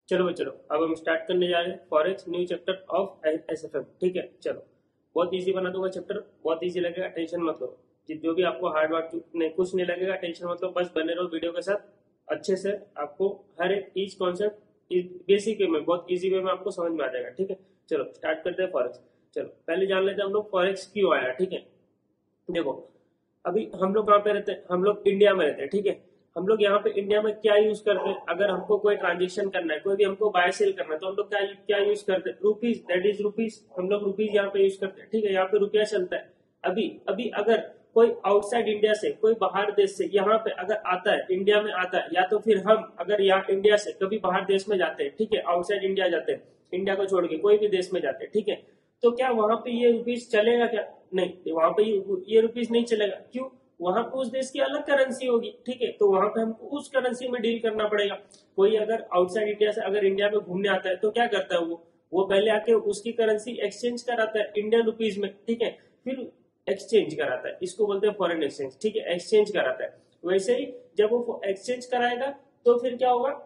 चलो चलो, अब हम स्टार्ट करने जा रहे हैं forex new chapter of SFM. ठीक है, चलो बहुत इजी बना दूंगा चैप्टर, बहुत इजी लगेगा, टेंशन मत लो। जो भी आपको हार्ड वर्क नहीं, कुछ नहीं लगेगा, टेंशन मत लो, बस बने रहो वीडियो के साथ। अच्छे से आपको हर एक ईच कॉन्सेप्ट बेसिक वे में, बहुत इजी वे में आपको समझ में आ जाएगा। ठीक है, चलो स्टार्ट करते हैं फॉरेक्स। चलो पहले जान लेते हैं हम लोग फॉरेक्स क्यों आया। ठीक है, देखो अभी हम लोग कहाँ पे रहते हैं, हम लोग इंडिया में रहते हैं। ठीक है, हम लोग यहाँ पे इंडिया में क्या यूज करते हैं, अगर हमको कोई ट्रांजेक्शन करना है, कोई भी हमको बाय सेल करना है, तो हम लोग क्या क्या यूज करते हैं, रुपीज, दैट इज रुपीज। हम लोग रुपीज यहाँ पे यूज करते हैं। ठीक है, यहाँ पे रुपया चलता है। अभी अभी अगर कोई आउटसाइड इंडिया से, कोई बाहर देश से यहाँ पे अगर आता है, इंडिया में आता है, या तो फिर हम अगर यहाँ इंडिया से कभी बाहर देश में जाते हैं, ठीक है, आउटसाइड इंडिया जाते हैं, इंडिया को छोड़ के कोई भी देश में जाते हैं, ठीक है, तो क्या वहां पे ये रुपीज चलेगा क्या? नहीं, वहां पे ये रुपीज नहीं चलेगा। क्यों? वहां पे उस देश की अलग करेंसी होगी। ठीक है, तो वहां पे हमको उस करेंसी में डील करना पड़ेगा। कोई अगर आउटसाइड इंडिया से अगर इंडिया में घूमने आता है, तो क्या करता है वो पहले आके उसकी करेंसी एक्सचेंज कराता है इंडियन रुपीज में। ठीक है, फिर एक्सचेंज कराता है, इसको बोलते हैं फॉरेन एक्सचेंज। ठीक है, एक्सचेंज कराता है। वैसे ही जब वो एक्सचेंज कराएगा, तो फिर क्या होगा,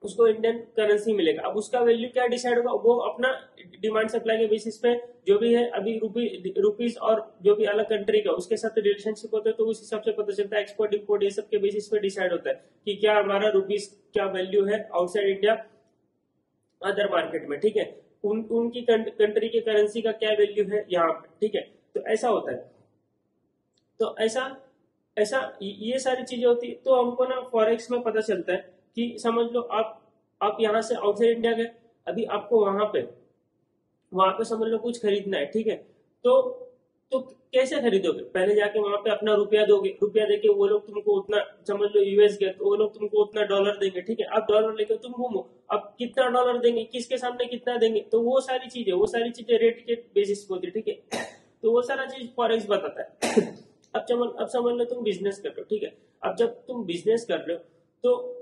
उसको इंडियन करेंसी मिलेगा। अब उसका वैल्यू क्या डिसाइड होगा, वो अपना डिमांड सप्लाई के बेसिस पे जो भी है, अभी रुपीज और जो भी अलग कंट्री का उसके साथ रिलेशनशिप होता है, तो उस हिसाब से पता चलता है। एक्सपोर्ट इंपोर्ट ये सब के बेसिस पे डिसाइड होता है कि क्या हमारा रुपीज क्या वैल्यू है आउटसाइड इंडिया अदर मार्केट में। ठीक है, उनकी कंट्री के करेंसी का क्या वैल्यू है यहाँ पे। ठीक है, तो ऐसा होता है। तो ऐसा ऐसा ये सारी चीजें होती है, तो हमको ना फॉरेक्स में पता चलता है कि समझ लो आप यहाँ से आउटसाइड इंडिया गए, अभी आपको वहां पे समझ लो कुछ खरीदना है। ठीक है, तो तो कैसे खरीदोगे, पहले जाके वहां पे अपना रुपया दोगे, रुपया देके वो लोग तुमको उतना, समझ लो यूएस गए तो वो लोग तुमको उतना डॉलर देंगे। ठीक है, अब डॉलर लेके तुम घूमो, अब कितना डॉलर देंगे, किसके सामने कितना देंगे, तो वो सारी चीजें रेट के बेसिस पे होती है। ठीक है, तो वो सारा चीज फॉरेक्स बताता है। अब समझ लो तुम बिजनेस कर रहे हो। ठीक है, अब जब तुम बिजनेस कर रहे हो, तो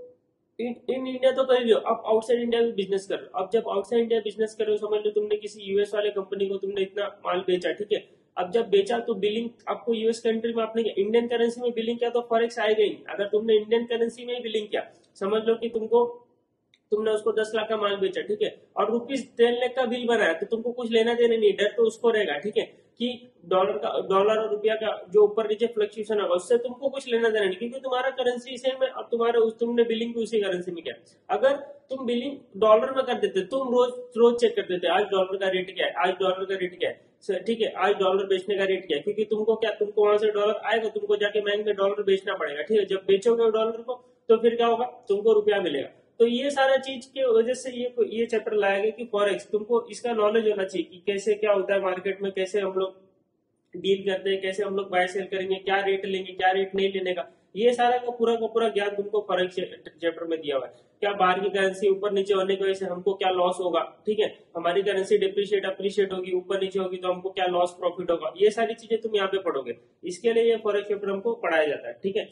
इन इंडिया तो कर रहे हो, अब आउटसाइड इंडिया भी बिजनेस कर रहे हो। अब जब आउटसाइड इंडिया बिजनेस कर रहे हो, समझ लो तुमने किसी यूएस वाले कंपनी को तुमने इतना माल बेचा। ठीक है, अब जब बेचा तो बिलिंग आपको यूएस कंट्री में आपने इंडियन करेंसी में बिलिंग किया, तो फॉरेक्स आएगा ही। अगर तुमने इंडियन करेंसी में ही बिलिंग किया, समझ लो कि तुमने उसको 10 लाख का माल बेचा। ठीक है, और रुपीज 10 लाख का बिल बनाया, तो तुमको कुछ लेना देना नहीं, डर तो उसको रहेगा। ठीक है, कि डॉलर और रुपया का जो ऊपर नीचे फ्लक्चुएशन होगा, उससे तुमको कुछ लेना देना नहीं, क्योंकि तुम्हारा करेंसी सेम है। अब तुमने बिलिंग भी उसी करेंसी में किया। अगर तुम बिलिंग डॉलर में कर देते, तुम रोज चेक कर देते, आज डॉलर का रेट क्या है, आज डॉलर का रेट क्या है। ठीक है, आज डॉलर बेचने का रेट क्या है, क्योंकि तुमको वहां से डॉलर आएगा, तुमको जाके बैंक में डॉलर बेचना पड़ेगा। ठीक है, जब बेचोगे डॉलर को, तो फिर क्या होगा, तुमको रुपया मिलेगा। तो ये सारा चीज के वजह से ये चैप्टर लाया गया कि फॉरेक्स, तुमको इसका नॉलेज होना चाहिए कि कैसे क्या होता है मार्केट में, कैसे हम लोग डील करते हैं, कैसे हम लोग बाय सेल करेंगे, क्या रेट लेंगे, क्या रेट नहीं लेने का, ये सारा का पूरा ज्ञान तुमको फॉरेक्स चैप्टर में दिया हुआ है। क्या बाहर की करेंसी ऊपर नीचे होने की वजह से हमको क्या लॉस होगा। ठीक है, हमारी करेंसी डिप्रिशिएट अप्रिशिएट होगी, ऊपर नीचे होगी, तो हमको क्या लॉस प्रॉफिट होगा, ये सारी चीजें तुम यहाँ पे पढ़ोगे। इसके लिए ये फॉरेक्स चैप्टर हमको पढ़ाया जाता है। ठीक है,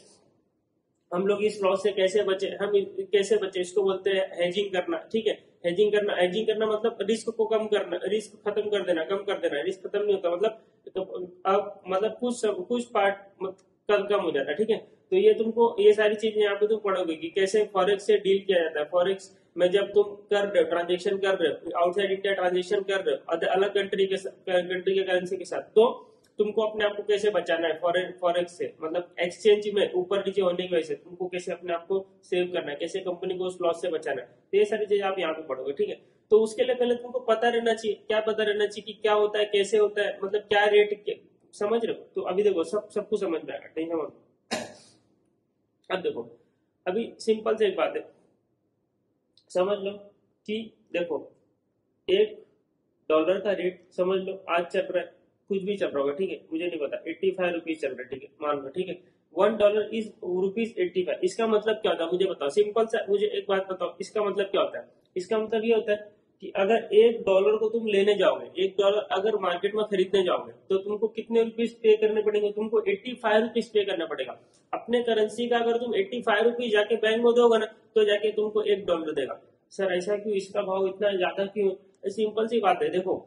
हम लोग इस लॉस से कैसे बचे, कैसे बचे, इसको बोलते हैं हेजिंग करना। ठीक है, हेजिंग करना मतलब रिस्क को कम करना, रिस्क खत्म कर देना, कम कर देना। रिस्क खत्म नहीं होता, मतलब तो अब मतलब कुछ पार्ट कम हो जाता है। ठीक है, तो ये तुमको ये सारी चीजें यहाँ पे तुम पढ़ोगे कि कैसे फॉरेक्स से डील किया जाता है। फॉरेक्स में जब तुम कर रहे हो, ट्रांजेक्शन कर रहे हो, आउटसाइड इंडिया ट्रांजेक्शन कर रहे हो अलग कंट्री के करेंसी के साथ, तो तुमको अपने आप को कैसे बचाना है फॉरेक्स से, मतलब एक्सचेंज में ऊपर नीचे होने की वजह से तुमको कैसे अपने आप को सेव करना है, कैसे कंपनी को उस लॉस से बचाना है। तो ये सारी चीजें आप यहाँ पे पढ़ोगे। ठीक है, तो उसके लिए पहले तुमको पता रहना चाहिए, क्या पता रहना चाहिए कि क्या होता है, कैसे होता है, मतलब क्या रेट, समझ रहे हो। तो अभी देखो सब कुछ समझ में आएगा, टेंशन मत। अब देखो, अभी सिंपल से एक बात है, समझ लो कि देखो $1 का रेट समझ लो आज चल रहा है, कुछ भी चल रहा होगा। ठीक है, मुझे नहीं पता, 85 रुपीज चल रहा है। ठीक है, मान लो। ठीक है, $1 इज ₹85। इसका मतलब क्या होता है, मुझे बताओ, सिंपल सा मुझे एक बात बताओ, इसका मतलब क्या होता है। इसका मतलब ये होता है कि अगर $1 को तुम लेने जाओगे, $1 अगर मार्केट में खरीदने जाओगे, तो तुमको कितने रुपीज पे करने पड़ेंगे, तुमको 85 रुपीज पे करना पड़ेगा। अपने करेंसी का अगर तुम 85 रुपीज जाके बैंक में दोगे ना, तो जाके तुमको $1 देगा। सर ऐसा क्यों, इसका भाव इतना ज्यादा क्यों? सिंपल सी बात है, देखो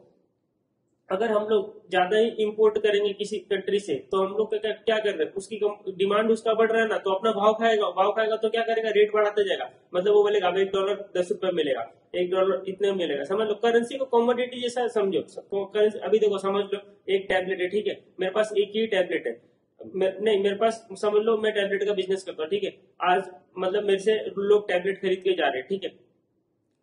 अगर हम लोग ज्यादा ही इंपोर्ट करेंगे किसी कंट्री से, तो हम लोग क्या कर रहे हैं, उसकी डिमांड उसका बढ़ रहा है ना, तो अपना भाव खाएगा तो क्या करेगा, रेट बढ़ाते जाएगा। मतलब वो बोलेगा अब $1 10 रुपए मिलेगा, $1 इतने में मिलेगा। समझ लो, करेंसी को कॉमोडिटी जैसा समझो। करेंसी अभी देखो, समझ लो एक टैबलेट है, ठीक है, मेरे पास एक ही टैबलेट है। नहीं, मेरे पास समझ लो मैं टैबलेट का बिजनेस करता हूँ, ठीक है। आज मतलब मेरे से लोग टैबलेट खरीद के जा रहे हैं, ठीक है।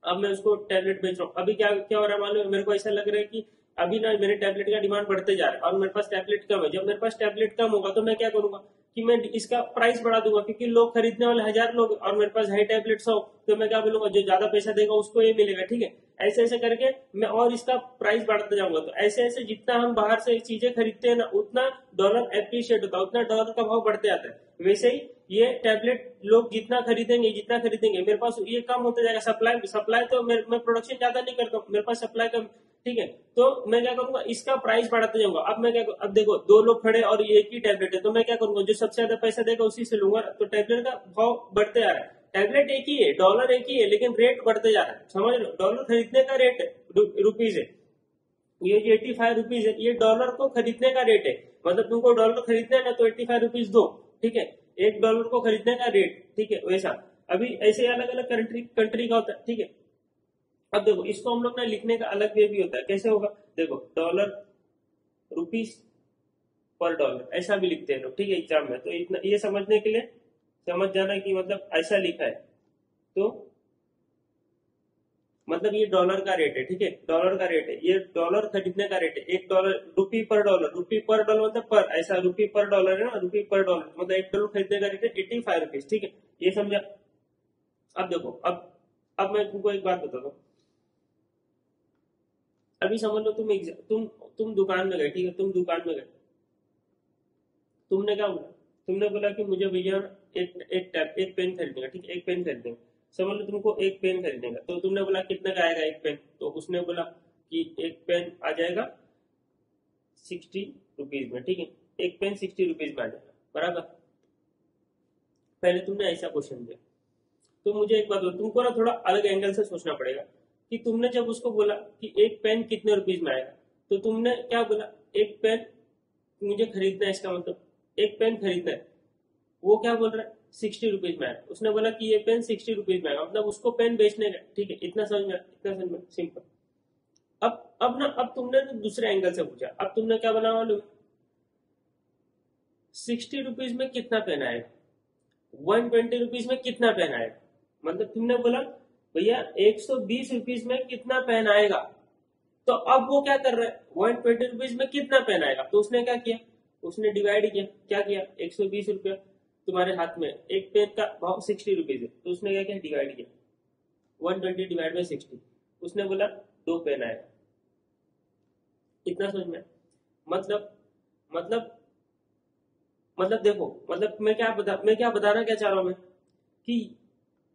अब मैं उसको टैबलेट बेच रहा हूँ। अभी क्या क्या हो रहा है मालूम है, मेरे को ऐसा लग रहा है कि अभी ना मेरे टैबलेट का डिमांड बढ़ते जा रहा है और मेरे पास टैबलेट कम है। जब मेरे पास टैबलेट कम होगा तो मैं क्या करूंगा कि मैं इसका प्राइस बढ़ा दूंगा, क्योंकि लोग खरीदने वाले 1000 लोग और मेरे पास है टैबलेट 100, तो मैं क्या बोलूंगा, जो ज्यादा पैसा देगा उसको ये मिलेगा, ठीक है। ऐसे ऐसे करके मैं और इसका प्राइस बढ़ाते जाऊंगा। तो ऐसे ऐसे जितना हम बाहर से चीजें खरीदते हैं ना, उतना डॉलर एप्रिशिएट होता है, उतना डॉलर का भाव बढ़ते आता है। वैसे ही ये टैबलेट लोग जितना खरीदेंगे मेरे पास ये कम होता जाएगा। सप्लाई सप्लाई तो मैं प्रोडक्शन ज्यादा नहीं करता हूँ, मेरे पास सप्लाई कम, ठीक है। तो मैं क्या करूंगा, इसका प्राइस बढ़ाते जाऊंगा। अब मैं क्या अब देखो, दो लोग खड़े और ये एक ही टैबलेट है, तो मैं क्या करूंगा, जो सबसे ज्यादा पैसा देगा उसी से लूंगा। तो टैबलेट का भाव बढ़ते आ रहा है। टैबलेट एक ही है, डॉलर एक ही है, लेकिन रेट बढ़ते जा रहा है। समझ लो, डॉलर खरीदने का रेट रुपीज है, ये जो 85 रुपीज है, ये डॉलर को खरीदने का रेट है। मतलब तुमको डॉलर खरीदना है ना, तो 85 रुपीज दो, ठीक है। $1 को खरीदने का रेट, ठीक है, वैसा। अभी ऐसे अलग अलग कंट्री कंट्री का होता है, ठीक है। अब देखो, इसको हम लोग ना लिखने का अलग वे भी होता है। कैसे होगा, देखो, डॉलर रुपीज पर डॉलर ऐसा भी लिखते हैं लोग, ठीक है, एग्जाम में। तो इतना ये समझने के लिए समझ जाना कि मतलब ऐसा लिखा है, तो मतलब ये डॉलर का रेट है, ठीक है, डॉलर का रेट है, ये डॉलर खरीदने का रेट है। $1 रुपी पर डॉलर मतलब पर, ऐसा रुपी पर डॉलर है ना, रुपी पर डॉलर मतलब $1 खरीदने का रेट है 85 रुपीज, ठीक है। ये समझा। अब देखो, अब मैं तुमको एक बात बताता हूँ। अभी समझ लो तुम दुकान में गए, ठीक है, तुम दुकान में गए, तुमने क्या बोला, तुमने बोला कि मुझे भैया एक पेन खरीदेगा, ठीक है, एक पेन खरीदेगा। समझ लो तुमको एक पेन खरीदेगा, तो तुमने बोला कितने का आएगा एक पेन, तो उसने बोला कि एक पेन आ जाएगा 60 रुपीज में, ठीक है, एक पेन 60 रुपीज में आ जाएगा, बराबर। पहले तुमने ऐसा क्वेश्चन दिया। तो मुझे एक बात, तुमको ना थोड़ा अलग एंगल से सोचना पड़ेगा कि तुमने जब उसको बोला कि एक पेन कितने रुपीज में आएगा, तो तुमने क्या बोला, एक पेन मुझे खरीदना है, इसका मतलब एक पेन खरीदना है। वो क्या बोल रहा है, 60 रुपीज में आएगा। उसने बोला कि ये पेन 60 रुपीज में आएगा, मतलब उसको पेन बेचने का, ठीक है। इतना समझ में, इतना समझ में, सिंपल। अब ना, अब तुमने तो दूसरे एंगल से पूछा। अब तुमने क्या बना, मालूम, 60 रुपीज में कितना पेन आएगा, 120 रुपीज में कितना पेन आएगा। मतलब तुमने बोला भैया 120 रुपीज में कितना पेन आएगा। तो अब वो क्या कर रहा है, 120 रुपीज में कितना पेन आएगा, तो उसने क्या किया, उसने डिवाइड किया। क्या किया, 120 रुपया तुम्हारे हाथ में, एक पेन का भाव 60 रुपीज है, तो उसने क्या किया, डिवाइड किया, 120 डिवाइड बाई 60। उसने बोला 2 पेन आएगा। इतना समझ में। मतलब मतलब मतलब देखो, मतलब मैं क्या बताना क्या चाह रहा हूं मैं, कि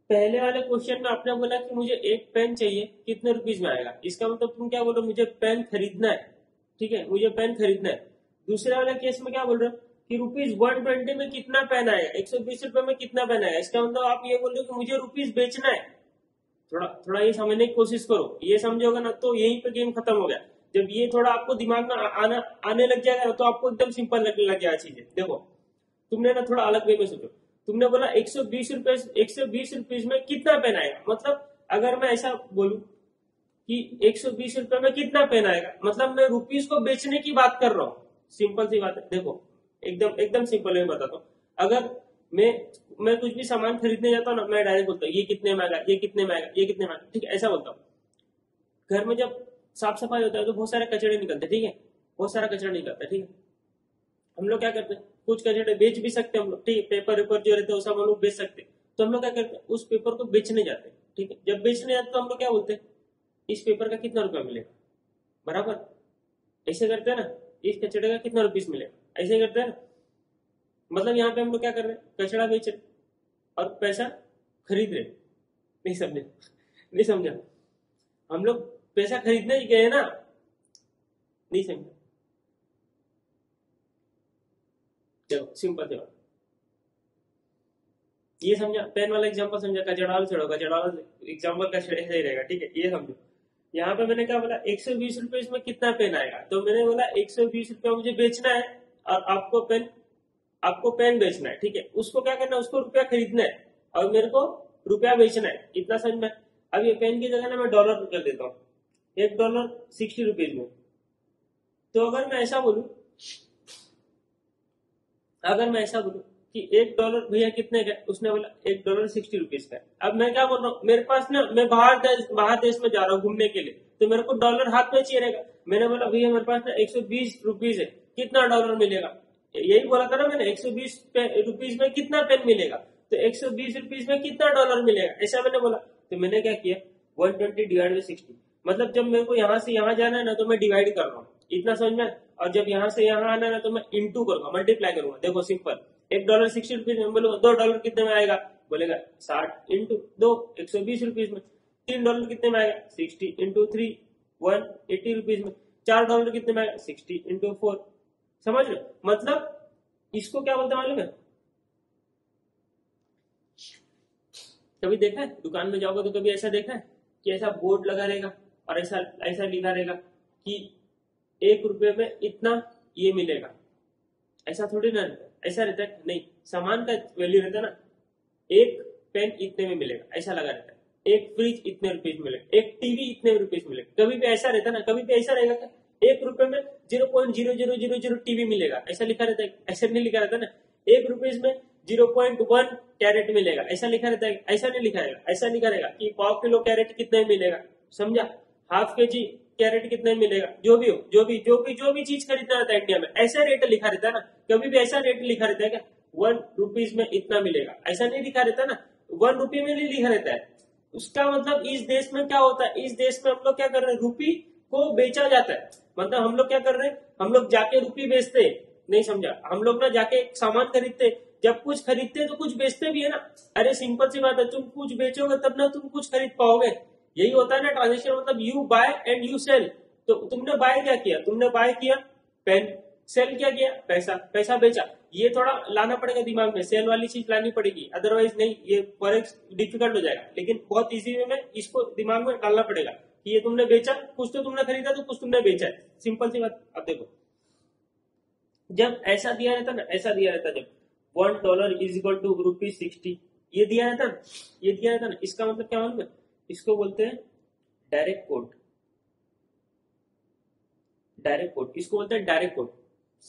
पहले वाले क्वेश्चन में आपने बोला कि मुझे एक पेन चाहिए, कितने रुपीज में आएगा। इसका मतलब तुम क्या बोल रहे हो, मुझे पेन खरीदना है, ठीक है, मुझे पेन खरीदना है। दूसरे वाले केस में क्या बोल रहे हो कि ₹120 में कितना पेन आएगा, 120 रुपए में कितना पेन आएगा। इसका मतलब आप ये बोल रहे हो कि मुझे रुपीज बेचना है। थोड़ा थोड़ा ये समझने की कोशिश करो, ये समझोगे ना तो यहीं पे गेम खत्म हो गया। जब ये थोड़ा आपको दिमाग में आने लग जाएगा ना, तो आपको एकदम सिंपल लगने लग जाएगा चीजें। देखो, तुमने ना थोड़ा अलग वे में सोचो। तुमने बोला 120 रुपीज में कितना पेन आएगा। मतलब अगर मैं ऐसा बोलूं कि 120 रुपए में कितना पेन आएगा, मतलब मैं रुपीज को बेचने की बात कर रहा हूँ। सिंपल सी बात है। देखो, एकदम एकदम सिंपल मैं बताता हूँ। अगर मैं मैं कुछ भी सामान खरीदने जाता हूँ ना, मैं डायरेक्ट बोलता हूँ ये कितने में आएगा, ये कितने में आएगा, ये कितने में आएगा, ठीक है, ऐसा बोलता हूँ। घर में जब साफ सफाई होता है तो बहुत सारे कचड़े निकलते हैं, ठीक है, बहुत सारा कचरा निकलता है, ठीक है। हम लोग क्या करते हैं, कुछ कचड़े बेच भी सकते हैं हम लोग, ठीक है, पेपर वेपर जो रहते हैं सब हम लोग बेच सकते हैं। तो हम लोग क्या करते हैं, उस पेपर को बेचने जाते हैं, ठीक है। जब बेचने जाते हैं तो हम लोग क्या बोलते हैं, इस पेपर का कितना रुपया मिलेगा, बराबर, ऐसे करते हैं ना। इस कचड़े का कितना रुपीस मिलेगा, ऐसे करते हैं ना। मतलब यहाँ पे हम लोग क्या कर रहे हैं, कचड़ा बेच रहे और पैसा खरीद रहे। नहीं समझे, नहीं समझा, हम लोग पैसा खरीदने ही गए ना। नहीं समझा, चलो सिंपल सी बात, ये समझा। पेन वाला एग्जांपल समझा, कचड़ा वाला छोड़ो, कचड़ा वाला एग्जांपल का सही रहेगा, ठीक है, ये समझो। यहाँ पे मैंने क्या बोला 120 रुपए में कितना पेन आएगा, तो मैंने बोला 120 रुपए मुझे बेचना है और आपको पेन बेचना है, ठीक है। उसको क्या करना है, उसको रुपया खरीदना है और मेरे को रुपया बेचना है, इतना समझ में। अब ये पेन की जगह ना मैं डॉलर कर देता हूँ, $1 60 रुपीज में। तो अगर मैं ऐसा बोलूं कि $1 भैया कितने का, उसने बोला $1 60 रुपीज का। अब मैं क्या बोल रहा हूँ, मेरे पास ना, मैं बाहर देश में जा रहा हूँ घूमने के लिए, तो मेरे को डॉलर हाथ में चाहिए रहेगा। मैंने बोला भैया मेरे पास ना 120 रुपीज है, कितना डॉलर मिलेगा, यही बोला था ना मैंने, 120 रुपीज में कितना पेन मिलेगा, तो 120 रुपीज में कितना डॉलर मिलेगा, ऐसा मैंने बोला। तो मैंने क्या किया, 120 डिवाइड बाई 60, मतलब जब मेरे को यहाँ से यहाँ जाना है ना तो मैं डिवाइड कर रहा हूँ, इतना समझ में। और जब यहाँ से यहाँ आना है ना तो मैं इंटू करूंगा, मल्टीप्लाई करूंगा। देखो सिंपल, $1 60 रुपीज में, बोलो $2 कितने में आएगा, बोलेगा 60 इंटू 2 120 रुपीज में। $3 कितने में आएगा, 60 इंटू 3 180 रुपीज में। $4 कितने में आएगा, 60 इंटू 4। समझ लो, मतलब इसको क्या बोलते हैं मालूम है, कभी देखा है दुकान में जाओगे तो कभी ऐसा देखा है कि ऐसा बोर्ड लगा रहेगा और ऐसा ऐसा लिखा रहेगा कि $1 में इतना ये मिलेगा, ऐसा थोड़ी ना रहता है, ऐसा रहता है नहीं, सामान का वैल्यू रहता है ना, एक पेन इतने में मिलेगा, ऐसा लगा रहता है, एक फ्रिज इतने रुपीज मिलेगा, एक टीवी इतने रुपीज मिलेगा। कभी भी ऐसा रहता है ना, कभी भी ऐसा रहेगा क्या, $1 में 0.0000 टीवी मिलेगा, ऐसा लिखा रहता है, ऐसा नहीं लिखा रहता ना। ₹1 में 0.1 कैरेट मिलेगा, ऐसा लिखा रहता है, ऐसा नहीं लिखा रहेगा, ऐसा लिखा रहेगा कि पाव किलो कैरेट कितने मिलेगा, समझा, हाफ केजी कैरेट कितने मिलेगा, जो भी हो, जो भी चीज खरीदना रहता है इंडिया में, ऐसा रेट लिखा रहता है ना। कभी भी ऐसा रेट लिखा रहता है क्या, ₹1 में इतना मिलेगा, ऐसा नहीं लिखा रहता ना, ₹1 में नहीं लिखा रहता है। उसका मतलब इस देश में क्या होता है, इस देश में हम लोग क्या कर रहे हैं, रूपी को बेचा जाता है। मतलब हम लोग क्या कर रहे हैं, हम लोग जाके रूपी बेचते हैं, नहीं समझा, हम लोग ना जाके सामान खरीदते, जब कुछ खरीदते हैं तो कुछ बेचते भी है ना। अरे सिंपल सी बात है, तुम कुछ बेचोगे तब ना तुम कुछ खरीद पाओगे, यही होता है ना ट्रांजेक्शन, मतलब you buy and you sell. तो तुमने बाय क्या किया, तुमने बाय किया पेन, सेल क्या किया, पैसा बेचा। ये थोड़ा लाना पड़ेगा दिमाग में, सेल वाली चीज लानी पड़ेगी, अदरवाइज नहीं, ये फॉरेक्स डिफिकल्ट हो जाएगा। लेकिन बहुत इजी वे में इसको दिमाग में डालना पड़ेगा कि ये तुमने बेचा, कुछ तो तुमने खरीदा तो कुछ तुमने बेचा है, सिंपल सी बात। अब देखो, जब ऐसा दिया रहता ना, ऐसा दिया रहता, जब $1 इज इक्वल टू ₹60, ये दिया रहता ना, ये दिया रहता ना, इसका मतलब क्या मालूम है, इसको बोलते हैं डायरेक्ट कोट, इसको बोलते हैं डायरेक्ट कोट,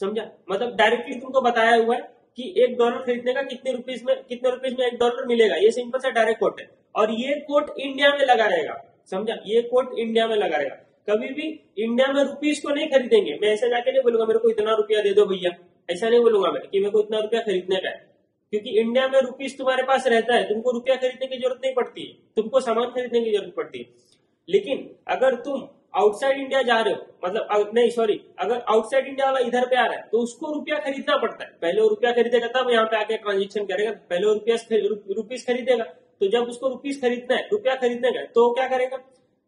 समझा। मतलब डायरेक्टली तुमको बताया हुआ है कि $1 खरीदने का कितने रुपीज में $1 मिलेगा, ये सिंपल सा डायरेक्ट कोट है। और ये कोट इंडिया में लगा रहेगा, समझा, ये कोट इंडिया में लगा रहेगा। कभी भी इंडिया में रुपीज को नहीं खरीदेंगे, मैं ऐसे जाके नहीं बोलूंगा मेरे को इतना रुपया दे दो भैया, ऐसा नहीं बोलूंगा मैं कि मेरे को इतना रुपया खरीदने का है, क्योंकि इंडिया में रुपीज तुम्हारे पास रहता है, तुमको रुपया खरीदने की जरूरत नहीं पड़ती है, तुमको सामान खरीदने की जरूरत पड़ती है। लेकिन अगर तुम आउटसाइड इंडिया जा रहे हो, मतलब नहीं सॉरी, अगर आउटसाइड इंडिया वाला इधर पे आ रहा है तो उसको रुपया खरीदना पड़ता है, पहले वो रुपया खरीदेगा तब यहाँ पे आके ट्रांजेक्शन करेगा, पहले वो रुपीज खरीदेगा। तो जब उसको रुपीज खरीदना है, रुपया खरीदने का, तो क्या करेगा,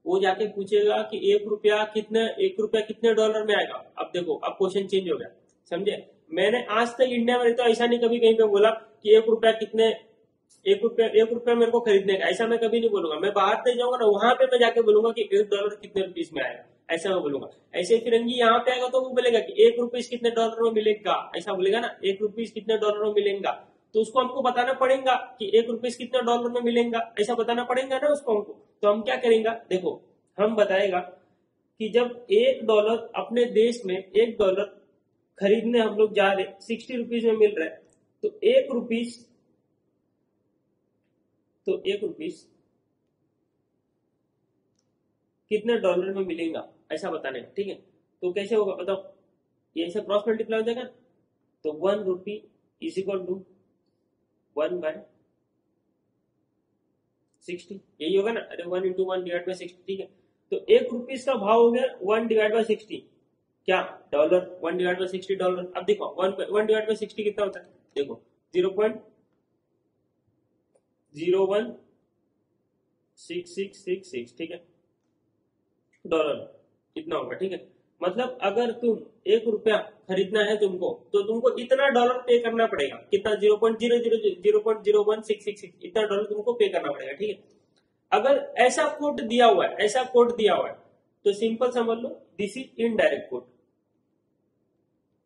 वो जाके पूछेगा कि $1 कितने डॉलर में आएगा। अब देखो, अब क्वेश्चन चेंज हो गया, समझे। मैंने आज तक इंडिया में रहता ऐसा नहीं कभी कहीं पे बोला कि $1 मेरे को खरीदने का, ऐसा मैं कभी नहीं बोलूंगा। मैं बाहर से जाऊंगा ना, वहां पे मैं जाके बोलूंगा कि $1 कितने रुपीज में आएगा, ऐसा मैं बोलूंगा। ऐसे फिरंगी यहाँ पे आएगा तो वो बोलेगा कि $1 कितने डॉलर में मिलेगा, ऐसा बोलेगा ना, $1 कितने डॉलर में मिलेगा। तो उसको हमको बताना पड़ेगा कि $1 कितने डॉलर में मिलेगा, ऐसा बताना पड़ेगा ना उसको हमको। तो हम क्या करेंगे, देखो हम बताएगा कि जब $1 अपने देश में $1 खरीदने हम लोग जा रहे, 60 रुपीज में मिल रहा है, तो $1 कितने डॉलर में मिलेगा, ऐसा बताने, ठीक है। तो कैसे होगा बताओ, ये ऐसे क्रॉस मल्टीप्लाई हो जाएगा। तो ₹1 इज इक्वल टू 1/60, यही होगा ना। अरे 1 × 1 डिवाइड बाई 60, ठीक है। तो ₹1 का भाव हो गया 1 डिवाइड बाई 60, क्या डॉलर, 1 डिवाइड बाई 60 डॉलर। अब देखो 1 डिवाइड बाई 60 कितना होता है, देखो 0.016666, ठीक है, डॉलर कितना होगा, ठीक है। मतलब अगर तुम ₹1 खरीदना है तुमको, तो तुमको इतना डॉलर पे करना पड़ेगा, कितना 0.00166 इतना डॉलर तुमको पे करना पड़ेगा, ठीक है। अगर ऐसा कोड दिया हुआ है, तो सिंपल समझ लो this is indirect code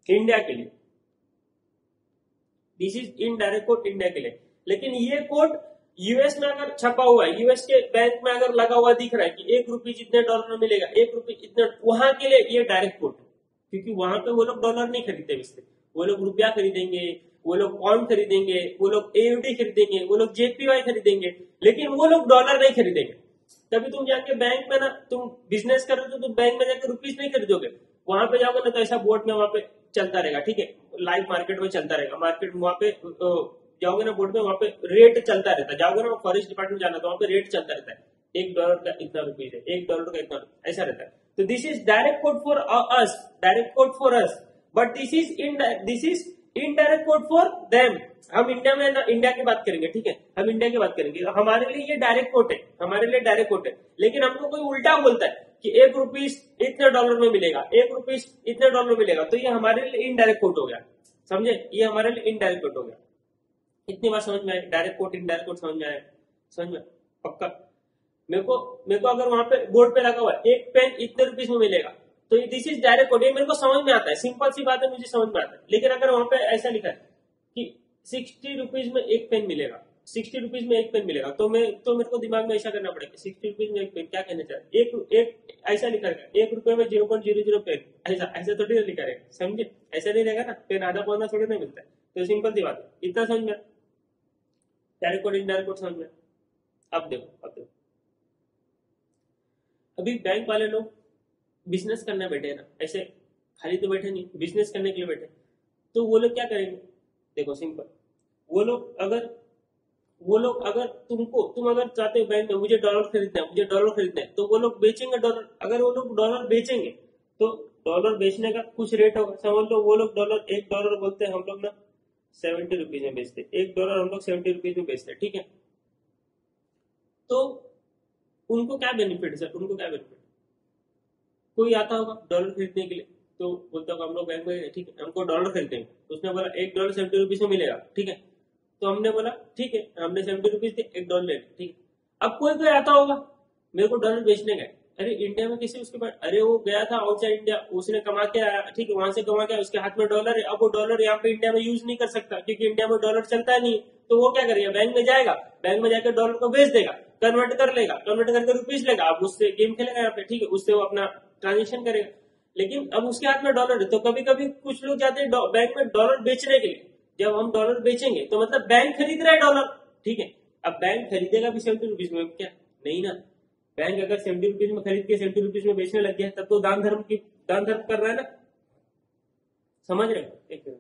India के लिए, this is indirect code India के लिए। लेकिन ये कोड यूएस में अगर छपा हुआ है, यूएस के बैंक में अगर लगा हुआ दिख रहा है कि ₹1 इतने डॉलर में मिलेगा, ₹1 इतने, वहां के लिए ये डायरेक्ट कोड है, क्योंकि वहां पे वो लोग डॉलर नहीं खरीदते इससे, वो लोग रुपया खरीदेंगे, वो लोग पॉन्ड खरीदेंगे, वो लोग एयूडी खरीदेंगे, वो लोग जेपीवाई खरीदेंगे, लेकिन वो लोग डॉलर नहीं खरीदेंगे। तभी तुम जाके बैंक में ना, तुम बिजनेस कर रहे हो तो तुम बैंक में जाकर रुपीज नहीं खरीदोगे, वहां पे जाओगे ना तो ऐसा बोर्ड में वहां पे चलता रहेगा, ठीक है, लाइव मार्केट में चलता रहेगा, मार्केट वहां पे जाओगे ना बोर्ड में, वहां पे रेट चलता रहता है, जाओगे ना फॉरेस्ट डिपार्टमेंट जाना तो वहां पे रेट चलता रहता है, $1 का इतना रुपीज है, $1 का इतना, ऐसा रहता है। तो this is direct code for us, direct code for us, but this is indirect code for them. हम इंडिया में ना, इंडिया की बात करेंगे, ठीक है, हम इंडिया की बात करेंगे, हमारे लिए ये डायरेक्ट कोड है, हमारे लिए डायरेक्ट कोड है। लेकिन हमको कोई उल्टा बोलता है कि ₹1 इतने डॉलर में मिलेगा, ₹1 इतने डॉलर में मिलेगा, तो ये हमारे लिए इनडायरेक्ट कोड हो गया, समझे, ये हमारे लिए इनडायरेक्ट कोड हो गया। इतनी बात समझ में आए, डायरेक्ट कोड इनडायरेक्ट कोड समझ में आया, समझ में पक्का। मेरे को अगर वहां पे बोर्ड पे लगा हुआ है एक पेन इतने रुपीज में मिलेगा, तो दिस इज डायरेक्ट कोड, ये मेरे को समझ में आता है, सिंपल सी बात है, मुझे समझ में आता है। लेकिन अगर वहां पे ऐसा लिखा है कि ₹60 में एक पेन मिलेगा, ₹60 में एक पेन मिलेगा, तो मेरे को दिमाग में ऐसा करना पड़ेगा, ₹60 में एक पेन क्या कहना चाहिए, एक ऐसा लिखा रहेगा, ₹1 में 0.00 पेन, ऐसा थोड़ी ना लिखा रहेगा, समझे, ऐसा नहीं रहेगा ना, पेन आधा पौना थोड़ी ना मिलता है। तो सिंपल सी बात है, इतना समझ में, डायरेक्ट कोड इनडायरेक्ट कोड समझ में। अब देखो अभी बैंक वाले लोग बिजनेस करने बैठे हैं ना, ऐसे खाली तो बैठे नहीं, बिजनेस करने के लिए बैठे, तो वो लोग क्या करेंगे, देखो सिंपल, वो लोग अगर तुम अगर चाहते हो बैंक में मुझे डॉलर खरीदना है, तो वो लोग बेचेंगे डॉलर। अगर वो लोग डॉलर बेचेंगे तो डॉलर बेचने का कुछ रेट होगा, समझ लो वो लोग $1 बोलते हैं, हम लोग ना ₹70 में बेचते, $1 हम लोग ₹70 में बेचते, ठीक है। तो उनको क्या बेनिफिट है सर, उनको क्या बेनिफिट, कोई आता होगा डॉलर खरीदने के लिए, तो बोलता होगा हम लोग बैंक में, ठीक है, हमको डॉलर खरीदेंगे, उसने बोला $1 ₹70 में मिलेगा, ठीक है, तो हमने बोला ठीक है, हमने ₹70 दिए, $1 ले, ठीक है। अब कोई आता होगा मेरे को डॉलर बेचने का, अरे इंडिया में किसी उसके पास, अरे वो गया था आउटसाइड इंडिया, उसने कमा के आया, ठीक है, वहां से कमा के उसके हाथ में डॉलर है, अब वो डॉलर यहाँ पे इंडिया में यूज नहीं कर सकता, क्योंकि इंडिया में डॉलर चलता नहीं, तो वो क्या करेगा, बैंक में जाएगा, बैंक में जाकर डॉलर को बेच देगा, कन्वर्ट कर लेगा, कन्वर्ट करके रुपीज लेगा, अब उससे गेम खेलेगा यहाँ पे, ठीक है, उससे वो अपना ट्रांजेक्शन करेगा। लेकिन अब उसके हाथ में डॉलर है, तो कभी कभी कुछ लोग जाते हैं बैंक में डॉलर बेचने के लिए, जब हम डॉलर बेचेंगे तो मतलब बैंक खरीद रहा है डॉलर, ठीक है। अब बैंक खरीदेगा भी ₹70 में, क्या नहीं ना, बैंक अगर ₹70 में खरीद के ₹70 में बेचने लग गया तब तो दान धर्म कर रहा है ना, समझ रहे हो। एक मिनट,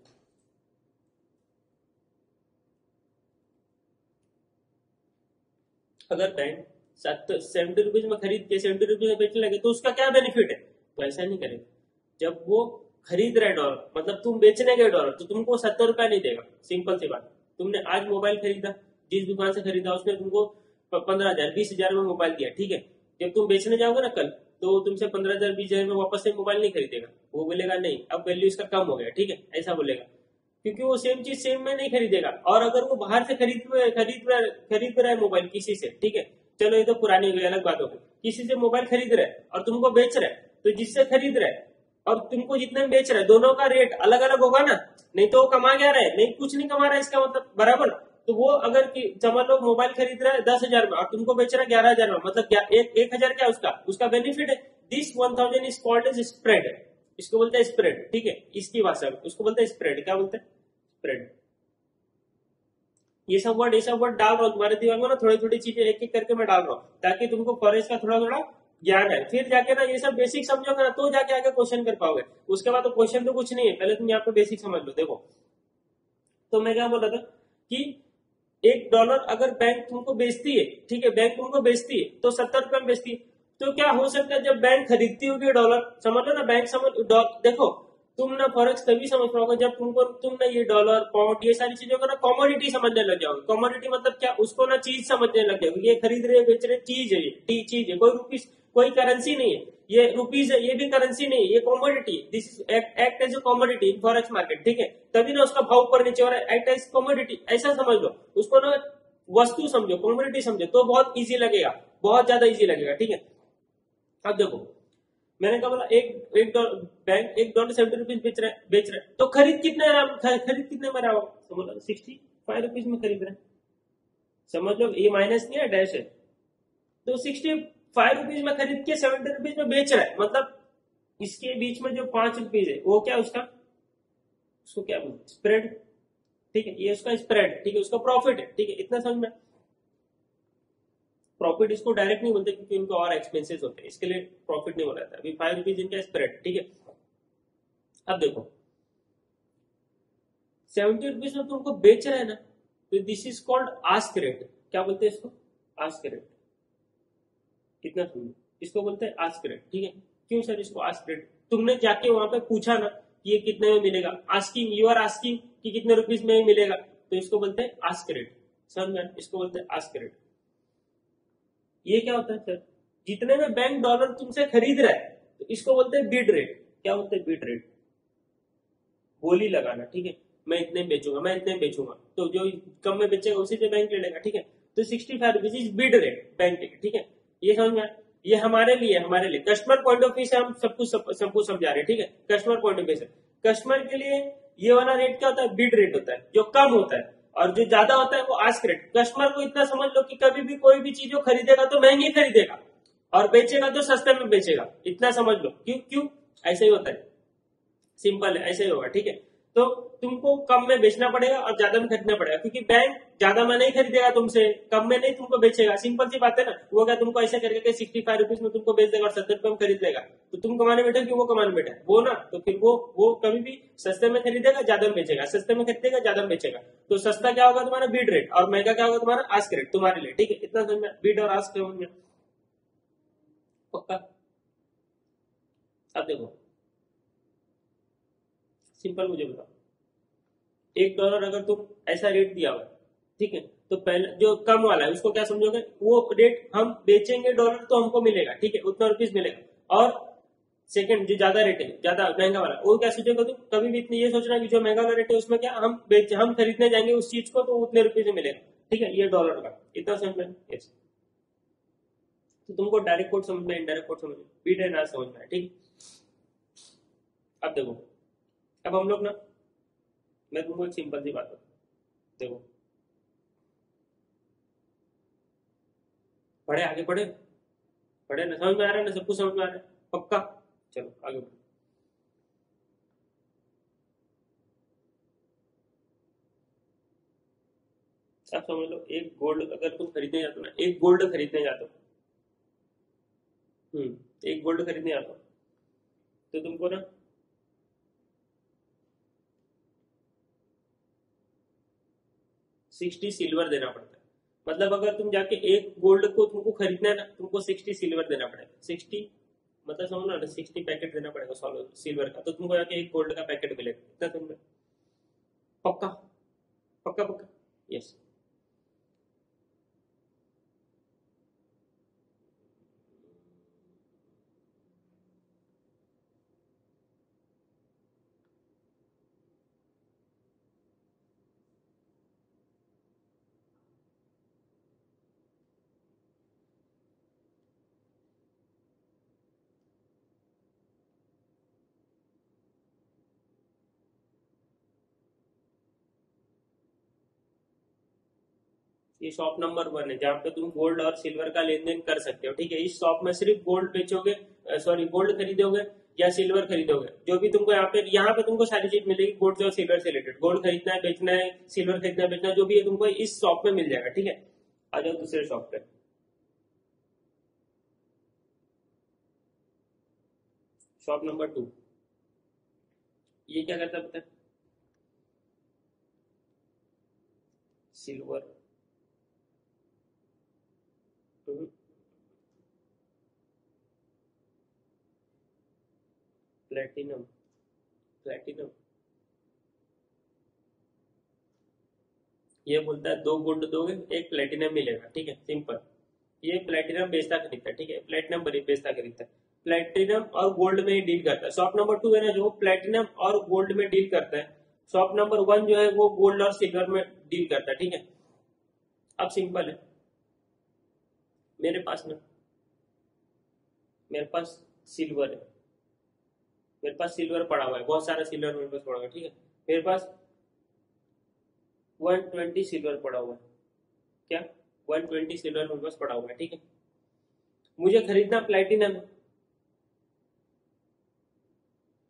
अगर बैंक ₹70 में खरीद के ₹70 में बेचने लगे तो उसका क्या बेनिफिट है, तो ऐसा नहीं करेगा। जब वो खरीद रहे डॉलर, मतलब तुम बेचने गए डॉलर, तो तुमको ₹70 नहीं देगा, सिंपल सी बात। तुमने आज मोबाइल खरीदा, जिस दुकान से खरीदा उसने तुमको 15,000 20,000 में मोबाइल दिया, ठीक है। जब तुम बेचने जाओगे ना कल, तो तुमसे 15,000 20,000 में वापस से मोबाइल नहीं खरीदेगा, वो बोलेगा नहीं अब वैल्यू इसका कम हो गया, ठीक है, ऐसा बोलेगा, क्योंकि वो सेम चीज सेम में नहीं खरीदेगा। और अगर वो बाहर से खरीद रहा है मोबाइल किसी से, ठीक है, चलो ये तो पुरानी हो गई, अलग बात हो गई, किसी से मोबाइल खरीद रहा है और तुमको बेच रहा है, तो जिससे खरीद रहा है और तुमको जितने में बेच रहा है, दोनों का रेट अलग अलग होगा ना, नहीं तो वो कमा क्या रहा है, नहीं कुछ नहीं कमा रहा है, इसका मतलब बराबर। तो वो अगर समझ लो मोबाइल खरीद रहा है 10,000 में और तुमको बेच रहा है 11,000 में, मतलब 1,000 क्या उसका बेनिफिट है। This 1,000 is called as spread, इसको बोलते हैं स्प्रेड, ठीक है, इसकी भाषा में उसको बोलते हैं स्प्रेड। क्या बोलते हैं, स्प्रेड। ये सब वर्ड डाल रहा हूँ तुम्हारे दिमाग में ना, थोड़ी थोड़ी चीजें एक एक करके मैं डाल रहा हूँ, ताकि तुमको फॉरेस्ट का थोड़ा थोड़ा ज्ञान है। फिर जाके ना ये सब बेसिक समझोगे ना, तो जाके आगे क्वेश्चन कर पाओगे। उसके बाद तो क्वेश्चन तो कुछ नहीं है, पहले तुम यहाँ पे बेसिक समझ लो। देखो, तो मैं क्या बोला था कि $1 अगर बैंक तुमको बेचती है, ठीक है, बैंक तुमको बेचती है तो ₹70 में बेचती है, तो क्या हो सकता है जब बैंक खरीदती होगी डॉलर, समझ लो ना, बैंक देखो तुम ना फॉरेक्स तभी समझ पाओगे जब तुम ना ये डॉलर पाउंड ये सारी चीजों को ना कमोडिटी समझने लग जाओगे। कमोडिटी मतलब क्या, उसको ना चीज समझने लग जाओगे, ये खरीद रहे बेच रहे चीज है, ये चीज है, कोई रुपीज कोई करेंसी नहीं है, ये रुपीज है, ये भी करेंसी नहीं है, ये commodity, this act as a commodity in forex market, ठीक है, तभी ना उसका भाव ऊपर नीचे हो रहा है, एक्ट एज कमोडिटी, ऐसा समझ लो उसको ना, वस्तु समझो, कमोडिटी समझो, तो बहुत इजी लगेगा, बहुत ज्यादा इजी लगेगा, ठीक है। अब देखो मैंने कहा बोला एक एक डॉलर बैंक $1.70 बेच रहा है, तो खरीद कितने में रहा हो, तो बोला 65 रुपीज में खरीद रहा है। समझ लो, ये माइनस नहीं है, डैश है। तो 65 रुपीज में खरीद के 70 रुपीज में बेच रहा है, मतलब इसके बीच में जो 5 रुपीज है वो क्या उसका, उसको क्या बोलते, स्प्रेड। ठीक है, ये उसका स्प्रेड, ठीक है, उसका प्रॉफिट है। ठीक है, इतना समझ में। प्रॉफिट इसको डायरेक्ट नहीं बोलते क्योंकि उनको और एक्सपेंसेस होते हैं, इसके लिए प्रॉफिट नहीं बोला जाता। अभी 5 रुपीज इनका स्प्रेड। ठीक है, अब देखो 70 रुपीज में तुमको बेच रहा है ना, तो this is called ask rate. क्या बोलते हैं इसको, आस्क रेट। कितना सुनिए, इसको बोलते हैं आस्क रेट। ठीक है, क्यों सर इसको आस्क रेट, तुमने जाके वहां पे पूछा ना कि ये कितने में मिलेगा, आस्किंग, यू आर आस्किंग कि कितने रुपीज में मिलेगा, तो इसको बोलते हैं आस्क रेट। समझ में, इसको बोलते हैं आस्क रेट। ये क्या होता है सर, जितने में बैंक डॉलर तुमसे खरीद रहा है तो इसको बोलते हैं बिड रेट। क्या बोलते हैं, बिड रेट, बोली लगाना। ठीक है, मैं इतने बेचूंगा, मैं इतने बेचूंगा, तो जो कम में बेचेगा उसी से बैंक ले लेगा। ठीक है, तो 65 rupees is bid rate bank के। ठीक है, ये समझ में, ये हमारे लिए कस्टमर पॉइंट ऑफ व्यू से हम सब कुछ समझा रहे हैं। ठीक है, कस्टमर पॉइंट ऑफ व्यू से कस्टमर के लिए ये वाला रेट क्या होता है, बिड रेट होता है, जो कम होता है, और जो ज्यादा होता है वो आस्क रेट। कस्टमर को इतना समझ लो कि कभी भी कोई भी चीज खरीदेगा तो महंगी खरीदेगा और बेचेगा तो सस्ते में बेचेगा, इतना समझ लो। क्यों क्यों ऐसे ही होता है, सिंपल है, ऐसे ही होगा। ठीक है, तो तुमको कम में बेचना पड़ेगा और ज्यादा में खरीदना पड़ेगा, क्योंकि बैंक ज्यादा में नहीं खरीदेगा तुमसे, कम में नहीं तुमको बेचेगा। सिंपल सी बात है ना, वो क्या तुमको ऐसे करके 65 रुपीज में तुमको बेच देगा और 70 रुपए में खरीद लेगा, तो तुम कमाने बैठे क्यों, वो कमाने बैठा वो ना, तो फिर वो कभी भी सस्ते में खरीदेगा, ज्यादा में बेचेगा, सस्ते में खरीदेगा, ज्यादा में बेचेगा। तो सस्ता क्या होगा तुम्हारा, बिड रेट, और महंगा क्या होगा तुम्हारा, आस्क रेट तुम्हारे लिए। ठीक है, इतना समझ में, बिड और आस्क समझ में पक्का। अब देखो सिंपल, मुझे बताओ, $1 अगर तुम ऐसा रेट दिया हुआ, ठीक है, तो पहले जो कम वाला है उसको क्या समझोगे, वो रेट हम बेचेंगे डॉलर तो हमको मिलेगा, ठीक है, उतना रुपीज मिलेगा। और सेकंड जो ज्यादा रेट है, ज्यादा महंगा वाला, वो क्या सोचेगा तुम, कभी भी इतनी ये सोचना कि जो महंगा वाला रेट है उसमें क्या हम खरीदने जाएंगे उस चीज को तो उतने रुपये से मिलेगा। ठीक है, ये डॉलर का, इतना समझ में। यस, तो तुमको डायरेक्ट कोड समझ में, इनडायरेक्ट कोड समझ में, बीट है ना समझ में है। ठीक, अब देखो, अब हम लोग ना, मैं तुमको एक सिंपल सी बात बताऊं, देखो पढ़े, आगे पढ़े, पढ़े ना, समझ में आ रहा है ना, सब कुछ समझ में आ रहा है पक्का। चलो आगे बढ़ो। आप समझ लो, एक गोल्ड अगर तुम खरीदने जाते हो ना, एक गोल्ड खरीदने जाते हो, एक गोल्ड खरीदने जाते हो, तो तुमको ना 60 सिल्वर देना पड़ता है। मतलब अगर तुम जाके एक गोल्ड को तुमको खरीदना है ना, तुमको 60 सिल्वर देना पड़ेगा। 60 मतलब समझ ना, 60 पैकेट देना पड़ेगा सिल्वर का, तो तुमको जाके एक गोल्ड का पैकेट मिलेगा। इतना तुमने पक्का, पक्का पक्का, यस। ये शॉप नंबर 1 है जहाँ पे तुम गोल्ड और सिल्वर का लेन देन कर सकते हो। ठीक है, इस शॉप में सिर्फ गोल्ड बेचोगे, सॉरी गोल्ड खरीदोगे या सिल्वर खरीदोगे, जो भी तुमको यहाँ पे तुमको सारी चीज मिलेगी गोल्ड और सिल्वर से रिलेटेड। गोल्ड खरीदना है, बेचना है, सिल्वर खरीदना है, बेचना है, जो भी है तुमको इस शॉप में मिल जाएगा। ठीक है, आ जाओ दूसरे शॉप पे। शॉप नंबर 2, ये क्या करता है पता है, सिल्वर, प्लेटिनम, प्लेटिनम, ये बोलता है 2 गोल्ड दोगे एक प्लेटिनम मिलेगा। ठीक है, सिंपल। ये प्लेटिनम बेचता खरीदता है। ठीक है, प्लेटिनम बेचता खरीदता है, प्लेटिनम और गोल्ड में ही डील करता है। शॉप नंबर 2 है ना, जो प्लेटिनम और गोल्ड में डील करता है। शॉप नंबर 1 जो है वो गोल्ड और सिल्वर में डील करता है। ठीक है, अब सिंपल है, मेरे पास ना, मेरे पास सिल्वर है, मेरे पास सिल्वर पड़ा हुआ है, बहुत सारा सिल्वर मेरे पास पड़ा हुआ है, ठीक है। मेरे पास 120 सिल्वर पड़ा हुआ है, क्या 120 सिल्वर मेरे पास पड़ा हुआ है, ठीक है। मुझे खरीदना प्लैटिनम,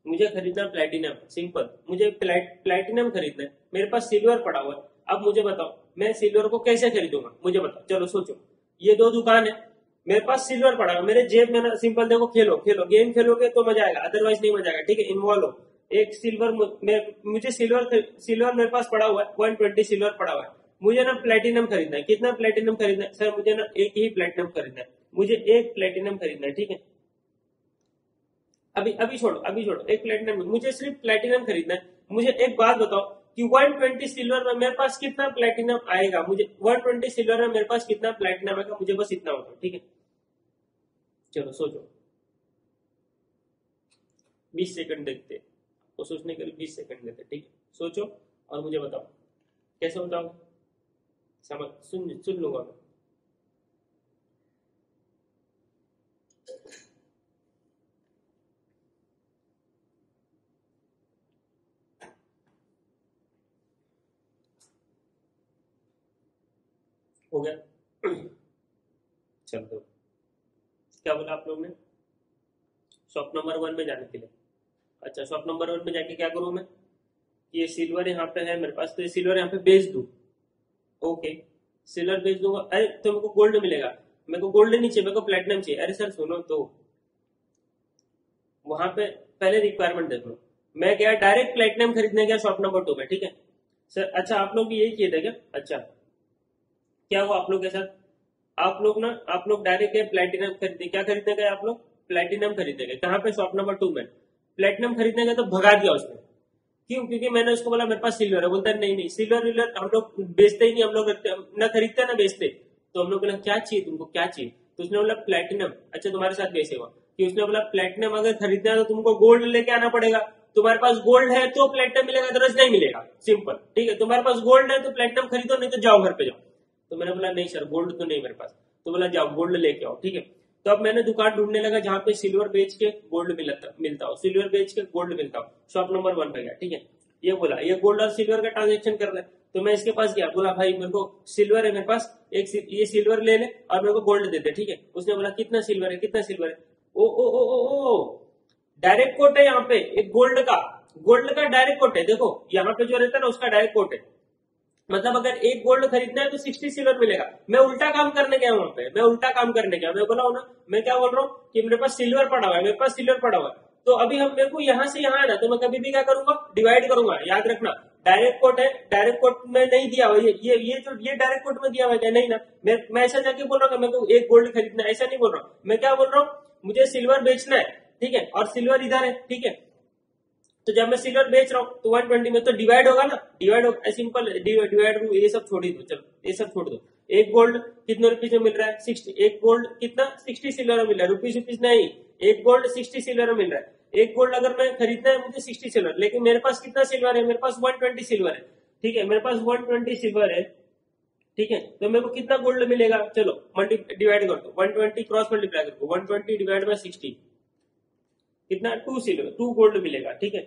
मुझे खरीदना प्लैटिनम, सिंपल, मुझे प्लैटिनम खरीदना है, मेरे पास सिल्वर पड़ा हुआ है। अब मुझे बताओ मैं सिल्वर को कैसे खरीदूंगा, मुझे बताओ, चलो सोचो। ये दो दुकान है, मेरे पास सिल्वर पड़ा है, मेरे जेब में ना, सिंपल देखो, खेलो खेलो गेम खेलोगे तो मजा आएगा, अदरवाइज नहीं मजा आएगा, ठीक है। इन्वॉल्व हो, एक सिल्वर मुझे सिल्वर मेरे पास पड़ा हुआ है, 120 सिल्वर पड़ा हुआ है। मुझे ना प्लेटिनम खरीदना है, कितना प्लेटिनम खरीदना है सर, मुझे ना एक ही प्लेटिनम खरीदना है, मुझे एक प्लेटिनम खरीदना है, ठीक है। अभी अभी छोड़ो, अभी छोड़ो, एक प्लेटिनम, मुझे सिर्फ प्लेटिनम खरीदना है। मुझे एक बात बताओ कि 120 सिल्वर में मेरे पास कितना प्लेटिनम आएगा, मुझे 120 सिल्वर में मेरे पास कितना प्लेटिनम आएगा, मुझे बस इतना बताओ, ठीक है। चलो सोचो, 20 सेकंड देखते, वो सोचने के लिए 20 सेकंड देते, ठीक है। सोचो और मुझे बताओ, कैसे बताओ, समझ सुन लूंगा मैं। हो गया चलो, क्या बोला आप लोग ने, शॉप नंबर 1 में जाने के लिए। अच्छा, शॉप नंबर 1 में जाके क्या करूं मैं, ये सिल्वर यहाँ पे है मेरे पास, तो ये सिल्वर यहाँ पे बेच दूं, ओके, सिल्वर बेच दूंगा। अरे तो मेरे को गोल्ड मिलेगा, मेरे को गोल्ड नहीं चाहिए, मेरे को प्लेटिनम चाहिए। अरे सर सुनो तो, वहां पे पहले रिक्वायरमेंट देख लो। मैं गया डायरेक्ट प्लेटिनम खरीदने गया शॉप नंबर 2 में, ठीक है सर। अच्छा आप लोग भी यही किए थे क्या, अच्छा क्या हुआ आप लोग के साथ, आप लोग डायरेक्ट गए प्लेटिनम खरीदने, क्या खरीदने गए आप लोग, प्लेटिनम खरीदने गए, कहाँ पे, शॉप नंबर 2 में। प्लेटिनम खरीदने गए तो भगा दिया उसने, क्यों, क्योंकि मैंने उसको बोला मेरे पास सिल्वर है, बोलता है नहीं नहीं सिल्वर विल्वर हम लोग बेचते ही नहीं, हम लोग न खरीदते ना बेचते। तो हम लोग बोला क्या चाहिए तुमको, क्या चाहिए, तो उसने बोला प्लेटिनम। अच्छा तुम्हारे साथ कैसे हुआ, कि उसने बोला प्लेटिनम अगर खरीदना है तो तुमको गोल्ड लेके आना पड़ेगा, तुम्हारे पास गोल्ड है तो प्लेटिनम मिलेगा, अदरवाइज नहीं मिलेगा, सिंपल, ठीक है। तुम्हारे पास गोल्ड है तो प्लेटिनम खरीदो, नहीं तो जाओ घर पे जाओ। तो मैंने बोला नहीं सर गोल्ड तो नहीं मेरे पास, तो बोला जाओ गोल्ड लेके आओ, ठीक है। तो अब मैंने दुकान ढूंढने लगा जहां पे सिल्वर बेच के गोल्ड मिलता हो, सिल्वर बेच के गोल्ड मिलता हो। शॉप नंबर 1 पे गया, ठीक है। ये बोला ये गोल्ड और सिल्वर का ट्रांजेक्शन कर रहा है, तो मैं इसके पास गया, बोला भाई मेरे को सिल्वर है मेरे पास, ये सिल्वर ले ले और मेरे को गोल्ड दे दे, ठीक है। उसने बोला कितना सिल्वर है, कितना सिल्वर है, ओ डायरेक्ट कोट है यहाँ पे, एक गोल्ड का डायरेक्ट कोट है, देखो यहाँ पे जो रहता है ना उसका डायरेक्ट कोट है, मतलब अगर एक गोल्ड खरीदना है तो 60 सिल्वर मिलेगा। मैं उल्टा काम करने गया वहां पे, मैं उल्टा काम करने गया, मैं बोला हूं ना, मैं क्या बोल रहा हूँ कि मेरे पास सिल्वर पड़ा हुआ है, मेरे पास सिल्वर पड़ा हुआ है, तो अभी हम मेरे को यहाँ से यहाँ है ना, तो मैं कभी भी क्या करूंगा, डिवाइड करूंगा, याद रखना। डायरेक्ट कोट है, डायरेक्ट कोट में नहीं दिया हुआ, ये डायरेक्ट कोट में दिया हुआ है क्या, नहीं ना। मैं ऐसा जाके बोल रहा हूँ मेरे को एक गोल्ड खरीदना है, ऐसा नहीं बोल रहा हूँ मैं, क्या बोल रहा हूँ, मुझे सिल्वर बेचना है, ठीक है, और सिल्वर इधर है, ठीक है। तो जब मैं सिल्वर बेच रहा हूँ तो 120 में तो डिवाइड होगा ना, डिवाइड होगा, सिंपल डिवाइड, ये सब छोड़ दो, चलो ये सब छोड़ दो। एक गोल्ड कितने रुपीज में मिल रहा है, 60, एक गोल्ड कितना 60 सिल्वर में मिल रहा है, रुपीज नहीं, एक गोल्ड 60 सिल्वर में मिल रहा है। एक गोल्ड अगर मैं खरीदना है मुझे 60 सिल्वर, लेकिन मेरे पास कितना सिल्वर है, मेरे पास 120 सिल्वर है, ठीक है, मेरे पास 120 सिल्वर है, ठीक है। तो मेरे को कितना गोल्ड मिलेगा, चलो डिवाइड कर दो, 120 क्रॉस मल्टीप्लाई कर दो, 120 डिवाइड बाय 60 कितना, 2 सिल्वर, 2 गोल्ड मिलेगा, ठीक है।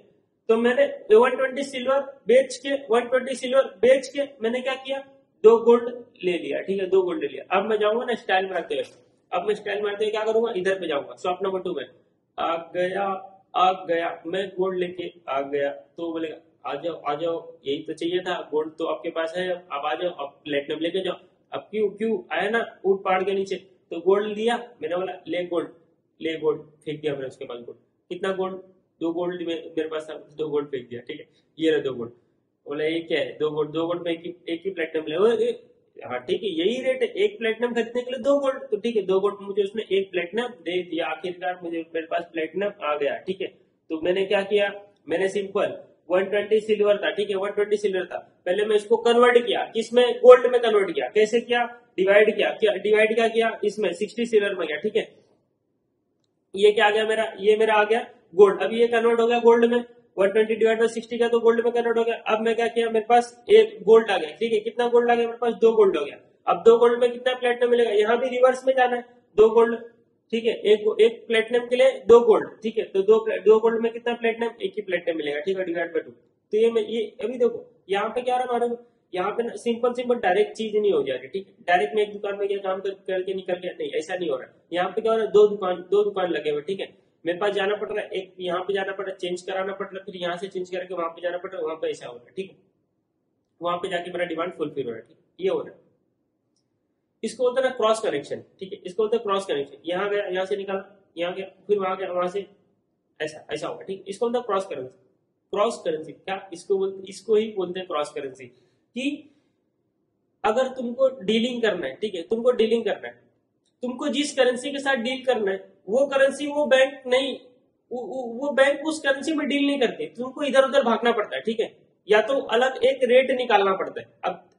तो मैंने 120 सिल्वर बेच के, 120 सिल्वर बेच के मैंने क्या किया, 2 गोल्ड ले लिया, ठीक है, 2 गोल्ड ले लिया। अब मैं जाऊंगा ना स्टाइल मारते हुए, अब मैं स्टाइल मारते हुए क्या करूंगा, इधर पे जाऊंगा, शॉप नंबर 2 में आ गया मैं गोल्ड लेके आ गया, तो बोलेगा आ जाओ यही तो चाहिए था, गोल्ड तो आपके पास है, अब आ जाओ, अब प्लेटिनम लेके जाओ। अब क्यों आया ना ऊट पहाड़ के नीचे, तो गोल्ड लिया, मैंने बोला ले गोल्ड, फेंक दिया मैंने उसके पास गोल्ड, कितना गोल्ड, 2 गोल्ड मेरे पास था, 2 गोल्ड फेंक दिया, ठीक है। ये रहा 2 गोल्ड, बोला ये क्या है, 2 गोल्ड में एक ही प्लेटिनम ले, हाँ ठीक है यही रेट है, एक प्लेटिनम खरीदने के लिए 2 गोल्ड, तो ठीक है 2 गोल्ड मुझे उसने एक प्लेटिनम दे दिया, आखिरकार मुझे मेरे पास प्लेटिनम आ गया, ठीक है। तो मैंने क्या किया, मैंने सिंपल 120 सिल्वर था, ठीक है, 120 सिल्वर था, पहले मैं इसको कन्वर्ट किया, किसमें, गोल्ड में कन्वर्ट किया, कैसे किया, डिवाइड किया, डिवाइड क्या किया, इसमें 60 सिल्वर में गया, ठीक है। ये क्या आ गया मेरा, ये मेरा आ गया गोल्ड, अभी ये कन्वर्ट हो गया गोल्ड में, 120 डिवाइड बाय 60 का तो गोल्ड में कन्वर्ट हो गया। अब मैं क्या किया, मेरे पास एक गोल्ड आ गया, ठीक है, कितना गोल्ड आ गया मेरे पास, 2 गोल्ड हो गया। अब 2 गोल्ड में कितना प्लेटिनम मिलेगा, यहाँ भी रिवर्स में जाना है, 2 गोल्ड ठीक है, एक प्लेटिनम के लिए 2 गोल्ड, ठीक है, तो दो गोल्ड में कितना प्लेटिनम, एक ही प्लेटिनम मिलेगा, ठीक है, डिवाइड बाय 2। तो ये अभी देखो यहाँ पे क्या रहा हमारे, यहाँ पे सिंपल सिंपल डायरेक्ट चीज नहीं हो जा रही, ठीक है, डायरेक्ट में एक दुकान में क्या काम करके निकल गया, नहीं ऐसा नहीं हो रहा। यहाँ पे क्या हो रहा है, दो दुकान लगे हुए, ठीक है, मेरे पास जाना पड़ रहा है, एक यहाँ पे जाना पड़ रहा है, चेंज कराना पड़ रहा है, फिर यहाँ से चेंज करके वहां पे जाना पड़ रहा है, वहां पे ऐसा हो रहा है, ठीक है, वहां पे जाके मेरा डिमांड फुलफिल हो रहा है, ठीक है, ये हो रहा है। इसको बोलते हैं क्रॉस कनेक्शन, ठीक है, इसको बोलते हैं क्रॉस कनेक्शन। यहाँ गया, यहाँ से निकाला, यहाँ गया, फिर वहां गया, वहां से ऐसा ऐसा होगा, ठीक है, इसको बोलते हैं क्रॉस करेंसी। क्रॉस करेंसी क्या, इसको ही बोलते हैं क्रॉस करेंसी। कि अगर तुमको डीलिंग करना है, ठीक है, तुमको डीलिंग करना है, तुमको जिस करेंसी के साथ डील करना है वो करेंसी वो बैंक नहीं, वो बैंक उस करेंसी में डील नहीं करती, तुमको इधर उधर भागना पड़ता है, ठीक है, या तो अलग एक रेट निकालना पड़ता है।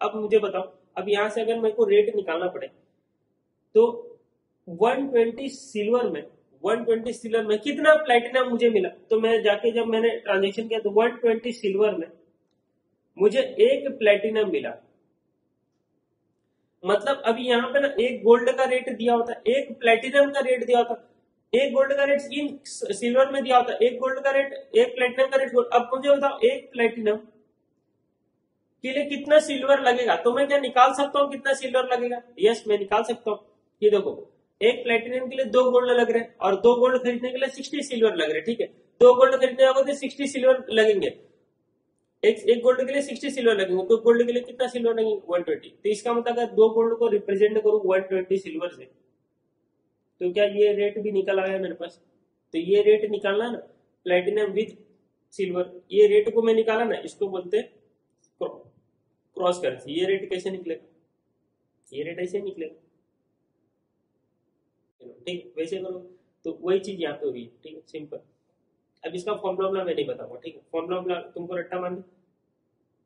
अब मुझे बताओ, अब यहां से अगर मेरे को रेट निकालना पड़े तो 120 सिल्वर में कितना प्लेटिनम मुझे मिला, तो मैं जाके जब मैंने ट्रांजेक्शन किया तो 120 सिल्वर में मुझे एक प्लेटिनम मिला। मतलब अभी यहाँ पे ना एक गोल्ड का रेट दिया होता है, एक प्लेटिनम का रेट दिया होता, एक गोल्ड का रेट इन सिल्वर में दिया होता है, एक गोल्ड का रेट, एक प्लेटिनम का रेट गोल्ड। अब मुझे बताओ एक प्लेटिनम के लिए कितना सिल्वर लगेगा, तो मैं क्या निकाल सकता हूँ कितना सिल्वर लगेगा? यस, मैं निकाल सकता हूँ। ये देखो, एक प्लेटिनम के लिए 2 गोल्ड लग रहे हैं और 2 गोल्ड खरीदने के लिए 60 सिल्वर लग रहे हैं, ठीक है, 2 गोल्ड खरीदने होगा तो 60 सिल्वर लगेंगे, एक गोल्ड के लिए 60 सिल्वर लगेंगे, तो गोल्ड के लिए कितना सिल्वर लगेंगे 120। तो इसका मतलब अगर 2 गोल्ड को रिप्रेजेंट करूं 120 सिल्वर से, तो क्या ये रेट भी निकल आया मेरे पास? तो ये रेट निकालना ना, प्लेटिनम विद सिल्वर, ये रेट को मैं निकाला ना, इसको बोलते हैं क्रॉस करेंसी। ये रेट कैसे निकलेगा? ये रेट ऐसे निकलेगा, ठीक, वैसे करो तो वही चीज यहाँ पे हुई, ठीक है, सिंपल। अब इसका फॉर्मूला मैं नहीं बताऊंगा, ठीक है, फॉर्मूला तुमको रट्टा मान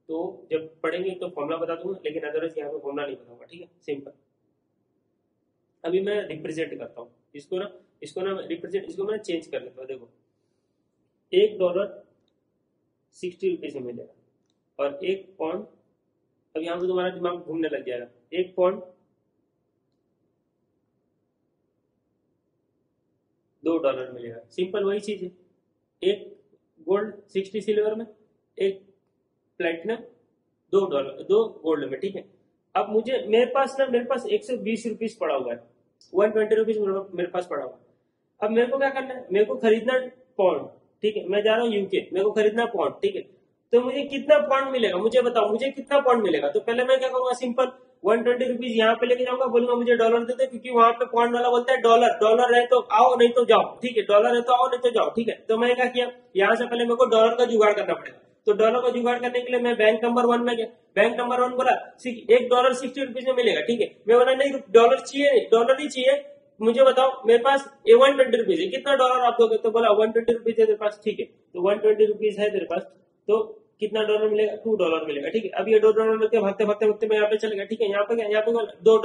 तो जब पढ़ेंगे तो फॉर्मूला बता दूंगा, लेकिन अदरवाइज यहाँ पे फॉर्मूला नहीं बताऊंगा, ठीक है, सिंपल। अभी मैं रिप्रेजेंट करता हूँ इसको ना रिप्रेजेंट, इसको मैं चेंज कर लेता हूँ। देखो, $1 60 में मिलेगा और 1 पाउंड, अब यहाँ पे तुम्हारा दिमाग घूमने लग जाएगा, 1 पाउंड $2 मिलेगा, सिंपल वही चीज है। एक गोल्ड 60 सिल्वर में, एक प्लेटिनम $2 गोल्ड में, ठीक है। अब मेरे पास 120 रुपीज पड़ा हुआ है, 120 रुपीज मेरे पास पड़ा हुआ है। अब मेरे को क्या करना है, मेरे को खरीदना पाउंड, ठीक है, मैं जा रहा हूँ यूके, मेरे को खरीदना पाउंड, ठीक है, तो मुझे कितना पाउंड मिलेगा मुझे बताओ, मुझे कितना पाउंड मिलेगा? तो पहले मैं क्या करूंगा, सिंपल 120 रुपीज यहाँ पे लेके जाऊंगा, बोलूंगा मुझे डॉलर दे दे, क्योंकि वहां पे पाउंड वाला बोलता है डॉलर है तो आओ नहीं तो जाओ, ठीक है, डॉलर है तो आओ नहीं तो जाओ, ठीक है। तो मैं क्या किया, यहाँ से पहले मेरे को डॉलर का जुगाड़ करना पड़ेगा, तो डॉलर का जुगाड़ करने के लिए मैं बैंक नंबर 1 में गया, बैंक नंबर 1 बोला $1 60 रुपीज में मिलेगा, ठीक है। मैं बोला नहीं, डॉलर चाहिए, डॉलर ही चाहिए, मुझे बताओ मेरे पास 120 रुपीज है, कितना डॉलर आप दोगे? तो बोला 120 रुपीज है तेरे पास, ठीक है, तो 120 रुपीज है तेरे पास, तो कितना डॉलर मिलेगा? $2 मिलेगा, ठीक है। अब ये $2 मिलते भागते भागते भागते मैं यहाँ पे चल गया, ठीक है, यहाँ पे $2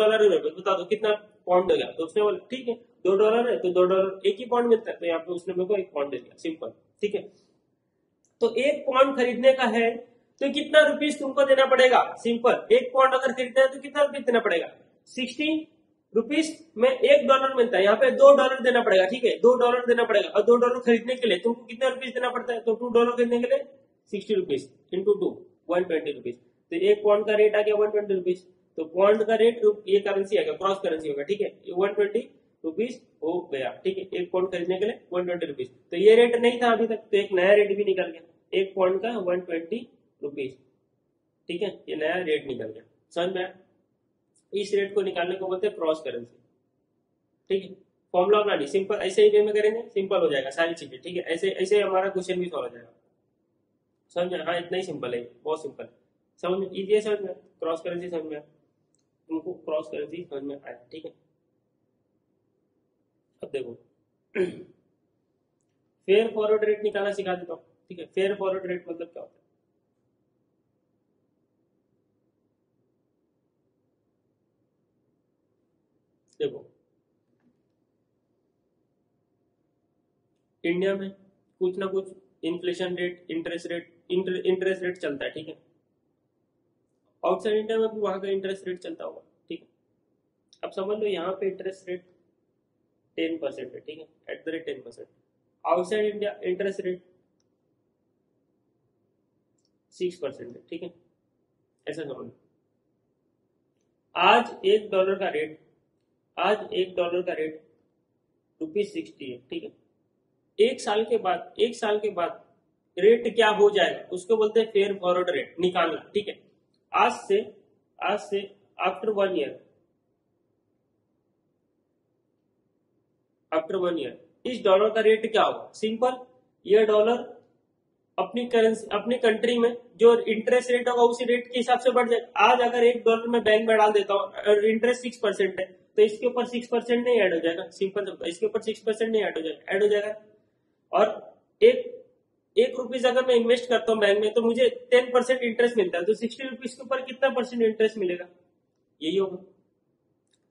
बता दो कितना पाउंड हो गया? तो उसने बोला ठीक है $2 है तो $2 एक ही पाउंड मिलता है, तो यहाँ पे उसने मेरे को 1 पाउंड दे दिया, सिंपल, ठीक है। तो 1 पाउंड खरीदने का है तो कितना रुपीज तुमको देना पड़ेगा? सिंपल, 1 पाउंड अगर खरीदना है तो कितना रुपीज देना पड़ेगा? 60 रुपीज में $1 मिलता है, यहाँ पे $2 देना पड़ेगा, ठीक है, $2 देना पड़ेगा। और $2 खरीदने के लिए तुमको कितना रुपीज देना पड़ता है? तो $2 खरीदने के लिए 60 रुपीज इंटू 2 120 रुपीज, तो 1 पाउंड का रेट आ गया 120 रुपीज। तो पाउंड का रेट ये करेंसी आएगा, क्रॉस करेंसी होगा, ठीक है, 120 रुपीज हो गया, ठीक है, 1 पाउंड खरीदने के लिए 120 रुपीज। तो ये रेट नहीं था अभी तक, तो एक नया रेट भी निकल गया, 1 पाउंड का 120 रुपीज, ठीक है, ये नया रेट निकल गया, समझ में आया? इस रेट को निकालने को बोलते हैं क्रॉस करेंसी, ठीक है। फॉर्मूला बना नहीं, सिंपल ऐसे ही वे में करेंगे, सिंपल हो जाएगा सारी चीजें, ठीक है, ऐसे ऐसे हमारा क्वेश्चन भी सॉल्व हो जाएगा, समझ में? हाँ, इतना ही सिंपल है, बहुत सिंपल, समझ में इजी है, समझ में? क्रॉस करेंसी समझ में, तुमको क्रॉस करेंसी समझ में आया, ठीक है। अब देखो फेयर फॉरवर्ड रेट निकालना सिखा देता हूँ, ठीक है। फेयर फॉरवर्ड रेट मतलब क्या होता है? देखो, इंडिया में कुछ ना कुछ इन्फ्लेशन रेट, इंटरेस्ट रेट चलता है, ठीक है। आउटसाइड इंडिया में भी वहां का इंटरेस्ट रेट चलता होगा, ठीक है। अब समझ लो यहाँ पे इंटरेस्ट रेट 10% है, ठीक है, @10%। आउटसाइड इंडिया इंटरेस्ट रेट 6% है, ठीक है, ऐसा समझ। आज $1 का रेट, आज $1 का रेट ₹60 है, ठीक है। एक साल के बाद रेट क्या हो जाएगा उसको बोलते हैं फेयर फॉरवर्ड रेट निकालना, ठीक है। आज से आफ्टर 1 ईयर इस डॉलर का रेट क्या होगा। सिंपल, ये डॉलर अपनी करेंसी, अपनी कंट्री में जो इंटरेस्ट रेट होगा उसी रेट के हिसाब से बढ़ जाएगा। आज अगर $1 में बैंक में डाल देता हूँ और इंटरेस्ट 6% है तो इसके ऊपर 6% नहीं ऐड हो जाएगा। सिंपल, इसके ऊपर 6% नहीं ऐड हो जाएगा। और एक रुपीज अगर मैं इन्वेस्ट करता हूँ बैंक में तो मुझे 10% इंटरेस्ट मिलता है, तो 60 रुपीज के ऊपर कितना परसेंट इंटरेस्ट मिलेगा, यही होगा।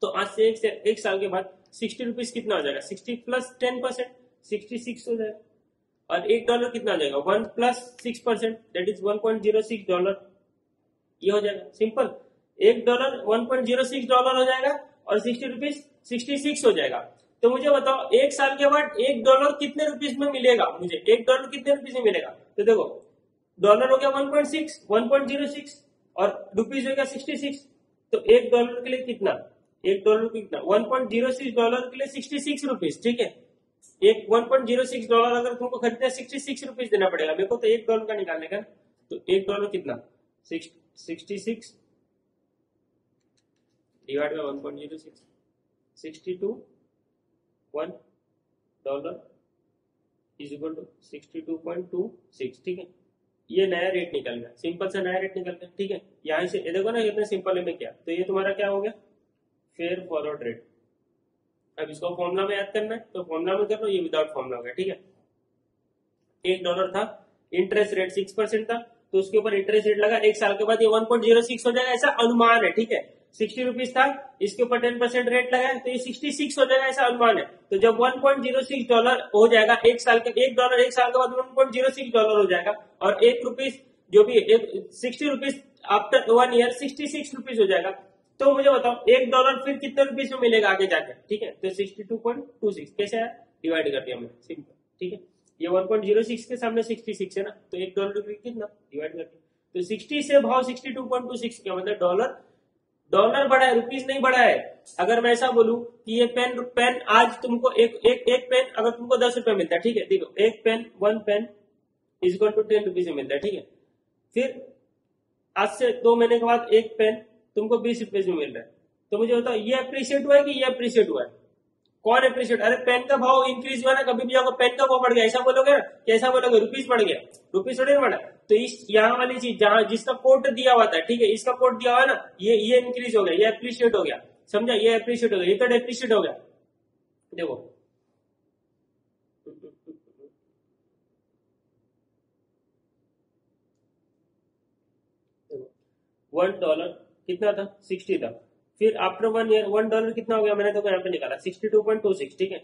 तो आज से एक साल के बाद 60 रुपीज कितना हो जाएगा, 60 प्लस 10%, 66 हो जाएगा। और $1 कितना हो जाएगा, 1 प्लस 6%, दैट इज $1.06, ये हो जाएगा। सिंपल, $1 $1.06 हो जाएगा और 60 रुपीज 66 हो जाएगा। तो मुझे बताओ एक साल के बाद $1 कितने रुपीज में मिलेगा, मुझे $1 कितने रुपीज में मिलेगा। तो देखो, डॉलर हो गया 1.06 और रुपीज हो गया 66। तो $1 के लिए कितना, $1 कितना, $1.06 के लिए 66 रुपीज, ठीक है। एक $1.06 अगर तुमको खरीदना है 66 रुपीज देना पड़ेगा मेरे को, तो $1 का निकालने का। तो $1 कितना, 66 divide by 1.06, 62 $1 is equal to 62.26, ठीक है। ये नया रेट निकल गया, सिंपल सा नया रेट निकल गया, ठीक है। यहाँ से देखो ना कितने सिंपल है में क्या, तो ये तुम्हारा क्या हो गया, फेयर फॉरवर्ड रेट। अब इसको फॉर्मूला में याद करना है तो फॉर्मूला में कर लो, ये विदाउट फॉर्मूला हो गया, ठीक है। $1 था, इंटरेस्ट रेट 6% था, तो उसके ऊपर इंटरेस्ट रेट लगा, एक साल के बाद ये 1.06 हो जाएगा, ऐसा अनुमान है, ठीक है। 60 रुपीज था, इसके ऊपर 10% रेट लगा है तो ये 66 हो जाएगा, ऐसा अनुमान है। तो जब $1.06 हो जाएगा एक साल के, $1 एक साल के बाद $1.06 हो जाएगा, और ₹1 जो भी 60 रुपीज आफ्टर 1 ईयर 66 रुपीज हो जाएगा। तो मुझे बताओ $1 फिर कितने रुपीज में मिलेगा आगे जाकर, ठीक है। तो 62.26 कैसे है, डिवाइड कर दिया मैंने, सिंपल, ठीक है। ये 1.06 के सामने 66 है ना, तो $1 कितना डिवाइड कर दिया, तो 60 से भाव 62.26 क्या मतलब डॉलर बढ़ा है, रुपीज नहीं बढ़ा है। अगर मैं ऐसा बोलूं कि ये पेन आज तुमको एक पेन अगर तुमको 10 रुपए मिलता है, ठीक है, देखो एक pen 1 pen is equal to 10 rupees में मिलता है, ठीक है। फिर आज से 2 महीने के बाद एक पेन तुमको 20 रुपीज में मिल रहा है, तो मुझे बताओ ये अप्रिशिएट हुआ है कि ये अप्रिशिएट हुआ है, कौन अप्रिशिएट। अरे पेन का भाव इंक्रीज हुआ ना, कभी भी जाओ पेन का भाव बढ़ गया ऐसा बोलोगे ना, कैसा बोलोगे, रुपीज बढ़ गया, रुपीज थोड़ी बढ़ा। तो इस यहाँ वाली चीज जहां जिसका कोड दिया हुआ था, ठीक है, इसका कोड दिया हुआ है ना, ये इंक्रीज हो गया, ये अप्रिशिएट हो गया, समझा, ये अप्रिशिएट हो गया, ये तो डेप्रिशिएट हो गया। देखो $1 कितना था, 60 था। फिर आफ्टर 1 ईयर $1 कितना हो गया, मैंने तो यहाँ पे निकाला 62.26, ठीक है,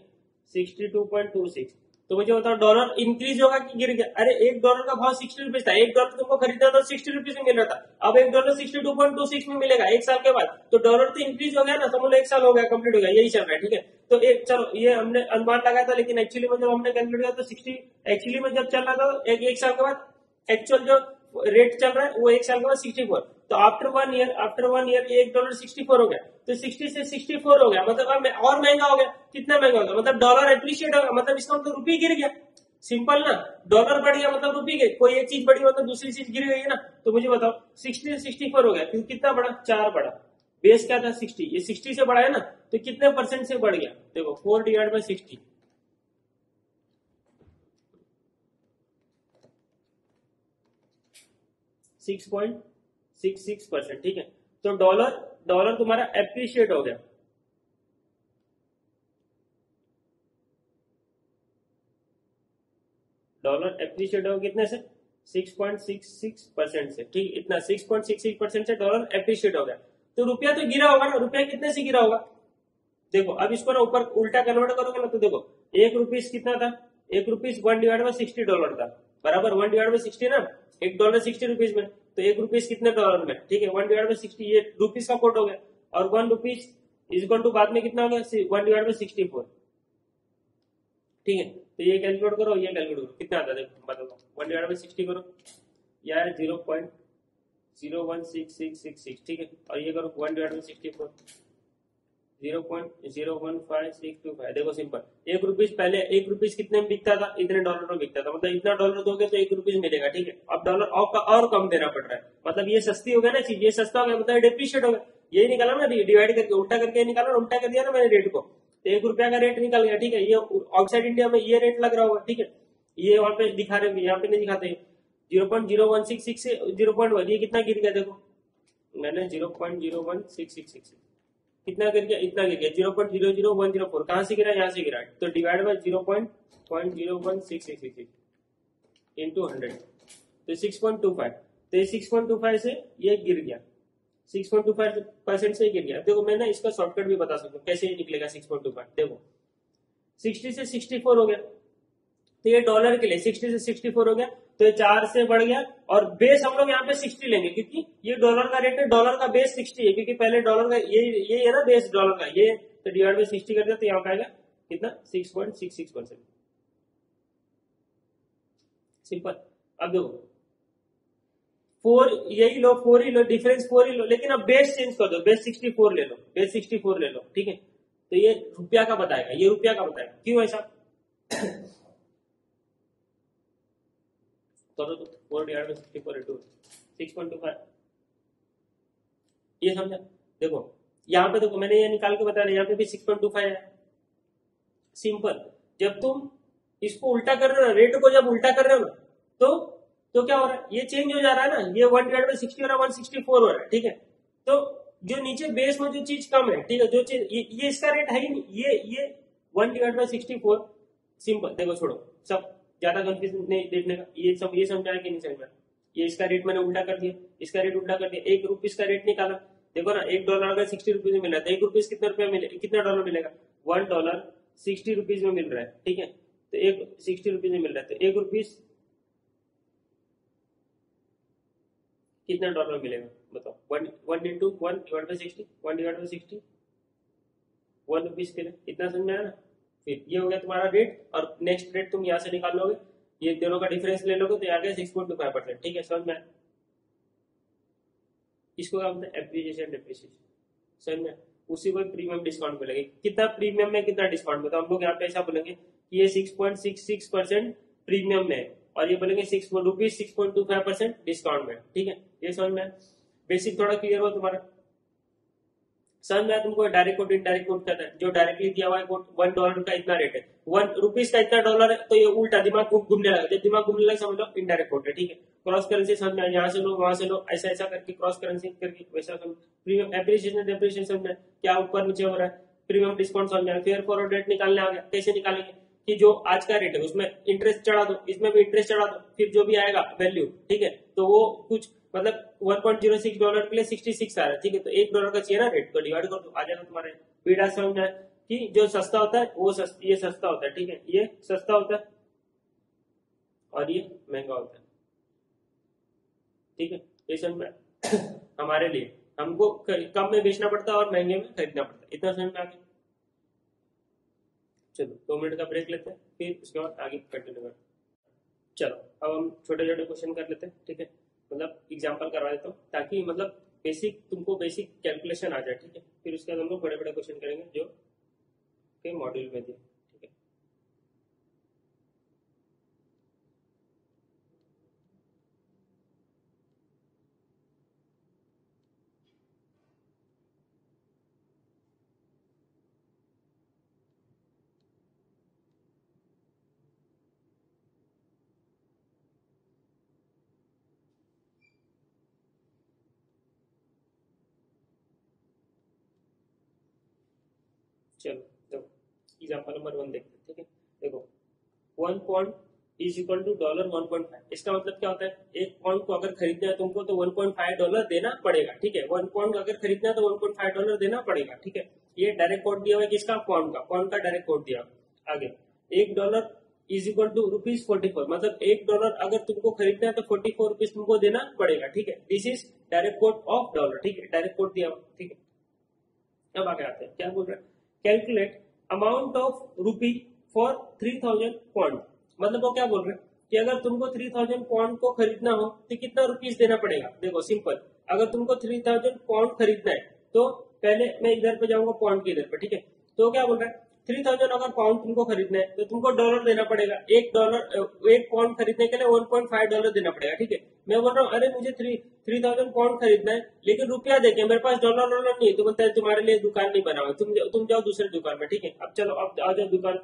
62.26। तो मुझे बताओ डॉलर इंक्रीज होगा कि गिर गया। अरे $1 का भाव 60 रुपीज था, $1 तुमको खरीदा था 60 रुपीज में मिल रहा था, अब $1 62.26 में मिलेगा एक साल के बाद, तो डॉलर तो इंक्रीज हो गया ना, समझ लो एक साल हो गया, कंप्लीट हो गया, यही चल रहा है, ठीक है। तो एक चलो ये हमने अनुमान लगाया था, लेकिन एक्चुअली में जब हमने कैलकुलेट किया तो 60 एक्चुअली में जब चल रहा था एक साल के बाद एक्चुअल जो रेट चल रहा है वो एक साल के बाद 64। तो आफ्टर 1 ईयर $1 64 हो गया, तो 60 से 64 हो गया, मतलब अब और महंगा हो गया। कितना महंगा हो गया, मतलब डॉलर एप्रिशिएट हो गया, मतलब इसका मतलब रुपये गिर गया। सिंपल ना, डॉलर बढ़ गया मतलब रुपये गए, कोई एक चीज बढ़ी मतलब दूसरी चीज गिर गई है ना। तो मुझे बताओ 60 से 64 हो गया, फिर कितना बढ़ा, 4 बढ़ा। बेस क्या था 60, ये 60 से बढ़ा है ना, तो कितने परसेंट से बढ़ गया, देखो 4 डिवाइड बाई 60, 6.66%, ठीक है। तो डॉलर तुम्हारा एप्रिशिएट हो गया, डॉलर एप्रिशिएट हो कितने से, 6.66% से, ठीक, इतना 6.66% से डॉलर एप्रिशिएट हो गया। तो रुपया तो गिरा होगा ना, रुपया कितने से गिरा होगा, देखो अब इसको ना ऊपर उल्टा कन्वर्ट करोगे ना, तो देखो ₹1 कितना था, ₹1 1 डिवाइड बाई $60 था, बराबर 1 डिवाइड बाई 60 ना, $1 60 रुपीज में, तो ₹1 कितने डॉलर में, ठीक है, 1 डिवाइड बाई 60, ये रुपीज का कोड हो गया। और ₹1 इज इक्वल टू बाद में कितना हो गया, 1 डिवाइड बाई 64, ठीक है। तो ये कैलकुलेट करो, ये कैलकुलेट करो, कितना आता है देखो बताओ, 1/60 करो, यार 0.016666, ठीक है। और ये करो 1/64, 0.015625। देखो सिंपल, ₹1 पहले ₹1 कितने में बिकता था, इतने डॉलर में बिकता था, मतलब इतना डॉलर दोगे तो ₹1 मिलेगा, ठीक है। अब डॉलर और कम देना पड़ रहा है, मतलब ये सस्ती हो गया ना चीज, ये सस्ता हो गया मतलब डिप्रिशिएट हो गया। यही निकाला ना, डिवाइड करके उल्टा करके निकाला, उल्टा कर दिया ना मैंने रेट को, तो ₹1 का रेट निकल गया, ठीक है। ये आउटसाइड इंडिया में ये रेट लग रहा होगा, ठीक है। ये वहां पे दिखा रहे होंगे, यहाँ पे नहीं दिखाते। 0.0166 से 0.1, ये कितना गिर गया देखो, मैंने 0.01666 कितना गिर गया, इतना गिर गया, 0.00104। कहां से गिरा, यहाँ से गिरा, तो डिवाइड बाय 0.01666 इंटू 100, तो 6.25, तो ये 6.25 से ये गिर गया, 6.25% से गिर गया। देखो मैं ना इसका शॉर्टकट भी बता सकता हूँ कैसे निकलेगा 6.25। देखो 60 से 64 हो गया, तो ये डॉलर के लिए 60 से 64 हो गया, तो ये 4 से बढ़ गया, और बेस हम लोग यहाँ पे 60 लेंगे, क्योंकि ये डॉलर का रेट है, डॉलर का बेस 60 है, क्योंकि पहले डॉलर का ये है ना बेस डॉलर का, ये तो डिवाइड बाय 60 कर दिया, तो यहाँ पे आएगा कितना, 6.66%। सिंपल। अब देखो 4 यही लो, 4 ही लो, डिफरेंस 4 ही लो, लेकिन अब बेस चेंज कर दो, बेस 64 ले लो, बेस 64 ले लो, ठीक है। तो ये रुपया का बताएगा, ये रुपया का बताएगा, क्यों ऐसा करो तो 4 डिवाइड बाय 64 इंटू 6.25, ये समझा। देखो यहाँ पे देखो मैंने ये निकाल के बता रहा, यहाँ पे भी 6.25 है। सिंपल, जब तुम इसको उल्टा कर रहे हो ना, रेट को जब उल्टा कर रहे हो ना, तो क्या हो रहा है, ये चेंज हो जा रहा है ना, ये 1/60 हो रहा है, 164 हो रहा है, ठीक है। तो जो नीचे बेस में जो चीज कम है, ठीक है, जो चीज ये इसका रेट है ही नहीं, ये 1/64। सिंपल, देखो छोड़ो, सब ज्यादा कंफ्यूजन नहीं देखने का, ये समझाया कि नहीं समझा। ये इसका रेट मैंने उल्टा कर दिया, इसका रेट उल्टा कर दिया, ₹1 का रेट निकाला। देखो ना, $1 अगर ₹60 में मिला तो ₹1 कितने रुपया मिले, कितना डॉलर मिलेगा, $1 ₹60 में मिल रहा है, ठीक है। तो एक ₹60 में मिल रहा है, तो ₹1 कितना डॉलर मिलेगा बताओ, 1 into 1 divide by 60, 1 divide by 60, ₹1 के लिए, इतना समझ में आया ना। फिर ये हो गया तुम्हारा रेट, और नेक्स्ट रेट तुम यहाँ से निकाल लोगे, ये दोनों का डिफरेंस ले लोगे, तो आ गया 6.25%, ठीक है। समझ में आया, इसको क्या बोलते हैं, एप्रिसिएशन डेप्रिसिएशन, समझ में। उसी को प्रीमियम डिस्काउंट बोलेंगे, कितना प्रीमियम में कितना डिस्काउंट, बताओ। हम लोग यहाँ पे ऐसा बोलेंगे कि ये 6.66% प्रीमियम में है, और ये बोलेंगे ₹6.25% डिस्काउंट में, ठीक है। ये समझ में, बेसिक थोड़ा क्लियर हो तुम्हारा। समझ में तुमको, डायरेक्ट कोट इनडायरेक्ट कोट कहता है, जो डायरेक्टली दिया हुआ है कोट, $1 का इतना रेट है, ₹1 का इतना डॉलर है, तो ये उल्टा दिमाग घूमने लगा, जब दिमाग घूमने लगा समझ लो इनडायरेक्ट कोट है, ठीक है। क्रॉस करेंसी समझ में, यहाँ से लो वहां से लो, ऐसा ऐसा करके क्रॉस करेंसी करके वैसा समझ। प्रीमियम एप्रिसिएशन डेप्रिसिएशन समझ में, क्या ऊपर नीचे हो रहा है। प्रीमियम डिस्काउंट समझ में, फेयर फॉरवर्ड रेट निकालने आ गया, कैसे निकालेंगे कि जो आज का रेट है उसमें इंटरेस्ट चढ़ा दो, इसमें भी इंटरेस्ट चढ़ा दो, फिर जो भी आएगा वैल्यू, ठीक है, तो वो कुछ मतलब $1.06 के लिए 66 आ रहा है, ठीक है। तो $1 का चाहिए ना रेट, तो डिवाइड कर दो, आ जाएगा तुम्हारे बीड़ा। समझ में कि जो सस्ता होता है वो ये सस्ता होता है, ठीक है, ये सस्ता होता है और ये महंगा होता है, ठीक है। ये समझ में हमारे लिए हमको कम में बेचना पड़ता है और महंगे में खरीदना पड़ता है, इतना समझ में आ गया। चलो 2 मिनट का ब्रेक लेते हैं, फिर उसके बाद आगे कंटिन्यू करते हैं। चलो अब हम छोटे छोटे क्वेश्चन कर लेते हैं, ठीक है, मतलब एग्जांपल करवा देता हूँ, ताकि मतलब बेसिक तुमको बेसिक कैलकुलेशन आ जाए, ठीक है। फिर उसके बाद हम लोग बड़े बड़े क्वेश्चन करेंगे जो के मॉड्यूल में दिए, ठीक है। चलो देखो एग्जांपल नंबर 1 देखते हैं, ठीक है। देखो 1 पॉइंट इज इक्वल टू $1.5। इसका मतलब क्या होता है, एक पॉइंट को अगर खरीदना है तुमको तो $1.5 देना पड़ेगा, ठीक है। 1 पॉइंट अगर खरीदना है तो $1.5 देना पड़ेगा, ठीक है। ये डायरेक्ट कोड दिया हुआ है किसका, पॉइंट का डायरेक्ट कोड दिया। आगे $1 इज इक्वल टू ₹44, मतलब $1 अगर तुमको खरीदना है तो ₹44 तुमको देना पड़ेगा, ठीक है। This is direct code of dollar, ठीक है, डायरेक्ट कोड दिया हुआ, ठीक है। अब आगे आते हैं, क्या बोल रहे हैं, calculate amount of for 3000 pond. मतलब वो क्या बोल रहे हैं कि अगर तुमको 3000 पॉन्ड को खरीदना हो तो कितना रुपीस देना पड़ेगा। देखो सिंपल, अगर तुमको 3000 पॉन्ड खरीदना है तो पहले मैं इधर पे जाऊंगा पॉन्ड के इधर पे, ठीक है। तो क्या बोल रहा है 3000 अगर पाउंड तुमको खरीदना है तो तुमको डॉलर देना पड़ेगा। एक पाउंड खरीदने के लिए $1.5 देना पड़ेगा, ठीक है। मैं बोल रहा हूँ अरे मुझे 3000 पाउंड खरीदना है लेकिन रुपया देके मेरे पास डॉलर नहीं है, तो बोलता है तुम्हारे लिए दुकान नहीं बना हुआ, तुम जाओ दूसरी दुकान में, ठीक है। अब चलो अब आ जाओ दुकान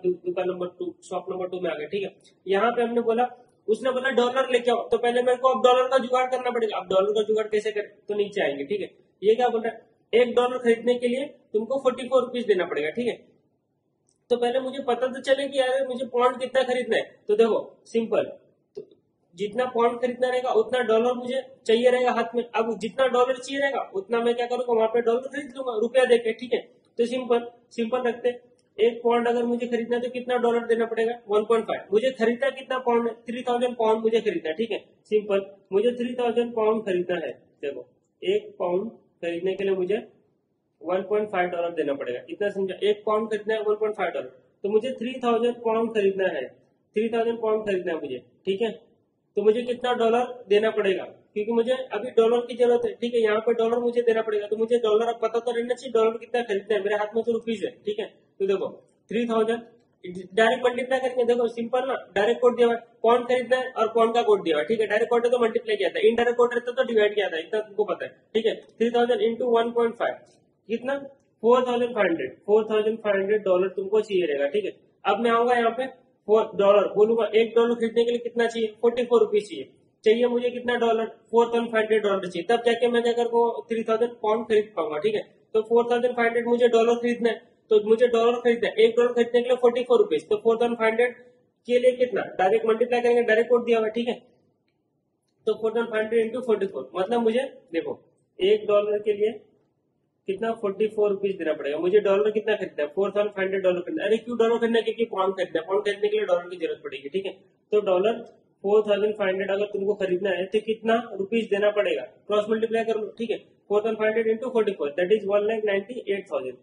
नंबर 2, शॉप नंबर 2 में आ गए, ठीक है। यहाँ पे हमने बोला, उसने बोला डॉलर लेके आओ, तो पहले मेरे को अब डॉलर का जुगाड़ करना पड़ेगा। अब डॉलर का जुगाड़ कैसे करें, तो नीचे आएंगे, ठीक है। ये क्या बोल रहा है $1 खरीदने के लिए तुमको 44 रुपीज देना पड़ेगा, ठीक है। तो पहले मुझे पता तो चले कि यार मुझे पॉन्ड कितना खरीदना है। तो देखो सिंपल, तो जितना पॉन्ड खरीदना रहेगा उतना डॉलर मुझे चाहिए रहेगा हाथ में। अब जितना डॉलर चाहिए रहेगा उतना मैं क्या करूंगा, वहां पे डॉलर खरीद लूंगा रुपया देके, ठीक है। तो सिंपल रखते, एक पॉन्ड अगर मुझे खरीदना है तो कितना डॉलर देना पड़ेगा 1.5। मुझे खरीदना कितना पॉन्ड है, 3000 पाउंड मुझे खरीदना है, ठीक है। सिंपल, मुझे 3000 पाउंड खरीदना है। देखो एक पाउंड खरीदने के लिए मुझे $1.5 देना पड़ेगा, इतना समझा। एक पाउंड खरीदना है $1.5, तो मुझे 3000 पाउंड खरीदना है, 3000 पाउंड खरीदना है मुझे, ठीक है। तो मुझे कितना डॉलर देना पड़ेगा, क्योंकि मुझे अभी डॉलर की जरूरत है, ठीक है। यहाँ पे डॉलर मुझे देना पड़ेगा, तो मुझे डॉलर अब पता तो रहना चाहिए डॉलर कितना खरीदना है। मेरे हाथ में तो रुपीज है, ठीक है। तो देखो 3000 डायरेक्ट मल्टीप्लाई करेंगे। देखो सिंपल ना, डायरेक्ट कोड दिया हुआ है, पॉइंट खरीदना है और पॉइंट का कोड दिया हुआ है, ठीक है। डायरेक्ट कोड है तो मल्टीप्लाई किया था, इनडायरेक्ट कोड रहता तो डिवाइड किया था, इतना तुमको पता है, ठीक है। 3000 इंटू 1.5 कितना 4500 डॉलर तुमको चाहिए रहेगा, ठीक है। अब मैं आऊंगा यहाँ पे $4 बोलूंगा, $1 खरीदने के लिए कितना चाहिए, 44 रुपीज चाहिए मुझे कितना डॉलर, $4500 चाहिए, तब जाके मैं क्या करूँ 3000 पाउंड खरीद पाऊंगा, ठीक है। तो 4500 मुझे डॉलर खरीदना है, तो मुझे डॉलर खरीदना है, $1 खरीदने के लिए 44 रुपीज, तो 4500 के लिए कितना डायरेक्ट मल्टीप्लाई करेंगे, डायरेक्ट कोड दिया हुआ है, ठीक है। तो 4500 इंटू 44 मतलब मुझे देखो $1 के लिए कितना 44 रुपीज देना पड़ेगा। मुझे डॉलर कितना खरीदना है, $4500 खरीदना है। अरे क्यों डॉलर खरीदना है, क्योंकि पाउंड खरीदना है, पाउंड खरीदने के लिए डॉलर की जरूरत पड़ेगी, ठीक है। तो डॉलर 4500 अगर तुमको खरीदना है तो कितना रुपीज देना पड़ेगा, क्रॉस मल्टीप्लाई कर लो, ठीक है। 4500 इंटू 44 दैट इज 1,98,000,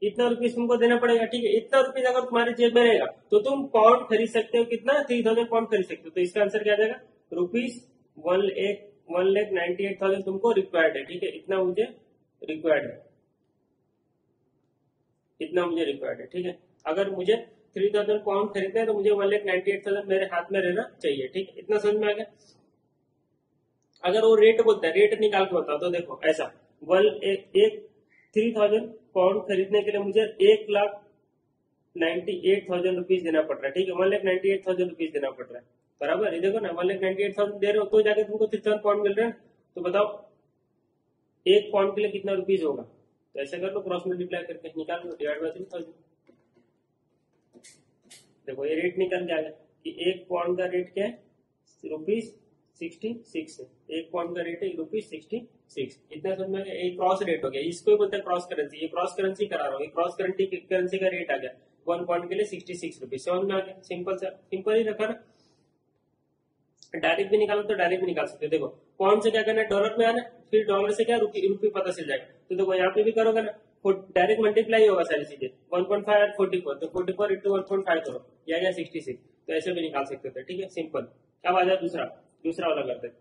इतना रुपीज तुमको देना पड़ेगा, ठीक है। इतना रुपीज अगर तुम्हारे जेब में रहेगा तो तुम पाउंड खरीद सकते हो, कितना 3000 पाउंड खरीद सकते हो। तो इसका आंसर क्या आ जाएगा, रुपीज 1,98,000 तुमको रिक्वायर्ड है, ठीक है। इतना मुझे रिक्वायर्ड है, इतना मुझे रिक्वायर्ड है, ठीक है। अगर मुझे 3000 पाउंड खरीदना है तो मुझे 1,98,000 मेरे हाथ में रहना चाहिए, ठीक है। इतना समझ में आ गया। अगर वो रेट बोलता है, रेट निकाल के बताओ, तो देखो ऐसा 3000 पाउंड खरीदने के लिए मुझे 1,98,000 रुपीज देना पड़ रहा है, ठीक है। 1,98,000 रुपीज देना पड़ रहा है, बराबर। ये देखो ना 1,98,000 दे रहे हो तो जाके तुमको 3000 पाउंड मिल रहा है। तो बताओ एक पाउंड के लिए कितना रुपीज होगा, तो ऐसे कर लो, क्रॉस मल्टीप्लाई करके निकाल लो, डिवाइड बाय 3000। देखो ये रेट निकल के आ गया कि एक पाउंड का रेट क्या है, ₹66 है। एक पाउंड का रेट है ₹66, इतना समझ में। एक क्रॉस रेट हो गया, इसको ही बोलते हैं क्रॉस करेंसी। ये क्रॉस करेंसी करा रहा हूँ, क्रॉस करेंसी का रेट आ गया 1 पाउंड के लिए ₹66। समझ में आ गया, सिंपल ही रखा ना। डायरेक्ट भी निकालो तो डायरेक्ट भी निकाल सकते हो। देखो पाउंड से क्या करना है, डॉलर में आना, फिर डॉलर से क्या रुपये पता चल जाएगा। तो देखो यहाँ पे भी करोगे ना, डायरेक्ट मल्टीप्लाई होगा सारी चीजें, 1.5 और 44, तो 44 इंटू 1.5 करो, यह आ गया 66। तो ऐसे भी निकाल सकते थे, ठीक है, सिंपल। अब आ जाए दूसरा वाला करते हैं।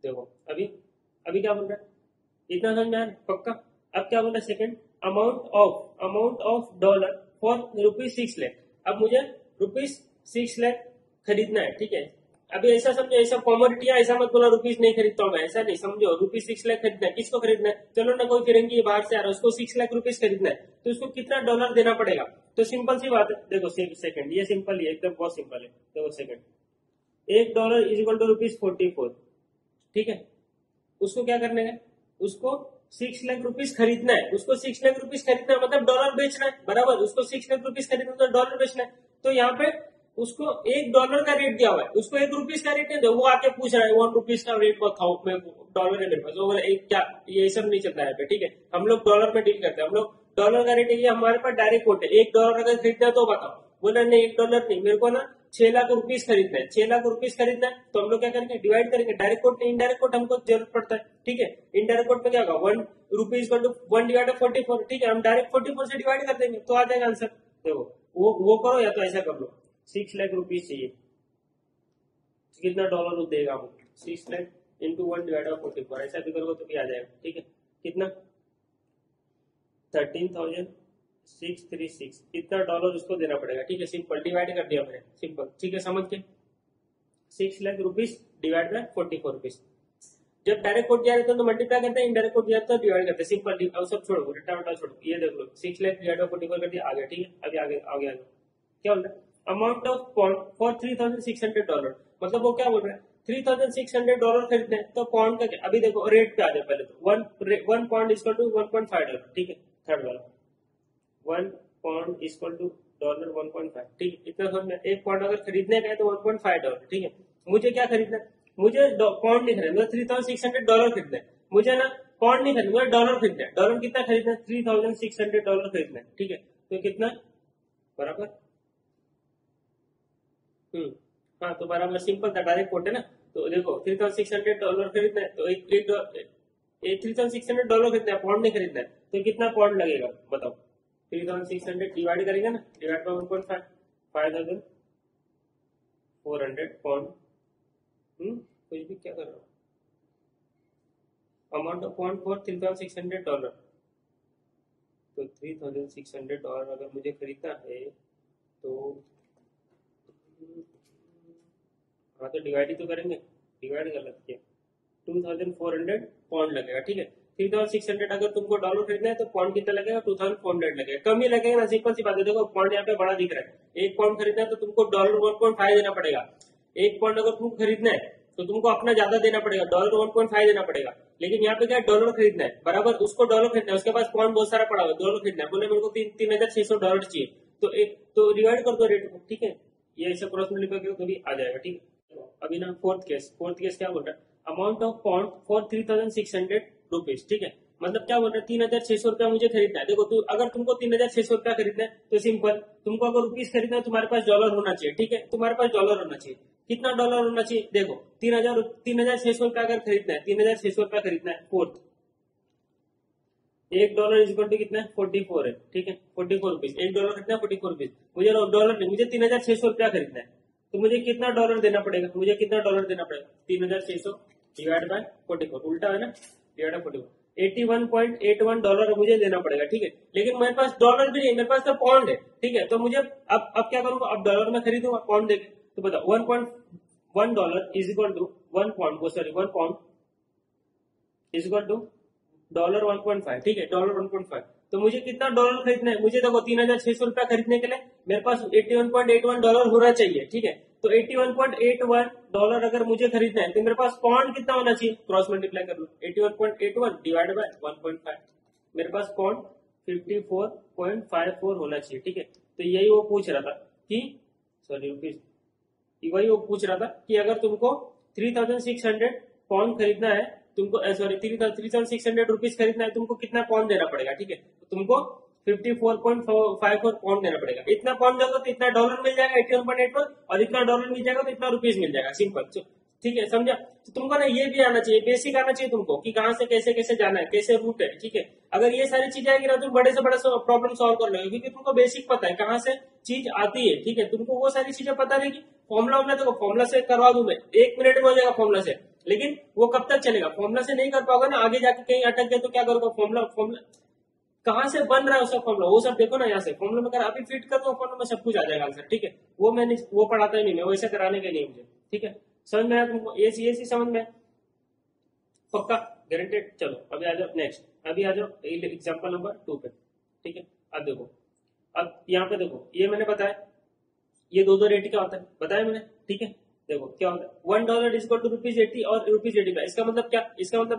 देखो अभी क्या बोल रहा है, इतना समझ में आया पक्का। अब क्या बोल रहा है second, amount of dollar for ₹6 lakh. अब मुझे ₹6 लाख खरीदना है, ठीक है। अभी ऐसा समझो, ऐसा कॉमोडिटी है, ऐसा मत बोला रुपीज नहीं खरीदता हूँ मैं, ऐसा नहीं समझो। ₹6 लाख खरीदना है, किसको खरीदना है, चलो ना कोई फिरंगी बाहर से आ रहा है, उसको 6 लाख रुपीज खरीदना है, तो उसको कितना डॉलर देना पड़ेगा। तो सिंपल सी बात है, देखो सेकंड, ये सिंपल ही एकदम बहुत सिंपल है। देखो सेकंड, $1 इज इक्वल टू ₹44, ठीक है। उसको क्या करना है, उसको 6 लाख रुपीज खरीदना है, उसको 6 लाख रुपीज खरीदना है मतलब डॉलर बेचना है, बराबर। उसको 6 लाख रुपीज खरीदना है तो डॉलर बेचना है। तो यहाँ पे उसको $1 का रेट दिया हुआ है, उसको ₹1 का रेट नहीं दिया, वो आके पूछ रहा है ₹1 का रेट बताओ, मैं डॉलर है मेरे पास। वो बोला क्या, ये सब नहीं चलता है, ठीक है। हम लोग डॉलर में डील करते हैं, हम लोग डॉलर का रेट है, ये हमारे पास डायरेक्ट कोट है। $1 अगर खरीदना है तो बताओ, बोला नहीं $1 नहीं, मेरे को ना 6 लाख रुपीस खरीदना है, 6 लाख रुपीस खरीदना है तो हम लोग क्या करेंगे, डिवाइड करेंगे। डायरेक्ट कोट नहीं, इनडायरेक्ट कोट हमको जरूरत पड़ता है, ठीक है। इनडायरेक्ट कोट में क्या होगा, 1 रुपीज को 1 डिवाइड 44, ठीक है। हम डायरेक्ट 44 से डिवाइड कर देंगे तो आ जाएगा आंसर। देखो वो करो या तो ऐसा कर लो, 6 लाख रुपीज चाहिए, कितना डॉलर देगा हमको, 6 लाख इंटू 1 डिवाइड 44, ऐसा भी करोगे तो भी आ जाएगा, ठीक है। कितना 13,636, कितना डॉलर उसको देना पड़ेगा, ठीक है। सिंपल डिवाइड कर दिया मैंने, सिंपल, ठीक है, समझ के। 6 lakh rupees divide by 44 rupees. जब डायरेक्ट कोट दिया रहता है तो मल्टीप्लाई करते हैं, इनडायरेक्ट कोट दिया तो डिवाइड करते हैं, सिंपल। अब सब छोड़ो, रट्टा वट्टा छोड़ो, ये देख लो 6 लाख डिवाइड बाय 44 कर दिया, आ गया, ठीक है। अभी आगे क्या बोल रहा है, अमाउंट ऑफ पॉन्ड फॉर $3,600, मतलब वो क्या बोल रहा है, $3,600 खरीदना है तो पॉन्ड का क्या, अभी देखो रेट पे आ जाए पहले तो 1 पॉन्ड इक्वल टू $1.5, ठीक है। थर्ड वाला 1 पॉन्ड इक्वल टू $1.5, ठीक है। इतना समझ में, 1 पॉन्ड अगर खरीदने का है तो $1.5, ठीक है। मुझे क्या खरीदना है, मुझे पॉन्ड नहीं खरीदना, $3,600 खरीदना है मुझे ना, पॉन्ड नहीं खरीदना, डॉलर खरीदना है। डॉलर कितना खरीदना है, $3,600 खरीदना है, ठीक है। तो कितना बराबर, हाँ तो बराबर, सिंपल था, डायरेक्ट कोट है ना। तो देखो $3,600 खरीदना है तो एक $3,600 खरीदना है, पॉन्ड नहीं खरीदना है तो कितना पॉन्ड लगेगा बताओ। 3,600 डिवाइड करेंगे ना, डिवाइड बाय 1.5, 5,400 पॉन्ड। कुछ भी क्या कर रहा हूँ, अमाउंट ऑफ पॉन्ड फॉर $3,600, तो $3,600 अगर मुझे खरीदना है तो हाँ तो डिवाइड ही तो करेंगे, डिवाइड कर लेते हैं, 2,400 पॉन्ड लगेगा, ठीक है। 3,600 अगर तुमको डॉलर खरीदना है तो पॉन्ड कितना लगेगा, 2,400 लगेगा, कम ही लगेगा ना, सिंपल सी बात है। देखो पॉन्ड यहाँ पे बड़ा दिख रहा है, 1 पॉन्ड खरीदना है तो तुमको $1.5 देना पड़ेगा। 1 पॉन्ड अगर तुमको खरीदना है तो तुमको अपना ज्यादा देना पड़ेगा, $1.5 देना पड़ेगा। लेकिन यहाँ पे क्या डॉलर खरीदना है, बराबर उसको डॉलर खरीदना है, उसके पास पॉन्ड बहुत सारा पड़ा हुआ है, डॉलर खरीदना है, बोले मेरे को $3,600 चाहिए, तो डिवाइड कर दो रेट को, ठीक है। ये ऐसे क्रॉस मल्टीप्लाई करो तो भी आ जाएगा, ठीक है। अभी ना फोर्थ केस क्या बोल रहा है, अमाउंट ऑफ पॉन्ड फॉर $3,600, ठीक है। मतलब क्या बोल रहा है, $3,600 मुझे खरीदना है। देखो अगर तुमको $3,600 खरीदना है तो सिंपल, तुमको अगर रुपीज खरीदना है तुम्हारे पास डॉलर होना चाहिए, ठीक है। तुम्हारे पास डॉलर होना चाहिए, कितना डॉलर होना चाहिए, देखो 3,600 अगर खरीदना है, $3,600 खरीदना है, फोर्थ $1 इक्वल टू कितना है, 44 है, ठीक है। 44 रुपीज, $1 खरीदना है 44 रुपीज। मुझे डॉलर नहीं, मुझे $3,600 खरीदना है तो मुझे कितना डॉलर देना पड़ेगा, 3,600 डिवाइड बाय 44, उल्टा है ना, डिवाइड बाय 44, $81.81 मुझे देना पड़ेगा, ठीक है। लेकिन मेरे पास डॉलर भी नहीं, मेरे पास तो पॉन्ड है, ठीक है। तो मुझे अब क्या करूंगा, अब डॉलर में खरीदूंगा पॉन्ड देके, तो बताओ $1.1 is equal to 1 pound is equal to $1.5, ठीक है, $1.5। तो मुझे कितना डॉलर खरीदना है, मुझे देखो $3,600 खरीदने के लिए मेरे पास $81.81 होना चाहिए, ठीक है। तो $81.81 अगर मुझे खरीदना है तो मेरे पास पॉन्ड कितना होना चाहिए, क्रॉस मल्टीप्लाई कर लो, 81.81 डिवाइड बाय 1.5, मेरे पास पॉन्ड 54.54 होना चाहिए, ठीक है। तो यही वो पूछ रहा था कि रुपीज, वही वो पूछ रहा था कि अगर तुमको 3,600 पॉन्ड खरीदना है, तुमको 3,600 रुपीज खरीदना है, तुमको कितना पॉन्ड देना पड़ेगा, ठीक है। तो तुमको 54.54 पॉन्ड देना पड़ेगा। इतना पॉन्ड दोगे तो इतना डॉलर मिल जाएगा 81.81, और इतना डॉलर मिल जाएगा तो इतना रुपीज मिल जाएगा, सिंपल, ठीक है, समझा। तो तुमको ना ये भी आना चाहिए, बेसिक आना चाहिए तुमको कि कहाँ से कैसे कैसे जाना है, कैसे रूट है, ठीक है। अगर ये सारी चीजें आएगी ना तुम बड़े से बड़ा प्रॉब्लम सॉल्व कर लोगे, क्योंकि तुमको बेसिक पता है कहाँ से चीज आती है, ठीक है। तुमको वो सारी चीजें पता नहीं, फॉर्मुला देखो, फॉर्मुला से करवा दूं मैं, 1 मिनट में हो जाएगा फॉर्मुला से, लेकिन वो कब तक चलेगा, फॉर्मुला से नहीं कर पाओगे ना, आगे जाके कहीं अटक गए तो क्या करोगे, फॉर्मुला कहाँ से बन रहा है उसका फॉर्मुला, वो सब देखो ना, यहाँ से फॉर्मुला में कर अभी फिट कर दो फॉर्मुला में, सब कुछ आ जाएगा आंसर, ठीक है। वो मैंने वो पढ़ाता ही नहीं, मैं वैसे कराने के लिए मुझे, ठीक है। समझ में आया तुमको, ये चीज समझ में पक्का, गारंटेड। चलो अभी आ जाओ नेक्स्ट, अभी आ जाओ एग्जाम्पल नंबर 2 पे, ठीक है। अब देखो, अब यहाँ पे देखो, ये मैंने बताया, ये दो रेट क्या होता है बताया मैंने, ठीक है। देखो क्या होता है, $1 इज इक्वल टू ₹80 और ₹85। इसका मतलब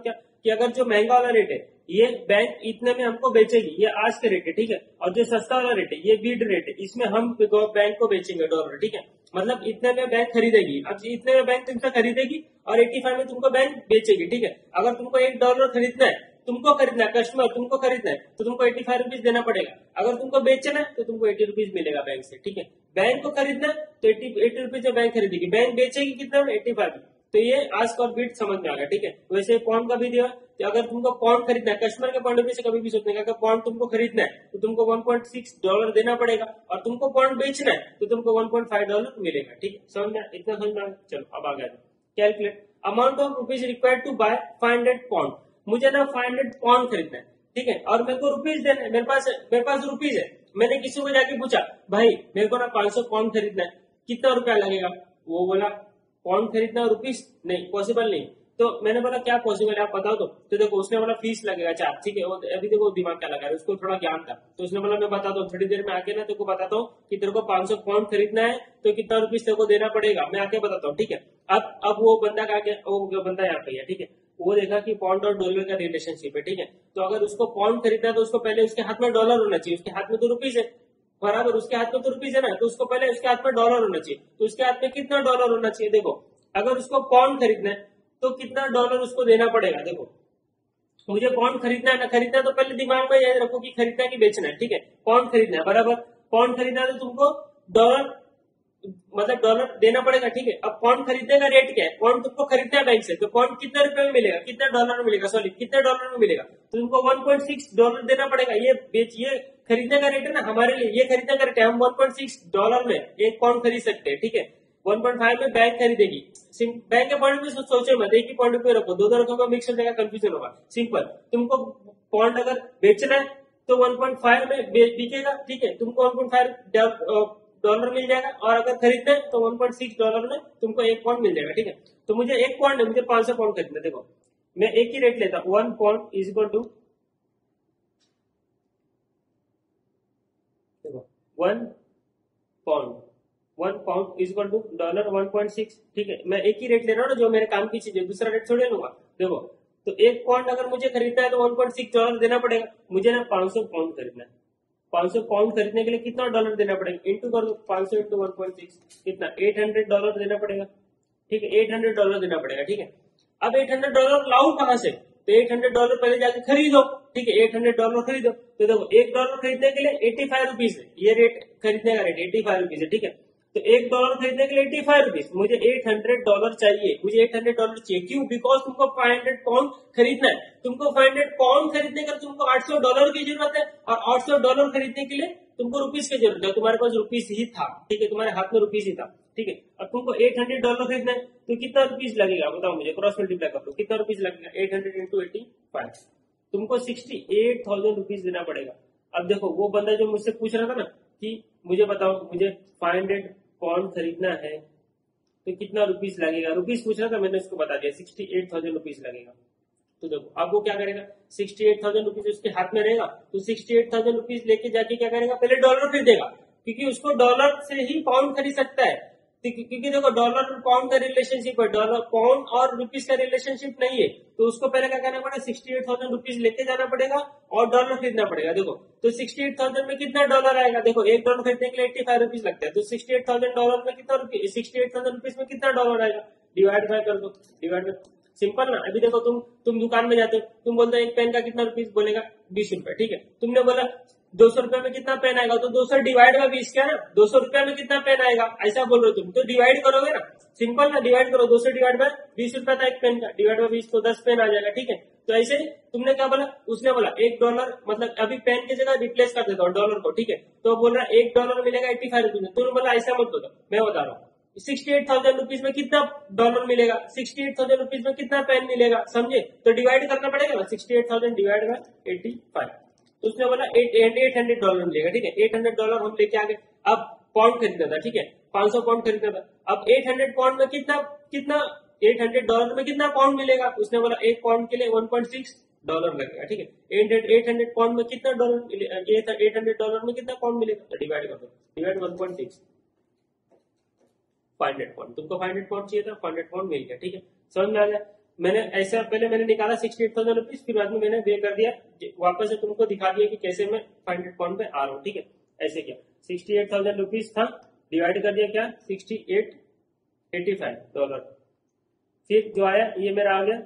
क्या, कि अगर जो महंगा वाला रेट है ये बैंक इतने में हमको बेचेगी, ये आज के रेट है, ठीक है। और जो सस्ता वाला रेट है ये बीड रेट है, इसमें हम बैंक को बेचेंगे डॉलर, ठीक है। मतलब इतने में बैंक खरीदेगी, अब इतने में बैंक तुमसे खरीदेगी और 85 में तुमको बैंक बेचेगी, ठीक है। अगर तुमको $1 खरीदना है, कस्टमर तुमको खरीदना है तो तुमको 85 रुपीज देना पड़ेगा। अगर तुमको बेचना है तो तुमको 80 रुपीज मिलेगा बैंक से, ठीक है। बैंक को खरीदना तो 80 रुपीज में बैंक खरीदेगी, बैंक बेचेगी कितना में 85। तो ये आस्क और बीट समझ में आ गया, ठीक है। वैसे पॉन्ड का भी दिया, तो अगर तुमको पॉन्ड खरीदना है, कस्टमर के पॉइंट ऑफ व्यू से कभी भी सोचने का, अगर पॉन्ड तुमको खरीदना है तो तुमको $1.6 देना पड़ेगा, और तुमको पॉन्ड बेचना है तो तुमको $1.5 मिलेगा, ठीक है। समझ में इतना समझ में आ गया। चलो अब आ गया calculate amount of rupees required to buy 500 pound. मुझे ना 500 पॉन्ड खरीदना है, ठीक है, और मेरे को रुपीज देना है, मेरे पास रुपीज है। मैंने किसी को जाके पूछा भाई मेरे को ना 500 पॉन्ड खरीदना है, कितना रुपया लगेगा? वो बोला पॉन्ड खरीदना रुपीज नहीं, पॉसिबल नहीं। तो मैंने बोला क्या पॉसिबल है आप बताओ तो देखो उसने बोला फीस लगेगा 4, ठीक है। अभी देखो दिमाग क्या लगा रहा है, उसको थोड़ा ज्ञान था, तो उसने बोला मैं बताता हूँ थोड़ी देर में आके ना तेरे को बताता हूँ कि तेरे को 500 पॉन्ड खरीदना है तो कितना रुपीज तेरे को देना पड़ेगा, मैं आके बताता हूँ, ठीक है। अब वो बंदा वो बंदा यहाँ पे है, ठीक है। वो देखा कि पॉन्ड और डॉलर का रिलेशनशिप है, ठीक है। तो अगर उसको पॉन्ड खरीदना है तो उसको पहले उसके हाथ में डॉलर होना चाहिए, उसके हाथ में तो रुपीज है बराबर, उसके हाथ में तो रुपीज है ना, तो उसको पहले उसके हाथ में डॉलर होना चाहिए। तो उसके हाथ में कितना डॉलर होना चाहिए? देखो अगर उसको पॉन्ड खरीदना है तो कितना डॉलर उसको देना पड़ेगा। देखो मुझे पॉन्ड खरीदना है ना खरीदना है, तो पहले दिमाग में याद रखो कि खरीदना है कि बेचना है, ठीक है। पॉन्ड खरीदना है बराबर, पॉन्ड खरीदना है तो तुमको डॉलर मतलब डॉलर देना पड़ेगा, ठीक है। अब पॉन्ड खरीदने का रेट क्या है? पॉन्ड तुमको खरीदना है बैंक से, तो पॉन्ड कितने रुपए में मिलेगा, कितने डॉलर में मिलेगा, सॉरी कितने डॉलर में मिलेगा? तो तुमको $1.6 देना पड़ेगा। ये खरीदने का रेट है ना हमारे लिए, ये खरीदने का रेट है, हम $1.6 में एक पॉन्ड खरीद सकते हैं, ठीक है। 1.5 में बैंक खरीदेगी, बैंक के पॉइंट में सोचो मत, एक ही पॉइंट पे रखो, दो रखोगे मिक्स हो जाएगा, कंफ्यूजन होगा। सिंपल, तुमको पॉन्ड अगर बेचना है तो 1.5 में बिकेगा, ठीक है, तुमको 1.5 डॉलर मिल जाएगा, और अगर खरीदते हैं तो $1.6 में तुमको एक पॉन्ड मिल जाएगा, ठीक है। तो मुझे एक पॉन्ड है, मुझे 500 पॉन्ड खरीदना। देखो मैं एक ही रेट लेता हूँ, 1 पॉन्ड इज इक्वल टू देखो 1 पाउंड इज इक्वल टू $1.6, ठीक है। मैं एक ही रेट ले रहा हूँ ना, जो मेरे काम की चीज है, दूसरा रेट थोड़े लूंगा। देखो तो एक पॉन्ड अगर मुझे खरीदना है तो $1.6 देना पड़ेगा। मुझे ना 500 पॉन्ड खरीदना है, 500 पॉन्ड खरीदने के लिए कितना डॉलर देना पड़ेगा? इंटू कर दो, 500 इंटू 1.6 कितना $800 देना पड़ेगा, ठीक है। $800 देना पड़ेगा, ठीक है। अब $800 लाऊं कहां से? तो $800 पहले जाके खरीदो, ठीक है। $800 खरीदो, तो देखो $1 खरीदने के लिए 85 रुपीज है, ये रेट खरीदने का रेट 85 रुपीज है, ठीक है। तो $1 खरीदने के लिए 85 रुपीज, मुझे $800 चाहिए, मुझे $800 चाहिए। क्यों? बिकॉज तुमको 500 पॉन्ड खरीदना है। तुमको 500 पॉन्ड खरीदने का तुमको $800 की जरूरत है, और $800 खरीदने के लिए तुमको रुपीज की जरूरत है। तुम्हारे पास रुपीज ही था, ठीक है, तुम्हारे हाथ में रुपीज ही था, ठीक है। अब तुमको $800 खरीदना है तो कितना रुपीज लगेगा बताओ मुझे, क्रॉस मल्टीप्लाई कर दो, कितना रुपीज लगेगा? 800 इंटू 85, तुमको 68,000 रुपीज देना पड़ेगा। अब देखो वो बंदा जो मुझसे पूछ रहा था ना कि मुझे बताओ मुझे 500 पॉन्ड खरीदना है तो कितना रुपीज लगेगा, रुपीज पूछ रहा था, मैंने उसको बता दिया 68,000 रुपीज लगेगा। तो देखो अब वो क्या करेगा, 68,000 रुपीज उसके हाथ में रहेगा, तो 68,000 रुपीज लेके जाके क्या करेगा, पहले डॉलर खरीदेगा, क्योंकि उसको डॉलर से ही पाउंड खरीद सकता है। क्योंकि देखो डॉलर और पाउंड का रिलेशनशिप है, डॉलर पाउंड और रुपीज का रिलेशनशिप नहीं है, तो उसको पहले क्या करना पड़ेगा, 68,000 रुपीज लेके जाना पड़ेगा और डॉलर खरीदना पड़ेगा। देखो तो 68,000 में कितना डॉलर आएगा? देखो $1 खरीदने के लिए 85 रुपीज लगता है, तो $68,000 में कितना रुपीज, 68,000 रुपीज में कितना डॉलर आएगा? डिवाइड बाय कर दो, डिवाइड बाय, सिंपल ना। अभी देखो तुम दुकान में जाते हो, तुम बोलते हो एक पेन का कितना रुपीज, बोलेगा 20 रुपए, ठीक है। तुमने बोला 200 रुपए में कितना पेन आएगा, तो 200 डिवाइड बाय 20 क्या ना, 200 रुपए में कितना पेन आएगा ऐसा बोल रहे हो तुम, तो डिवाइड करोगे ना, सिंपल ना, डिवाइड करो, 200 डिवाइड बाय 20 रुपए था एक पेन का, डिवाइड बाय 20 तो 10 पेन आ जाएगा, ठीक है। तो ऐसे ही तुमने क्या बोला, उसने बोला $1, मतलब अभी पेन की जगह रिप्लेस कर देता हूँ डॉलर को, ठीक है। तो बोल रहा है $1 मिलेगा 85 रुपीज में, तुमने बोला ऐसा मत बताओ, मैं बता रहा हूँ 68,000 रुपीज में कितना डॉलर मिलेगा, 68,000 रुपीज में कितना पेन मिलेगा, समझे? तो डिवाइड करना पड़ेगा ना, 68,000 डिवाइड बाय 85, तो उसने बोला $800 मिलेगा, ठीक है। $800 हम लेके आ गए। अब पॉन्ड खरीदना था, ठीक है, 500 पॉन्ड खरीदना था। अब 800 पॉन्ड में कितना कितना $800 में कितना पॉन्ड मिलेगा? उसने बोला एक पॉन्ड के लिए $1.6 लगेगा, ठीक है। 800 पॉन्ड में कितना डॉलर मिलेगा, $800 में कितना पॉन्ड मिलेगा, तो डिवाइड कर दो, डिवाइड 1.6, 500 पॉन्ड, तुमको 500 पॉन्ड चाहिए था, 500 पॉन्ड मिल गया, ठीक है। समझ में आ गया? मैंने ऐसा पहले मैंने निकाला 68,000 रुपीज, फिर बाद में मैंने पे कर दिया, वापस से तुमको दिखा दिया कि कैसे मैं 500 पॉन्ड पे आ रहा हूँ, ठीक है। ऐसे किया, 68,000 रुपीज था, डिवाइड कर दिया क्या, 6885 फिर जो आया ये मेरा आ गया,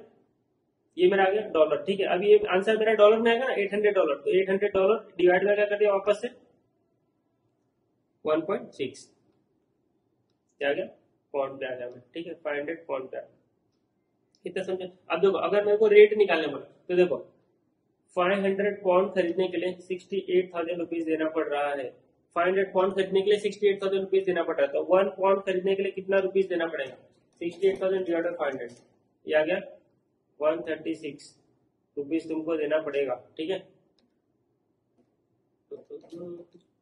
ये मेरा आ गया डॉलर, ठीक है। अभी ये आंसर मेरा डॉलर में आएगा ना, $800, तो $800 डिवाइड में क्या कर दिया वापस से 1.6, क्या आ गया, पॉइंट पे आ गया मैं, ठीक है 500 पॉइंट पे आ गया। कितना समझे? अब देखो अगर मेरे को रेट निकालने पड़ा तो देखो 500 पॉइंट खरीदने के लिए 68,000 रुपीज देना पड़ रहा है। 500 पॉइंट खरीदने के लिए 68,000 रुपीज देना पड़ रहा है, तो 1 पॉइंट खरीदने के लिए कितना रुपीज देना पड़ेगा? 68,000 डिवाइडेड 500, ये आ गया 136 रुपीज तुमको देना पड़ेगा, ठीक है।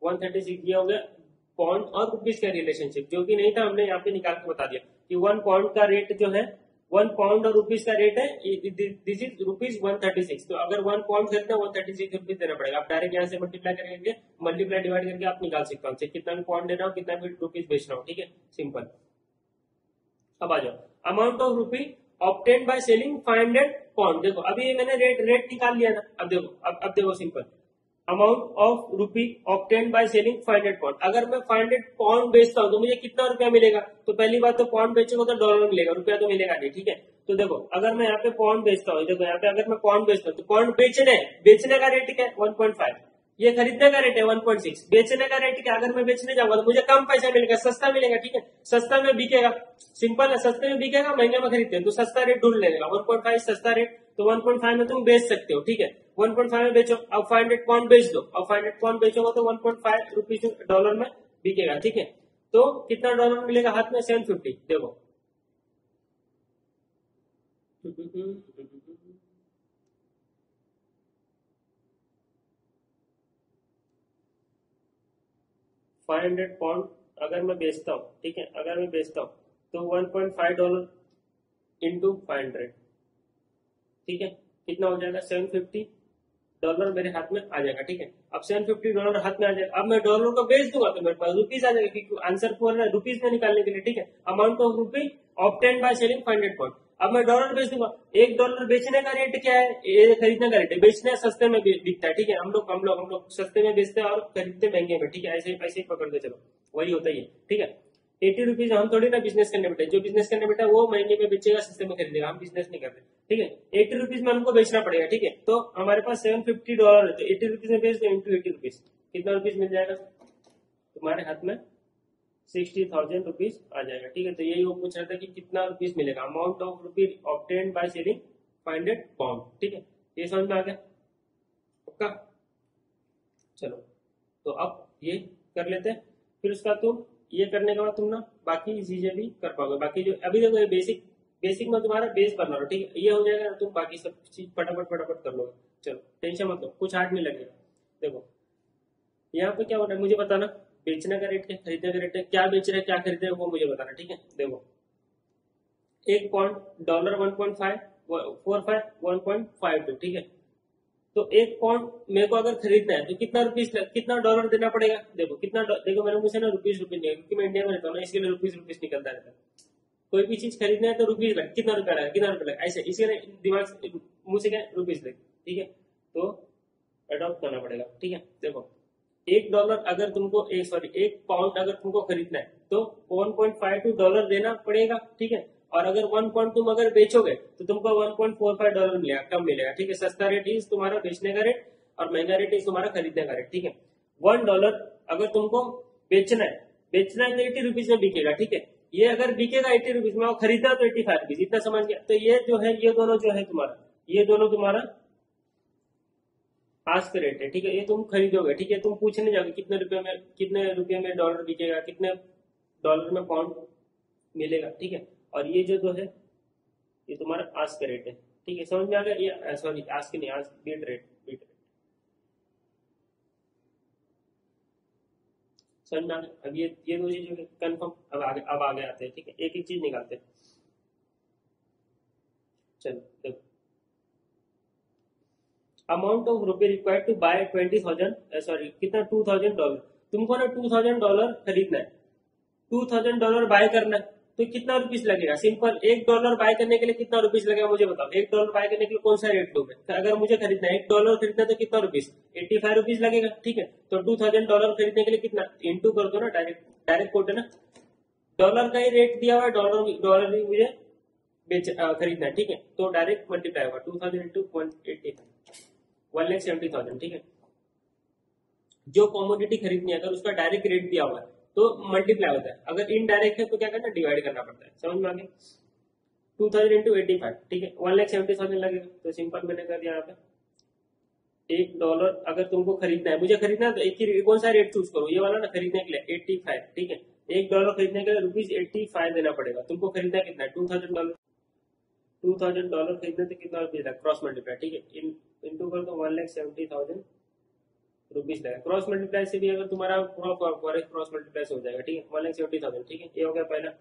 136 ये हो गया पॉइंट और रुपीज का रिलेशनशिप, जो कि नहीं था हमने यहाँ पे निकाल के बता दिया कि 1 पॉइंट का रेट जो है 1 पाउंड और रुपीज का रेट है, दिस इज रुपीज 136। तो अगर 1 पाउंड खरीदना 136 रुपीज देना पड़ेगा। आप डायरेक्ट यहाँ से मल्टीप्लाई करेंगे, मल्टीप्लाई डिवाइड करके आप निकाल सकते हो कितना भी पाउंड देना हो, कितना भी रुपीज बेचना हो, ठीक है, सिंपल। अब आ जाओ amount of rupee obtained by selling 500 pound. देखो अभी ये मैंने रेट निकाल लिया ना। अब देखो अब देखो simple, amount of rupee obtained by selling 500 pound. अगर मैं 500 पाउंड बेचता हूँ तो मुझे कितना रुपया मिलेगा? तो पहली बात तो पाउंड बेचूंगा तो डॉलर मिलेगा, रुपया तो मिलेगा नहीं, ठीक है। तो देखो अगर मैं यहाँ पे पाउंड बेचता हूँ, देखो यहाँ पे अगर मैं पाउंड बेचता हूँ तो पाउंड बेचने का रेट क्या है? 1.5। ये खरीदने का रेट है 1.6। बेचने का रेट क्या? अगर मैं बेचने जाऊंगा तो मुझे कम पैसा मिलेगा, सस्ता मिलेगा, ठीक है। सस्ता में बिकेगा, सिंपल है, सस्ते में बिकेगा, महंगे में खरीदते हैं तो सस्ता रेट ढूंढ लेगा। 1.5 सस्ता रेट, तो 1.5 में तुम बेच सकते हो, ठीक है। 1.5 में बेचो, अब 500 पाउंड बेच दो, अब 500 पाउंड बेचोगे तो 1.5 रुपीज डॉलर में बिकेगा, ठीक है। तो कितना डॉलर मिलेगा हाथ में? 750। देखो 500 पाउंड अगर मैं बेचता हूँ, ठीक है, अगर मैं बेचता हूँ तो 1.5 डॉलर इंटू 500, ठीक है, कितना हो जाएगा? 750 डॉलर मेरे हाथ में आ जाएगा, ठीक है। अब 750 डॉलर हाथ में आ जाएगा। अब मैं डॉलर को बेच दूंगा तो मेरे पास रुपीज आ जाएगा, क्योंकि आंसर को रुपीज में निकालने के लिए, ठीक है। Amount of rupee obtained by selling 500 pound. अब मैं डॉलर बेच दूंगा, $1 बेचने का रेट क्या है? ये खरीदने का रेट है, बेचने सस्ते में बिकता है, ठीक है। हम लोग सस्ते में बेचते हैं और खरीदते महंगे में, ठीक है। ऐसे ही पकड़ के चलो, वही होता ही है, ठीक है। 80 रुपीज हम थोड़ी ना बिजनेस करने बैठे, जो बिजनेस करने बैठा वो महंगे में बेचेगा, सस्ते में खरीदेगा, हम बिजनेस नहीं करते, ठीक है। 80 रुपीज में हमको बेचना पड़ेगा, ठीक है। तो हमारे पास 750 डॉलर है, तो 80 रुपीज में बेच दो इंटू 80 रुपीज, कितना रुपीज मिल जाएगा तुम्हारे हाथ में? 60,000 रुपीज आ जाएगा, ठीक है। तो यही वो पूछ रहा था कि कितना रुपीज मिलेगा, amount of rupee obtained by selling 500 pound, ठीक है। ये समझ में आ गया पक्का? चलो तो अब ये कर लेते हैं, फिर उसका तुम ये करने के बाद तुम ना बाकी चीजें भी कर पाओगे। बाकी जो अभी देखो ये बेसिक में तुम्हारा बेस बना लो, ठीक है। ये हो जाएगा, तुम बाकी सब चीज फटाफट कर लोगे। चलो टेंशन मत लो, कुछ हार्ड नहीं लगेगा। देखो यहाँ पे क्या हो रहा है मुझे बताना, बेचने का रेट क्या, खरीदने का रेट है, क्या बेच रहे हैं क्या खरीद रहे हैं वो मुझे बताना, ठीक है। देखो 1 पाउंड डॉलर 1.545 1.52, ठीक है। तो 1 पाउंड मेरे को अगर खरीदना है तो कितना डॉलर देना पड़ेगा? देखो देखो मेरे मुझे ना रुपीज नहीं है, क्योंकि मैं इंडिया में रहता हूँ ना, इसके लिए रुपीज निकलता रहता है। कोई भी चीज खरीदना है तो रुपीज लगे, कितना रुपया लगा ऐसे, इसके दिमाग मुंह से क्या रुपीज लगे, ठीक है। तो अडॉप्ट करना पड़ेगा, ठीक है। देखो $1 अगर तुमको 1 पाउंड अगर तुमको खरीदना है तो 1.52 डॉलर देना पड़ेगा, ठीक है। और अगर 1 पाउंड तुम अगर बेचोगे तो तुमको 1.45 डॉलर मिलेगा, कम मिलेगा, ठीक है। सस्ता रेट इज तुम्हारा बेचने का रेट और महंगा रेट इज तुम्हारा खरीदने का रेट, ठीक है। $1 अगर तुमको बेचना है तो 80 रुपीज में बिकेगा, ठीक है। ये अगर बिकेगा 80 रुपीज में और खरीदना तो 85 रुपीज, इतना समझ गया। तो ये जो है ये दोनों तुम्हारा आस्क रेट है, ठीक है। ये तुम खरीदोगे, ठीक है। तुम पूछने जाओगे कितने रुपए में डॉलर बिकेगा, कितने डॉलर में पाउंड मिलेगा, ठीक है। और ये जो है ये तुम्हारा आस्क रेट है, ठीक है। समझ में आ गया? ये सॉरी आस्क नहीं, आस्क बीट रेट समझ में आ गया? अब ये दो चीजें कंफर्म, अब आगे आते हैं, ठीक है। एक चीज निकालते हैं, चलो देखो अमाउंट ऑफ रुपए रिक्वायर्ड टू बाय 20,000 सॉरी कितना $2,000। तुमको ना $2,000 खरीदना है, $2,000 बाय करना है, तो कितना रुपीज लगेगा? सिंपल, $1 बाय करने के लिए कितना रुपीज लगेगा मुझे बताओ। $1 बाय करने के लिए कौन सा रेट लूँ मैं? तो अगर मुझे खरीदना है $1 खरीदना है तो कितना रुपीज? 85 रुपीज लगेगा, ठीक है। तो $2,000 खरीदने के लिए कितना इंटू कर दो ना, डायरेक्ट कोट है ना, डॉलर का ही रेट दिया हुआ है, डॉलर ही मुझे खरीदना है, ठीक है। तो डायरेक्ट मल्टीप्लाई होगा 2,000 इंटू 185, 1,70,000, ठीक है। जो कॉमोडिटी खरीदनी है अगर उसका डायरेक्ट रेट दिया हुआ है तो मल्टीप्लाई होता है, अगर इनडायरेक्ट है तो क्या करना, डिवाइड करना पड़ता है। समझ में आ गया? 2000 इंटू 85, ठीक है, 1,70,000 लगेगा। तो सिंपल मैंने कर दिया यहाँ पे $1 अगर तुमको खरीदना है, मुझे खरीदना है तो एक ही कौन सा रेट चूज करो, ये वाला ना, खरीदने के लिए 85, ठीक है। $1 खरीदने के लिए ₹85 देना पड़ेगा। तुमको खरीदना कितना है, $2,000। $2,000 खरीदने तो कितना रुपीज लगा, क्रॉस मल्टीप्लाई, ठीक है, इंटू कर तो 1,70,000 रुपीज लगेगा। क्रॉस मल्टीप्लाई से भी अगर तुम्हारा पूरा क्रॉस मल्टीप्लाई से हो जाएगा, ठीक है, 1,70,000, ठीक है, ये हो गया पहला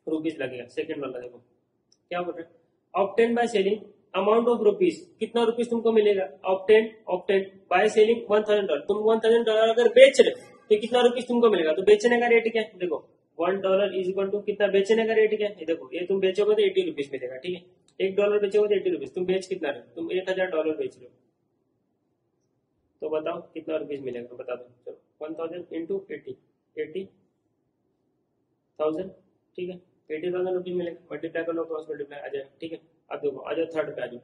रुपीज लगेगा। सेकंड वाला देखो क्या बोल रहे हैं, obtain by selling amount of rupees, कितना रुपीज तुमको मिलेगा, ऑब्टेन बाय सेलिंग $1,000, तुम $1,000 अगर बेच रहे तो कितना रुपीज तुमको मिलेगा। तो बेचने का रेट क्या है, देखो $1 इज इक्वल टू कितना, बेचने का रेट क्या है, देखो ये तुम बेचोगे तो ₹80 मिलेगा, ठीक है। $1 बेचोगे तो ₹80, तुम बेच कितना रहे, तुम $1,000 बेच रहे हो, तो बताओ कितना रुपीज मिलेगा, बता दो। चलो 1,000 इंटू 80,000, ठीक है, 80,000 रुपीज मिलेगा। मल्टीप्लाई कर लो, क्रॉस मल्टीप्लाई आ जाएगा, ठीक है। अब देखो आ जाओ थर्ड पे, आ जाओ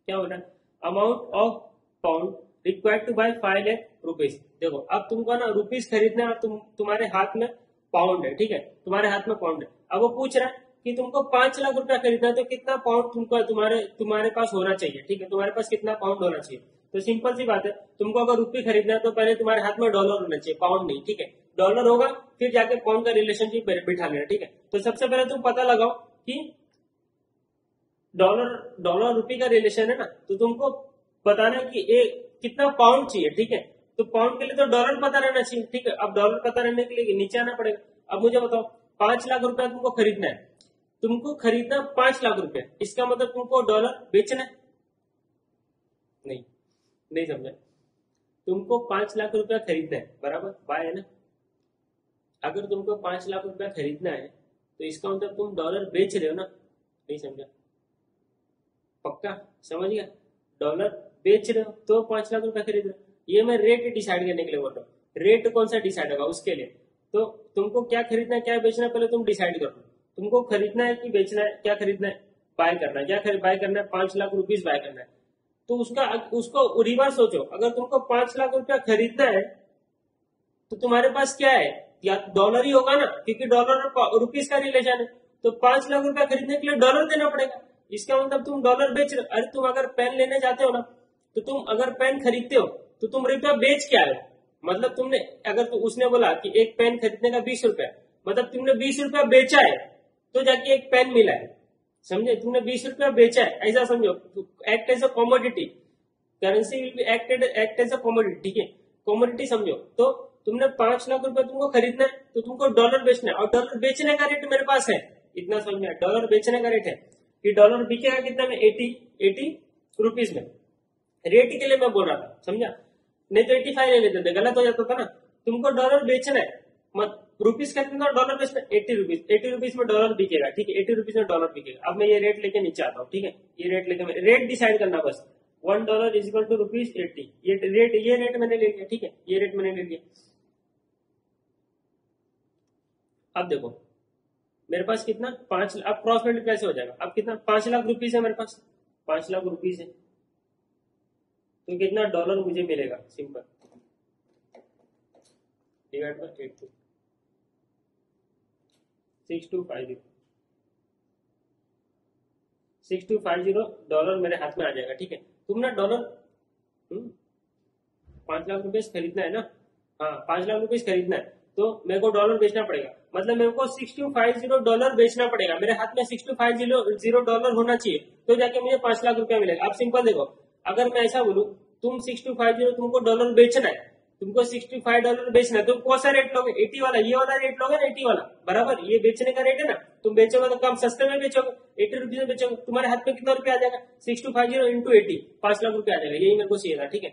क्या हो रहा है, amount of pound required to buy 5 lakh rupees. देखो अब तुमको ना रुपीज खरीदना है, तुम्हारे हाथ में पाउंड है, ठीक है, तुम्हारे हाथ में पाउंड है। अब वो पूछ रहा है कि तुमको 5 लाख रुपया खरीदना है तो कितना पाउंड तुमको तुम्हारे पास होना चाहिए, ठीक है, तुम्हारे पास कितना पाउंड होना चाहिए। तो सिंपल सी बात है, तुमको अगर रुपये खरीदना है तो पहले तुम्हारे हाथ में डॉलर होना चाहिए, पाउंड नहीं, ठीक है। डॉलर होगा फिर जाके पाउंड का रिलेशनशिप बिठा लेना, ठीक है। तो सबसे पहले तुम पता लगाओ कि डॉलर रुपये का रिलेशन है ना, तो तुमको बताना है कि कितना पाउंड चाहिए, ठीक है। तो पाउंड के लिए तो डॉलर पता रहना चाहिए, ठीक है। अब डॉलर पता रहने के लिए नीचे आना पड़ेगा। अब मुझे बताओ 5 लाख रुपया तुमको खरीदना है, तुमको खरीदना 5 लाख रुपया, इसका मतलब तुमको डॉलर बेचना है, नहीं समझा, तुमको 5 लाख रुपया खरीदना है, बराबर, बाय है ना। अगर तुमको 5 लाख रुपया खरीदना है तो इसका मतलब तुम डॉलर बेच रहे हो ना, नहीं समझा, पक्का समझ गया, डॉलर बेच रहे हो तो 5 लाख रुपया खरीद रहे हो। ये मैं रेट डिसाइड करने के लिए बोल रहा हूँ, रेट कौन सा डिसाइड होगा उसके लिए। तो तुमको क्या खरीदना है क्या बेचना है पहले तुम डिसाइड कर लो, तुमको खरीदना है कि बेचना है, क्या खरीदना है, बाय करना है, क्या बाय करना है, 5 लाख रुपीज बाय करना है। तो उसको रिवर्स सोचो, अगर तुमको 5 लाख रुपया खरीदना है तो तुम्हारे पास क्या है, या डॉलर ही होगा ना, क्योंकि डॉलर और रुपीज का रिलेशन है। तो 5 लाख रुपया खरीदने के लिए डॉलर देना पड़ेगा, इसका मतलब तुम डॉलर बेच रहे हो। अरे तुम अगर पेन लेने जाते हो ना, तो तुम अगर पेन खरीदते हो तो तुम रुपया बेच के आए हो, मतलब तुमने अगर उसने बोला कि एक पेन खरीदने का 20 रुपया, मतलब तुमने 20 रुपया बेचा है तो जाके एक पेन मिला है, समझे, तुमने 20 रुपया बेचा है, ऐसा समझो। Act as a commodity, currency will be act as a commodity, ठीक है, कॉमोडिटी समझो। तो तुमने 5 लाख रुपया तुमको खरीदना है तो तुमको डॉलर बेचना है, और डॉलर बेचने का रेट मेरे पास है, इतना समझ में, डॉलर बेचने का रेट है कि डॉलर बिकेगा कितना में, 80 रुपीज में। रेट के लिए मैं बोल रहा था, समझा, नहीं तो 85 ले लेते थे, गलत हो जाता था ना। तुमको डॉलर बेचना है, मत रुपीज खरीदना, डॉलर बेचना, 80 रुपीज में डॉलर बिकेगा, ठीक है, 80 रुपीज में डॉलर बिकेगा। अब मैं ये रेट लेके नीचे आता हूँ, ठीक है, ये रेट लेके रेट डिसाइड करना बस, $1 इज इक्वल टू ₹80, ये रेट मैंने ले लिया, ठीक है, ये रेट मैंने ले लिया। अब देखो मेरे पास कितना 5, अब क्रॉस मल्टीप्लाई से हो जाएगा। अब कितना 5 लाख रुपीज है मेरे पास, 5 लाख रुपीज है तो कितना डॉलर मुझे मिलेगा, सिंपल, डिवाइड बाय 82, 6250 डॉलर मेरे हाथ में आ जाएगा, ठीक है। तुम ना डॉलर 5 लाख रुपए खरीदना है ना, हाँ 5 लाख रुपए खरीदना है तो मेरे को डॉलर बेचना पड़ेगा, मतलब मेरे को $6250 बेचना पड़ेगा, मेरे हाथ में $6250 होना चाहिए तो जाके मुझे 5 लाख रुपया मिलेगा। अब सिंपल देखो, अगर मैं ऐसा बोलूं तुम 6250 तुमको डॉलर बेचना है, तुमको $65 बेचना है, तो कौन सा रेट लोगे, 80 वाला, ये वाला रेट लोगे ना, 80 वाला, बराबर, ये बेचने का रेट है ना, तुम बेचोगे तो कम सस्ते में बेचोगे, 80 रुपीज में बेचोगे, तुम्हारे हाथ में कितना रुपया आ जाएगा, 6250 इंटू 80, 5 लाख रुपया आ जाएगा। यही मेरे को चाहिए था, ठीक है,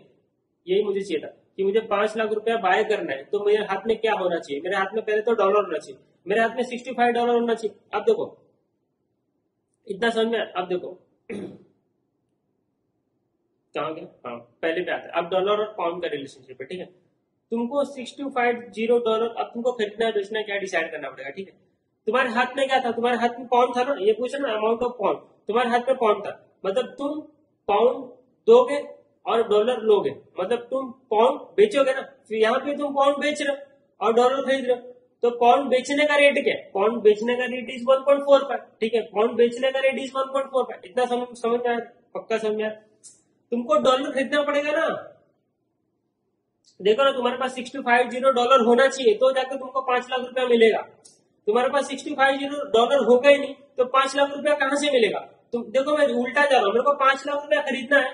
यही मुझे चाहिए था कि मुझे 5 लाख रुपया बाय करना है तो मेरे हाथ में क्या होना चाहिए, मेरे हाथ में पहले तो डॉलर होना चाहिए, मेरे हाथ में $65 होना चाहिए। अब देखो इतना समझ में, अब देखो कहाँ गया, हाँ पहले पे आता है। अब डॉलर और पाउंड का रिलेशनशिप है, ठीक है, तुमको $6250 अब तुमको खरीदना है बेचना है क्या डिसाइड करना पड़ेगा, ठीक है। तुम्हारे हाथ में क्या था, तुम्हारे हाथ में पाउंड था ना, ये पूछा ना अमाउंट ऑफ पाउंड, तुम्हारे हाथ में पाउंड था, मतलब तुम पाउंड दोगे और डॉलर लोगे, मतलब तुम पाउंड बेचोगे ना, फिर यहाँ पे तुम पाउंड बेच रहे हो और डॉलर खरीद रहे हो, तो पाउंड बेचने का रेट क्या है? पाउंड बेचने का रेट इज 1.45, ठीक है, पाउंड बेचने का रेट इज 1.45। इतना समझ में आया? पक्का समझ में आया? तुमको डॉलर खरीदना पड़ेगा ना, देखो ना, तुम्हारे पास $650 होना चाहिए तो जाकर तुमको 5 लाख रुपया मिलेगा। तुम्हारे पास $650 होगा ही नहीं तो 5 लाख रुपया कहां से मिलेगा? तुम देखो, मैं उल्टा जा रहा हूँ, मेरे को 5 लाख रुपया खरीदना है,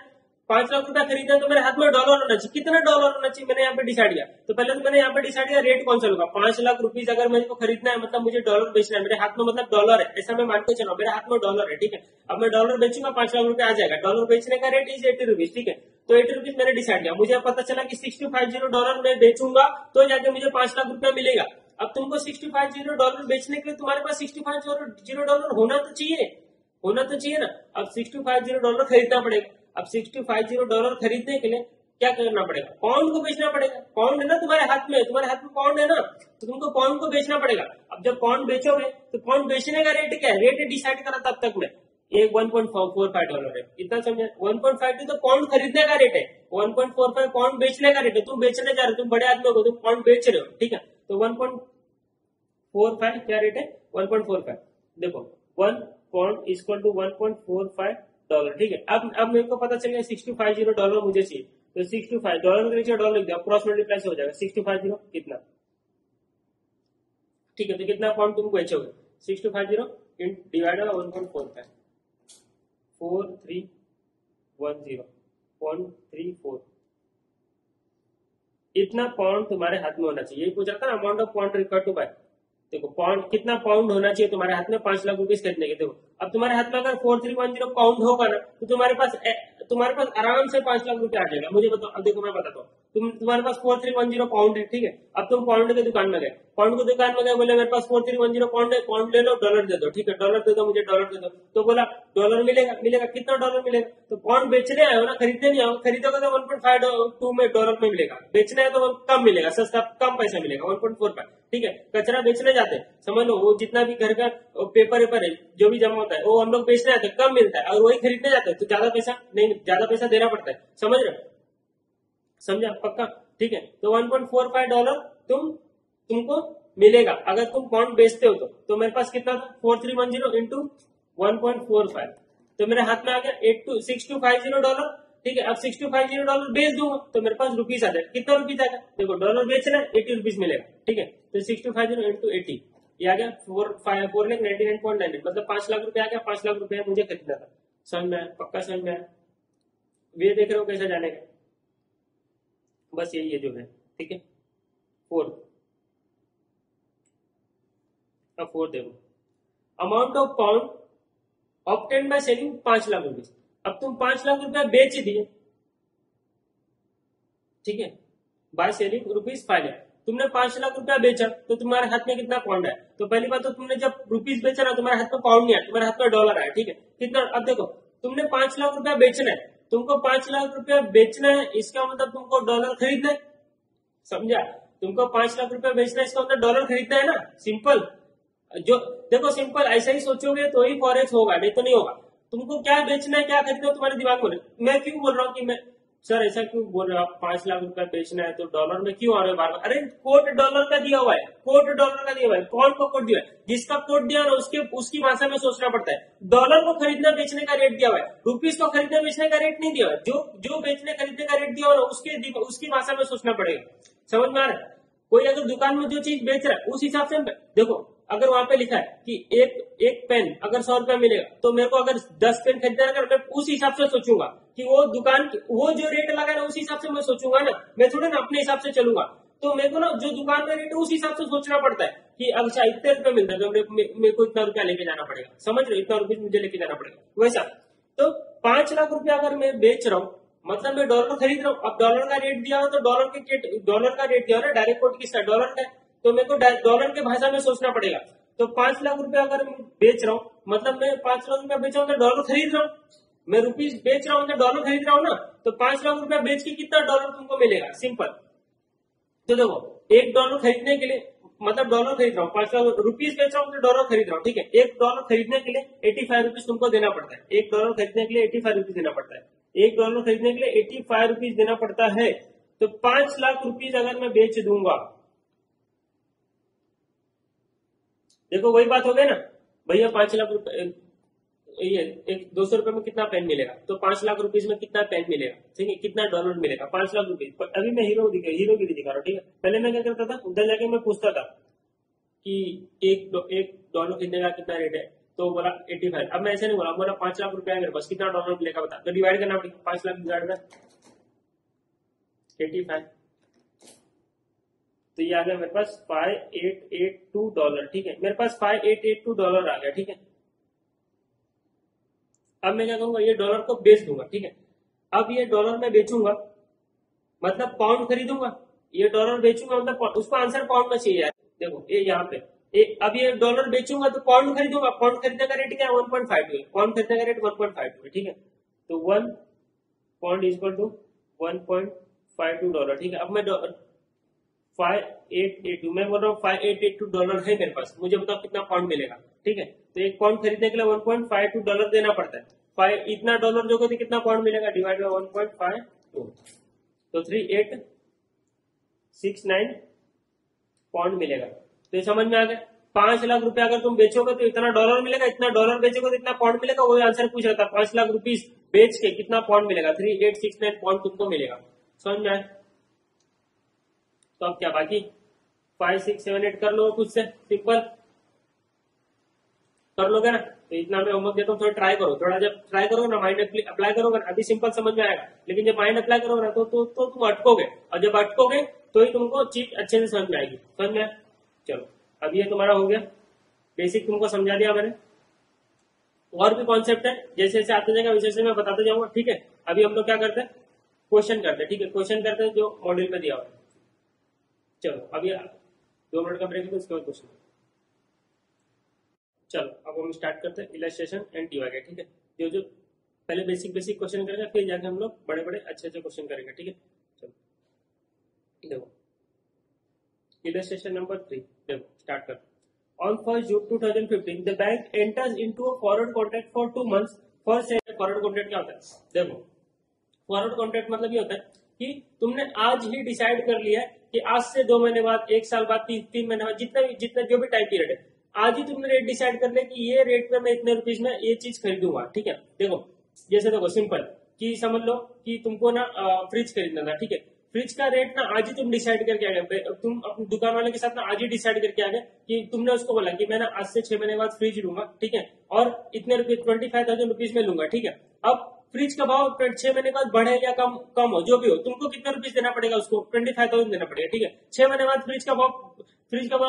5 लाख रुपया खरीदना है तो मेरे हाथ में डॉलर होना चाहिए। कितना डॉलर होना चाहिए मैंने यहाँ पे डिसाइड किया, तो पहले तो मैंने यहाँ पे डिसाइड किया रेट कौन सा होगा। 5 लाख रुपीज अगर मेरे को खरीदना है मतलब मुझे डॉलर बेचना है, मेरे हाथ में मतलब डॉलर है, ऐसा मैं मान के चलो मेरे हाथ में डॉलर है, ठीक है। अब मैं डॉलर बेचूंगा 5 लाख रुपया आ जाएगा, डॉलर बेचने का रेट इज 80 रुपीज, ठीक है। तो 80 रुपीज मैंने डिसाइड किया, मुझे पता चला कि $650 में बेचूंगा तो जाके मुझे 5 लाख रुपया मिलेगा। अब तुमको $650 बेचने के लिए तुम्हारे पास $650 होना तो चाहिए ना। अब $650 खरीदना पड़ेगा। अब $650 खरीदने के लिए क्या करना पड़ेगा? पाउंड को बेचना पड़ेगा। पाउंड है ना तुम्हारे हाथ में पाउंड है ना, तो तुमको पाउंड को बेचना पड़ेगा। अब जब पाउंड बेचोगे तो पाउंड बेचने का रेट क्या है? रेट डिसाइड करा तब तक में एक $1.45 है, इतना समझे। 1.52 तो पाउंड खरीदने का रेट है, 1.45 पाउंड बेचने का रेट है। तुम बेचने जा रहे हो, तुम बड़े आदमी हो, तुम पाउंड बेच रहे हो, ठीक है। तो 1.45 क्या रेट है? 1.45। देखो 1 पाउंड इक्वल टू $1.45, ठीक है। अब मेरे को पता चल गया $650 मुझे चाहिए, तो $65 के नीचे डॉलर लिख दिया, क्रॉस मल्टीप्लाई से हो जाएगा। 650 कितना, ठीक है। तो कितना पाउंड तुम बेचोगे? 650 डिवाइडेड बाय 1.45, 4310.34, इतना पाउंड तुम्हारे हाथ में होना चाहिए। यही पूछा था ना, amount of pound required to buy. देखो पाउंड, कितना पाउंड होना चाहिए तुम्हारे हाथ में 5 लाख रुपीज खरीदने के। देखो अब तुम्हारे हाथ में अगर 4310 पाउंड होगा ना, तो तुम्हारे पास आराम से 5 लाख रुपया आ जाएगा। मुझे बताओ, अब देखो मैं बताता हूँ, तुम्हारे पास 4310 पाउंड है, ठीक है। अब तुम पाउंड की दुकान में गए, बोले मेरे पास 4310 पाउंड है, पाउंड ले लो, डॉलर दे दो, ठीक है, डॉलर दे दो, मुझे डॉलर दे दो। तो बोला डॉलर मिलेगा, कितना डॉलर मिलेगा? तो पाउंड बेचने आए हो ना, खरीदने नहीं आओ, खरीदोगे तो 1.52 में डॉलर में मिलेगा, बेचना है तो कम मिलेगा, सस्ता कम पैसा मिलेगा, 1.45, ठीक है। कचरा बेचने जाते हैं, समझ लो, वो जितना भी घर का पेपर है जो भी जमा होता है वो हम लोग बेचने जाते हैं, कम मिलता है, और वही खरीदने जाते हैं तो ज्यादा पैसा देना पड़ता है, समझ रहे हो? समझा? पक्का? ठीक है। तो $1.45 तुमको मिलेगा अगर तुम पाउंड बेचते हो तो मेरे पास कितना था? 4310 इंटू 1.45, तो मेरे हाथ में आ गया $6250, ठीक है। अब $6250 बेच दूंगा तो मेरे पास रुपीज आ जाएगा। कितना रुपीज आएगा? देखो डॉलर बेच रहा है, 80 रुपीज मिलेगा, ठीक है। तो 6250 इंटू 80 ये आ गया 4,99,99, मतलब 5 लाख रुपया आ गया। 5 लाख रुपया मुझे खरीदना था। समझ में आया? पक्का समझ में आया? वे देख रहे हो कैसे जानेगा? बस यही है जो है, ठीक है। 4 देखो, amount of pound obtain by selling 5 lakh rupees. अब तुम 5 लाख रुपया बेच दिए, ठीक है, बाय सेलिंग ₹5 लाख। तुमने 5 लाख रुपया बेचा तो तुम्हारे हाथ में कितना पाउंड है? तो पहली बात तो तुमने जब रुपीज बेचा ना, तुम्हारे हाथ में पाउंड नहीं आया, तुम्हारे हाथ में डॉलर आया, ठीक है। कितना? अब देखो तुमने 5 लाख रुपया बेचना है, तुमको 5 लाख रुपया बेचना है, इसका मतलब तुमको डॉलर खरीदना है, समझा? तुमको 5 लाख रुपया बेचना है, इसका मतलब डॉलर खरीदना है ना, सिंपल। जो देखो सिंपल, ऐसा ही सोचोगे तो ही फॉरेक्स होगा, नहीं तो नहीं होगा। तुमको क्या बेचना है, क्या खरीदना है, तुम्हारे दिमाग में। मैं क्यों बोल रहा हूँ कि मैं सर ऐसा क्यों बोल रहे हो आप, 5 लाख रुपया बेचना है तो डॉलर में क्यों आ रहे हो बार बार? अरे कोड डॉलर का दिया हुआ है, कोड डॉलर का दिया हुआ है। कौन को कोड दिया है? जिसका कोड दिया ना उसकी भाषा में सोचना पड़ता है। डॉलर को खरीदना बेचने का रेट दिया हुआ है, रुपीज को खरीदने बेचने का रेट नहीं दिया हुआ है। जो बेचने खरीदने का रेट दिया हुआ है उसकी भाषा में सोचना पड़ेगा। समझ में आ रहा है? कोई अगर दुकान में जो चीज बेच रहा है उस हिसाब से देखो, अगर वहां पे लिखा है कि एक पेन अगर 100 रुपया मिलेगा, तो मेरे को अगर 10 पेन खरीदना है, मैं उस हिसाब से सोचूंगा कि वो दुकान वो जो रेट लगा है ना उस हिसाब से मैं सोचूंगा ना, मैं थोड़ा ना अपने हिसाब से चलूंगा। तो मेरे को ना जो दुकान में रेट है उस हिसाब से सोचना पड़ता है कि अच्छा इतने रुपये मिलता है तो मेरे को इतना रुपया लेके जाना पड़ेगा, समझ रहे? इतना रुपये मुझे लेके जाना पड़ेगा। वैसा तो 5 लाख रुपया अगर मैं बेच रहा हूँ, मतलब मैं डॉलर खरीद रहा हूँ। अब डॉलर का रेट दिया हो तो डॉलर का रेट दिया हो ना, डायरेक्ट कोट किसका? डॉलर का, तो मेरे को डॉलर के भाषा में सोचना पड़ेगा। तो 5 लाख रुपया अगर मैं बेच रहा हूँ, मतलब मैं 5 लाख रुपया बेच रहा हूँ तो डॉलर खरीद रहा हूँ, मैं रुपीज बेच रहा हूँ तो डॉलर खरीद रहा हूँ ना, तो 5 लाख रुपया बेच के कितना डॉलर तुमको मिलेगा? सिंपल। तो देखो $1 खरीदने के लिए, मतलब डॉलर खरीद रहा हूँ, 5 लाख रुपीज बेच रहा हूँ तो डॉलर खरीद रहा हूँ, ठीक है। $1 खरीदने के लिए 85 रुपीज तुमको देना पड़ता है। $1 खरीदने के लिए 85 रुपीज देना पड़ता है, $1 खरीदने के लिए 85 रुपीज देना पड़ता है। तो 5 लाख रुपीज अगर मैं बेच दूंगा, देखो वही बात हो गई ना भैया, 5 लाख रुपए, ये एक 200 रुपए में कितना पेन मिलेगा, तो 5 लाख रुपीज में कितना पेन मिलेगा, ठीक है, कितना डॉलर मिलेगा, 5 लाख रुपीज। पर अभी मैं हीरोगिरी दिखा रहा हूँ, ठीक है। पहले मैं क्या करता था, उधर जाके मैं पूछता था कि $1 खरीदने का कितना रेट है, तो बोला 85। अब मैं ऐसे नहीं बोला 5 लाख रुपया मेरे पास, कितना डॉलर मिलेगा बता, तो डिवाइड करना पड़ेगा, 5 लाख डिवाइड में 85, तो ये आ गया मेरे पास $5882, ठीक है, मेरे पास $5882 आ गया, ठीक है। अब मैं क्या करूंगा, ये डॉलर को बेच दूंगा, ठीक है। अब ये डॉलर में बेचूंगा मतलब पाउंड खरीदूंगा, ये डॉलर बेचूंगा मतलब उसको आंसर पाउंड में चाहिए यार। देखो ये यहाँ पे अब ये डॉलर बेचूंगा तो पाउंड खरीदूंगा, पाउंड खरीदने का रेट क्या है 1.52 है, पाउंड खरीदने का रेट 1.52 है, ठीक है। तो 1 पाउंड इज इक्वल टू $1.52, ठीक है। अब मैं 5882, मैं बोल रहा हूँ $5882 है मेरे पास, मुझे बताओ कितना पाउंड मिलेगा, ठीक है। तो एक पाउंड खरीदने के लिए $1.52 देना पड़ता है, इतना डॉलर जो तो कितना पाउंड मिलेगा, डिवाइड बाय 1.52, तो 3869 पाउंड मिलेगा। तो ये समझ में आ गया, 5 लाख रुपया अगर तुम बेचोगे तो इतना डॉलर मिलेगा, इतना डॉलर बेचोगे तो इतना पाउंड मिलेगा, वही आंसर पूछ रहा था, 5 लाख रुपीज बेच के कितना पाउंड मिलेगा, 3869 पाउंड तुमको मिलेगा। समझ में आए? तो अब क्या बाकी 5, 6, 7, 8 कर लो खुद से, सिंपल कर लोगे ना। तो इतना मैं होमवर्क देता हूँ, थोड़ा ट्राई करो, थोड़ा जब ट्राई करो ना, माइंड अप्लाई करोगे ना, अभी सिंपल समझ में आएगा, लेकिन जब माइंड अप्लाई करोगे ना तो तुम अटकोगे, और जब अटकोगे तो ही तुमको चीज अच्छे से समझ में आएगी। समझ में? चलो अब ये तुम्हारा हो गया, बेसिक तुमको समझा दिया मैंने। और भी कॉन्सेप्ट है, जैसे जैसे आते जाएगा वैसे मैं बताते जाऊंगा, ठीक है। अभी हम लोग क्या करते हैं, क्वेश्चन करते हैं, ठीक है, क्वेश्चन करते हैं जो मॉड्यूल में दिया हुआ है। चलो अभी 2 मिनट का ब्रेक है, उसके बाद क्वेश्चन। चलो अब हम स्टार्ट करते हैं इलस्ट्रेशन एंड डिवाइड, ठीक है। जो पहले बेसिक क्वेश्चन करेंगे, फिर जाके हम लोग बड़े बड़े अच्छे क्वेश्चन करेंगे, ठीक है। चलो देखो इलस्ट्रेशन नंबर 3, देखो स्टार्ट करते हैं। On 1st June 2015, the bank enters into a forward contract for 2 months for sale। Forward contract क्या होता है? देखो फॉरवर्ड कॉन्ट्रैक्ट मतलब ये होता है कि तुमने आज ही डिसाइड कर लिया है कि आज से 2 महीने बाद, 1 साल बाद, 3 महीने बाद, जितना जो भी टाइम पीरियड है, आज ही तुमने रेट डिसाइड कर लिया कि ये रेट पे मैं इतने रुपीज में ये चीज खरीदूंगा, ठीक है। देखो जैसे देखो सिंपल कि समझ लो कि तुमको ना फ्रिज खरीदना था, ठीक है। फ्रिज का रेट ना आज ही तुम डिसाइड करके आ गए, तुम अपने दुकान वाले के साथ ना आज ही डिसाइड करके आ गए कि तुमने उसको बोला कि मैं ना आज से 6 महीने बाद फ्रिज लूंगा, ठीक है, और इतने रुपए 25,000 रुपीज में लूंगा, ठीक है। अब फ्रिज का भाव 6 महीने बाद बढ़े या कम हो, जो भी हो, तुमको कितना रुपीज देना पड़ेगा उसको, 25,000 देना पड़ेगा, ठीक है। 6 महीने बाद फ्रिज का भाव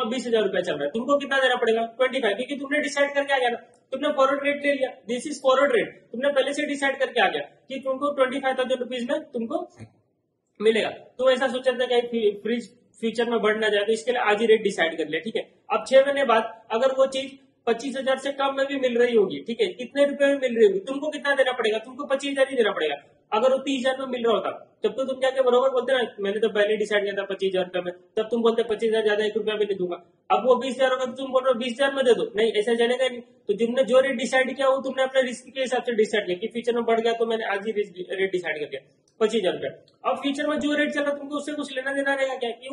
20,000 रुपया चल रहा है, तुमको कितना देना पड़ेगा 25, क्योंकि तुमने डिसाइड करके आ गया ना, तुमने फॉरवर्ड रेट ले लिया, दिस इज फॉरवर्ड रेट, तुमने पहले से डिसाइड करके आ गया कि तुमको 25,000 रुपीज में तुमको मिलेगा। तो ऐसा सोचा था कि फ्रिज फ्यूचर में बढ़ ना जाए, तो इसके लिए आज ही रेट डिसाइड कर लिया, ठीक है। अब 6 महीने बाद अगर वो चीज 25,000 से कम में भी मिल रही होगी, ठीक है, कितने रुपए में मिल रही होगी, तुमको कितना देना पड़ेगा, तुमको 25,000 ही देना पड़ेगा। अगर वो 30,000 में मिल रहा होता तब तो तुम जाके बरोबर बोलते ना, मैंने तो पहले डिसाइड किया था 25,000 रुपए में, तब तुम बोलते 25,000 ज्यादा 1 रुपया भी नहीं दूंगा। अब वो 20,000 होगा तो तुम बोल रहे हो 20,000 में दे दो, नहीं ऐसा चलेगा नहीं। तो तुमने जो रेट डिसाइड किया वो तुमने अपने रिस्क के हिसाब से डिसाइड किया कि फ्यूचर में बढ़ गया तो मैंने आज ही रेट डिसाइड कर दिया 25,000 रुपया। अब फ्यूचर में जो रेट चल रहा है तुमको उससे कुछ लेना देना रहेगा क्या, कि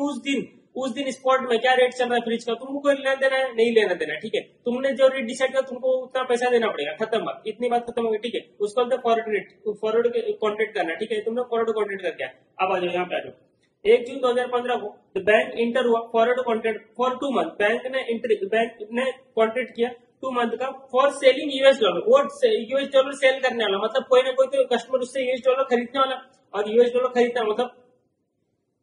उस दिन स्पॉट में क्या रेट चल रहा है फ्रिज का, तुमको कोई लेना देना है, नहीं लेना देना है, ठीक है। तुमने जो रेट डिसाइड किया तुमको उतना पैसा देना पड़ेगा, खत्म बात, इतनी बात खत्म हो गई, ठीक है। उसको बोलते फॉरवर्ड रेट, फॉरवर्ड कॉन्ट्रैक्ट करना, ठीक है। तुमने फॉरवर्ड कॉन्ट्रैक्ट करके अब आ जाओ यहाँ पे आ जाओ। 1 जून 2015 को बैंक इंटर हुआ forward contract for 2 month, bank ने कॉन्ट्रैक्ट किया 2 मंथ का फॉर सेलिंग US डॉलर, वो US डॉलर सेल करने वाला, मतलब कोई ना कोई तो कस्टमर उससे US डॉलर खरीदने वाला, और US डॉलर खरीदना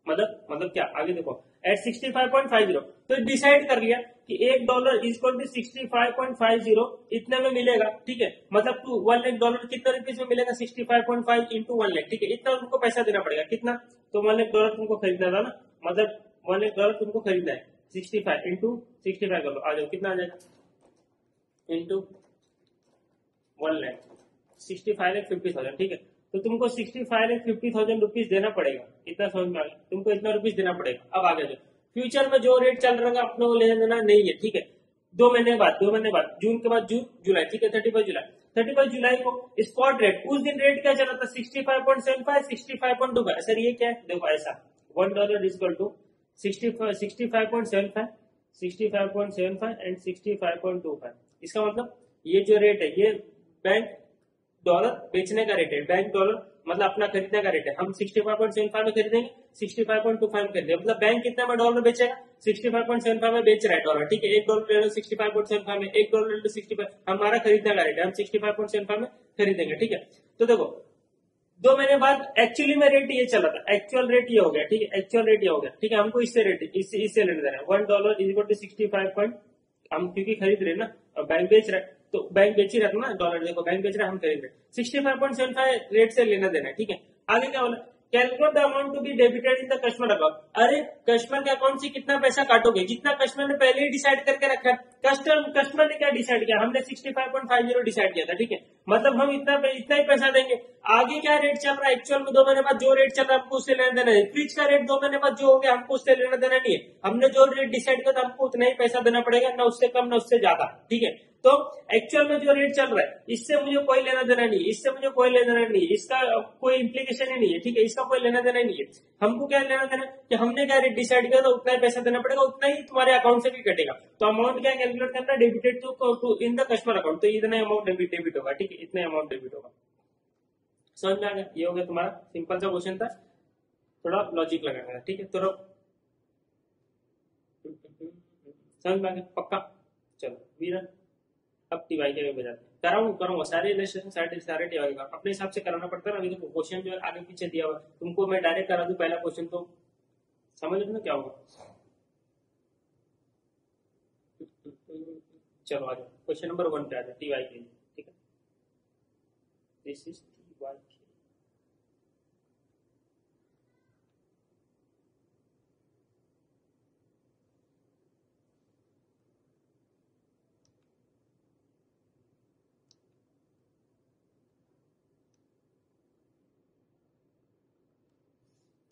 मतलब क्या, आगे देखो एट 65.50, तो डिसाइड कर लिया कि $1 इक्वल टू 65.50 इतने में मिलेगा, ठीक है। मतलब तू $1 लाख कितने रुपीज में मिलेगा, 65.5 इंटू 1 लाख, ठीक है। इतना तुमको पैसा देना पड़ेगा, कितना, तो $1 लाख तुमको खरीदना था ना, मतलब $1 लाख तुमको खरीदना है, 65 इंटू 65 कर लो, आ जाओ कितना आ जाएगा, इंटू 1 लाख 65,50,000, ठीक है। तो तुमको 65,50,000 रुपीज देना पड़ेगा, इतना समझ में आ गया, तुमको इतना रुपीज देना पड़ेगा। अब आगे जो फ्यूचर में जो रेट चल रहा है अपने को लेना देना नहीं है, ठीक है। दो महीने बाद, जून के बाद जून जुलाई, ठीक है 31 जुलाई को स्पॉट रेट, उस दिन रेट क्या चला था 65.75 65.25। सर ये क्या है, देखो ऐसा $1 इज इक्वल टू 65.75 65.75 एंड 65.25। इसका मतलब ये जो रेट है ये बैंक डॉलर बेचने का रेट है, बैंक डॉलर मतलब अपना खरीदने का रेट है। हम 65.75 में खरीदेंगे, 65.25 में खरीदेंगे, मतलब बैंक कितना में डॉलर बेचेगा, 65.75 में बेच रहा है डॉलर, ठीक है। $1 ले लो 65.75 में, $1 ले लो 65, हमारा खरीदने का रेट है, हम 65.75 में खरीदेंगे, ठीक है। तो देखो 2 महीने बाद एक्चुअली में रेट ये चला था, एक्चुअल रेट ये हो गया, ठीक है, एक्चुअल रेट ये हो गया, ठीक है। हमको इससे रेट इससे लेने देना है, $1 इज इक्वल टू 65 हम क्योंकि खरीद रहे हैं ना, और बैंक बेच रहा है, तो बैंक बेच ही रहा था ना डॉलर, देखो बैंक बेच रहा है हम खरीद रहे, 65.75 रेट से लेना देना है, ठीक है। आगे क्या बोला, calculate the amount to be debited in the customer account. अरे कस्टमर के अकाउंट से कितना पैसा काटोगे, जितना कस्टमर ने पहले ही डिसाइड करके रखा है। कस्टमर ने क्या डिसाइड किया, हमने 65.50 डिसाइड किया था, ठीक है, मतलब हम इतना ही पैसा देंगे। आगे क्या रेट चल रहा है एक्चुअल में 2 महीने बाद जो रेट चल रहा है हमको उससे लेना देना है। फ्रिज का रेट 2 महीने बाद जो हो गया हमको उससे लेना देना नहीं है, हमने जो रेट डिसाइड किया था हमको उतना ही पैसा देना पड़ेगा, ना उससे कम ना उससे ज्यादा, ठीक है। तो एक्चुअल में जो रेट चल रहा है इससे मुझे कोई लेना देना नहीं है, इससे मुझे कोई लेना देना नहीं है, इसका कोई इम्प्लीकेशन ही नहीं है, ठीक है, इसका कोई लेना देना नहीं है। हमको क्या लेना देना कि हमने क्या रेट डिसाइड किया था उतना ही पैसा देना पड़ेगा, उतना ही तुम्हारे अकाउंट से भी कटेगा। तो अमाउंट क्या कैलकुलेट करना, debited to in the customer account, तो इतना अमाउंट डेबिट होगा, ठीक है, इतना अमाउंट डेबिट होगा। समझ में आ गया, ये हो गया तुम्हारा सिंपल सा क्वेश्चन था, थोड़ा लॉजिक लगाना है, ठीक है। तो समझ में आ गया पक्का। चलो वीरा अब टीवाई के बजाते करूंगा सारे इलेक्शन सारे टीवाई का अपने हिसाब से कराना पड़ता है ना। अभी तो क्वेश्चन जो है आगे पीछे दिया हुआ, तुमको मैं डायरेक्ट करा दूं पहला क्वेश्चन तो समझ लो ना क्या होगा। चलो आ जाओ क्वेश्चन नंबर 1 पे आ जाओ टीवाई के लिए, ठीक है। दिस इज टीवाई, ठीक है।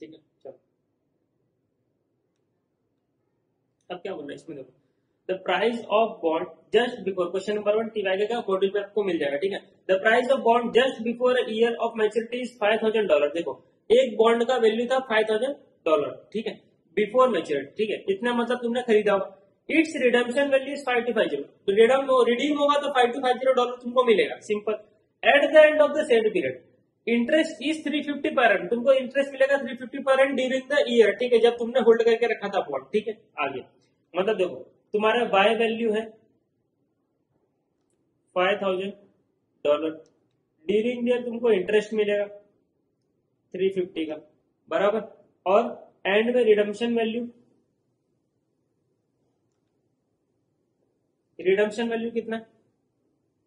चलो अब क्या बोलना है इसमें, देखो the price of bond just before, question number 1 TY का मॉड्यूल पे आपको मिल जाएगा, ठीक है। The price of bond just before year of maturity is $5000। देखो एक बॉन्ड का वैल्यू था $5000, ठीक है, बिफोर मैच्योरिटी, ठीक है, इतना मतलब तुमने खरीदा होगा। इट्स रिडम्पशन वैल्यू इज 5250, तो रिडीम होगा तो $5250 तुमको मिलेगा, simple. At the end of the same period interest is 350 पर एंड, तुमको इंटरेस्ट मिलेगा 350 पर एंड ड्यूरिंग द ईयर, ठीक है, जब तुमने होल्ड करके रखा था बॉन्ड, ठीक है। आगे मतलब देखो तुम्हारा बाय वैल्यू है $5000, ड्यूरिंग ईयर तुमको इंटरेस्ट मिलेगा 350 का बराबर, और एंड में रिडम्पशन वैल्यू कितना,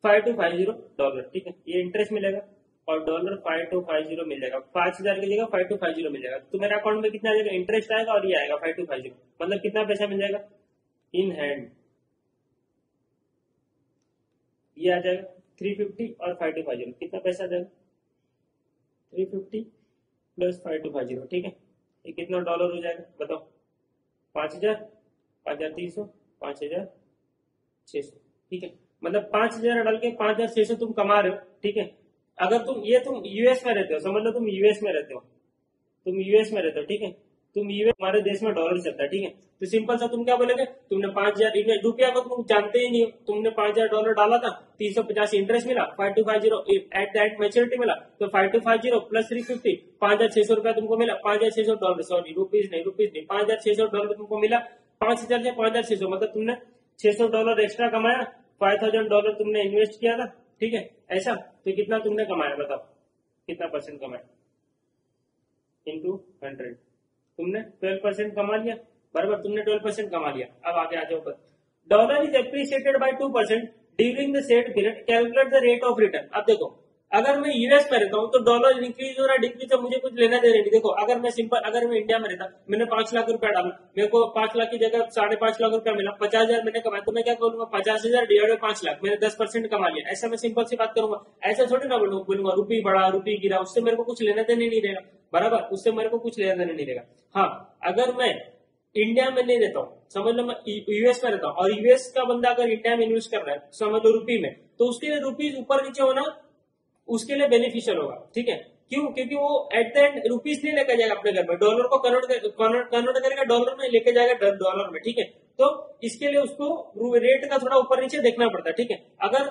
$5250, ठीक है, ये इंटरेस्ट मिलेगा और $5250 मिल जाएगा, 5000 की जगह 5250 मिल जाएगा। तो मेरे अकाउंट में कितना आ जाएगा, इंटरेस्ट आएगा और ये आएगा 5250, मतलब कितना पैसा मिल जाएगा इन हैंड, ये आ जाएगा 350 और 5250, कितना पैसा आ जाएगा 350 प्लस 5250, ठीक है। ये कितना डॉलर हो जाएगा बताओ, 5000 5300 5600, ठीक है, मतलब 5000 डाल के 5600 तुम कमा रहे हो, ठीक है। अगर तुम यूएस में रहते हो, समझ लो तुम यूएस में रहते हो, ठीक है, तुम यूएस हमारे देश में डॉलर चलता है, ठीक है। तो सिंपल सा तुम क्या बोलोगे, तुमने 5000 रुपया को तुम जानते ही नहीं हो, तुमने $5000 डाला था, 350 इंटरेस्ट मिला, 5250 एट द एंड मैच्योरिटी मिला, तो 5250 प्लस 350 $5600 रुपया तुमको मिला, $5600 सॉरी रुपीज नहीं $5600 तुमको मिला, 5000 से 5600 मतलब तुमने $600 एक्स्ट्रा कमाया, $5000 तुमने इन्वेस्ट किया था, ठीक है, ऐसा। तो कितना तुमने कमाया बताओ, कितना परसेंट कमाया इंटू 100, तुमने 12% कमा लिया बराबर, तुमने 12% कमा लिया। अब आगे आ जाओ, dollar is appreciated by 2% during the said period, calculate the rate of return. अब देखो अगर मैं यूएस में रहता हूँ तो डॉलर इंक्रीज हो रहा है डिक्रीज, मुझे कुछ लेना देना नहीं। देखो अगर मैं इंडिया में रहता, मैंने 5 लाख रुपया डाला, मेरे को 5 लाख की जगह 5.5 लाख रुपया मिला, 50,000 मैंने कमाया, तो मैं क्या करूंगा 50,000 डिवाइड 5 लाख, मैंने 10% कमा लिया, ऐसा मैं सिंपल सी बात करूंगा। ऐसा थोड़ी ना बोलूंगा रुपये बढ़ा रुपये गिरा, उससे मेरे को कुछ लेना देना नहीं रहेगा बराबर, उससे मेरे को कुछ लेना देना नहीं रहेगा। हाँ अगर मैं इंडिया में नहीं रहता हूँ, समझ लो मैं यूएस में रहता हूँ, और यूएस का बंदा अगर इंडिया में इन्वेस्ट कर रहा है समझ लो रुपी में, तो उसके लिए रुपीज ऊपर नीचे होना उसके लिए बेनिफिशियल होगा, ठीक है। क्यों? क्योंकि वो एट द एंड रुपीज नहीं लेकर जाएगा अपने घर में, डॉलर को कन्वर्ट करेगा डॉलर में, लेके जाएगा डॉलर में, ठीक है। तो इसके लिए उसको रेट का थोड़ा ऊपर नीचे देखना पड़ता है, ठीक है। अगर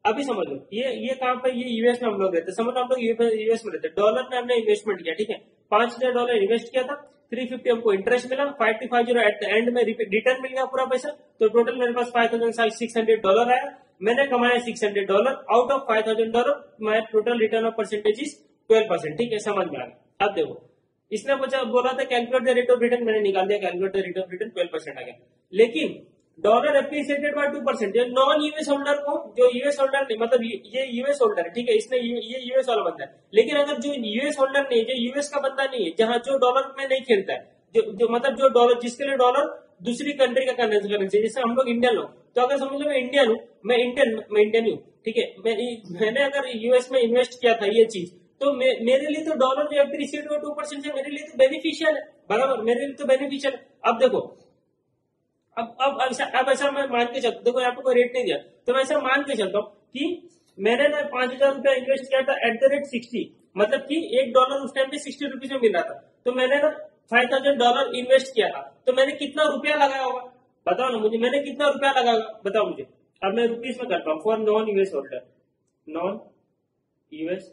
अभी समझ लो ये कहाँ पे, ये यूएस में हम लोग रहते हैं, समझ लो हम लोग यूएस में रहते हैं, डॉलर में हमने इन्वेस्टमेंट किया, ठीक है। $5,000 इन्वेस्ट किया था, 350 हमको इंटरेस्ट मिला, 5250 एट द एंड में रिटर्न मिल गया पूरा पैसा। तो टोटल मेरे पास $5,600 आया, मैंने कमाया $600, out of $5,000 my total return of percentage is 12%, ठीक है, समझ में आ गया। अब देखो इसने बोला था calculate the rate of return, मैंने निकाल दिया, calculate the rate of return 12% आ गया। लेकिन डॉलर एप्रिसिएटेड बाय 2%, जो नॉन यूएस होल्डर को, जो यूएस होल्डर नहीं, मतलब ये यूएस होल्डर है, ठीक है, इसने ये यूएस वाला बंदा है। लेकिन अगर जो यूएस होल्डर नहीं, जो यूएस का बंदा नहीं है, जहां जो डॉलर में नहीं खेलता है, जो मतलब जो डॉलर, जिसके लिए डॉलर दूसरी कंट्री का करेंसी, जैसे हम लोग इंडियन लोग, तो अगर समझ लो मैं इंडियन हूँ, मैं इंडियन हूँ, ठीक है, मैंने अगर यूएस में इन्वेस्ट किया था ये चीज, तो मेरे लिए तो डॉलर जो एप्रिसिएट हुआ 2% से मेरे लिए तो बेनिफिशियल है, बराबर, मेरे लिए तो बेनिफिशियल। अब देखो अब ऐसा मैं मान के चलता, देखो यहाँ पे कोई रेट नहीं दिया, तो मैं ऐसा मान के चलता हूँ कि मैंने ना $5,000 इन्वेस्ट किया था एट द रेट 60, मतलब कि $1 उस टाइम पे 60 रुपीज में मिल रहा था, तो मैंने ना $5,000 इन्वेस्ट किया था, तो मैंने कितना रुपया लगाया होगा बताओ ना मुझे, मैंने कितना रुपया लगाया बताओ मुझे। अब मैं रुपीज में करता हूँ, for non US holder, non US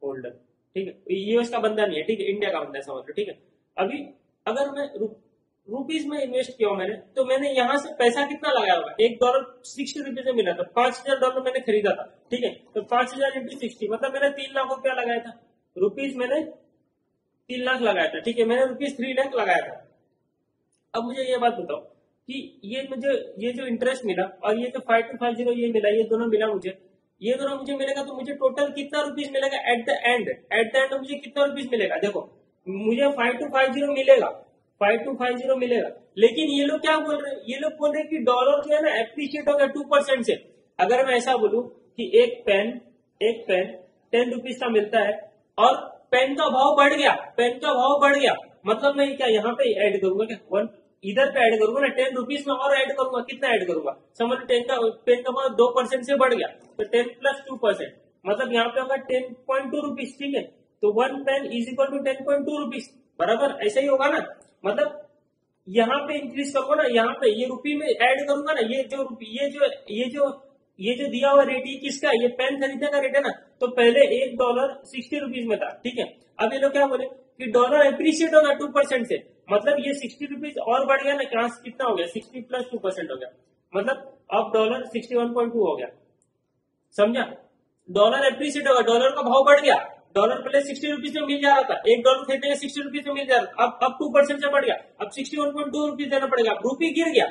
holder, ठीक है, यूएस का बंदा नहीं है, ठीक है, इंडिया का बंदा है, समझ लो, ठीक है। अभी अगर मैं रुपीज में इन्वेस्ट किया मैंने, तो मैंने यहाँ से पैसा कितना लगाया होगा, $1 60 रुपीज में मिला था, $5,000 मैंने खरीदा था, ठीक है, तो 5,000 इंटू 60 मतलब मैंने 3 लाख रुपया लगाया था, रुपीज मैंने 3 लाख लगाया था, ठीक है, मैंने रुपीज 3 लाख लगाया था। अब मुझे ये बात बताओ कि ये जो इंटरेस्ट मिला और ये जो 5250 ये मिला, ये दोनों मिला मुझे, ये दोनों मुझे मिलेगा, तो मुझे टोटल कितना रुपीज मिलेगा एट द एंड मुझे कितना रुपीज मिलेगा, देखो मुझे 5250 मिलेगा, 5250 मिलेगा, लेकिन ये लोग क्या बोल रहे हैं, ये लोग बोल रहे हैं कि डॉलर जो है ना एप्रिशिएट हो गया 2% से। अगर मैं ऐसा बोलूं कि एक पेन 10 रुपीज का मिलता है और पेन का भाव बढ़ गया, मतलब मैं क्या यहाँ पे ऐड करूंगा क्या, वन इधर पे ऐड करूंगा ना, 10 रुपीज में और ऐड करूंगा, कितना ऐड करूंगा, समझ लो पेन का भाव 2% से बढ़ गया, तो 10 प्लस 2%, मतलब यहाँ पे होगा 10.2 रुपीज, ठीक है, तो 1 pen is equal to 10.2 rupees, बराबर, ऐसा ही होगा ना। मतलब यहाँ पे इंक्रीज करूंगा ना, यहाँ पे ये रुपी में ऐड करूंगा ना, ये जो दिया हुआ रेट, ये किसका, ये पेन खरीदने का रेट है ना, तो पहले $1 60 रुपीज में था, ठीक है। अब ये लोग क्या बोले कि डॉलर एप्रिशिएट होगा 2% से, मतलब ये 60 रुपीज और बढ़ गया ना, कितना हो गया, 60 प्लस 2% हो गया, मतलब अब डॉलर 61.2 हो गया, समझा। डॉलर एप्रिशिएट होगा, डॉलर का भाव बढ़ गया, डॉलर पहले 60 रुपीज में मिल जा रहा था, $1 खरीदने का 60 रुपीज में मिल जा रहा था, अब 2% से बढ़ गया, अब 61.2 रुपीज देना पड़ेगा, रूपी गिर गया,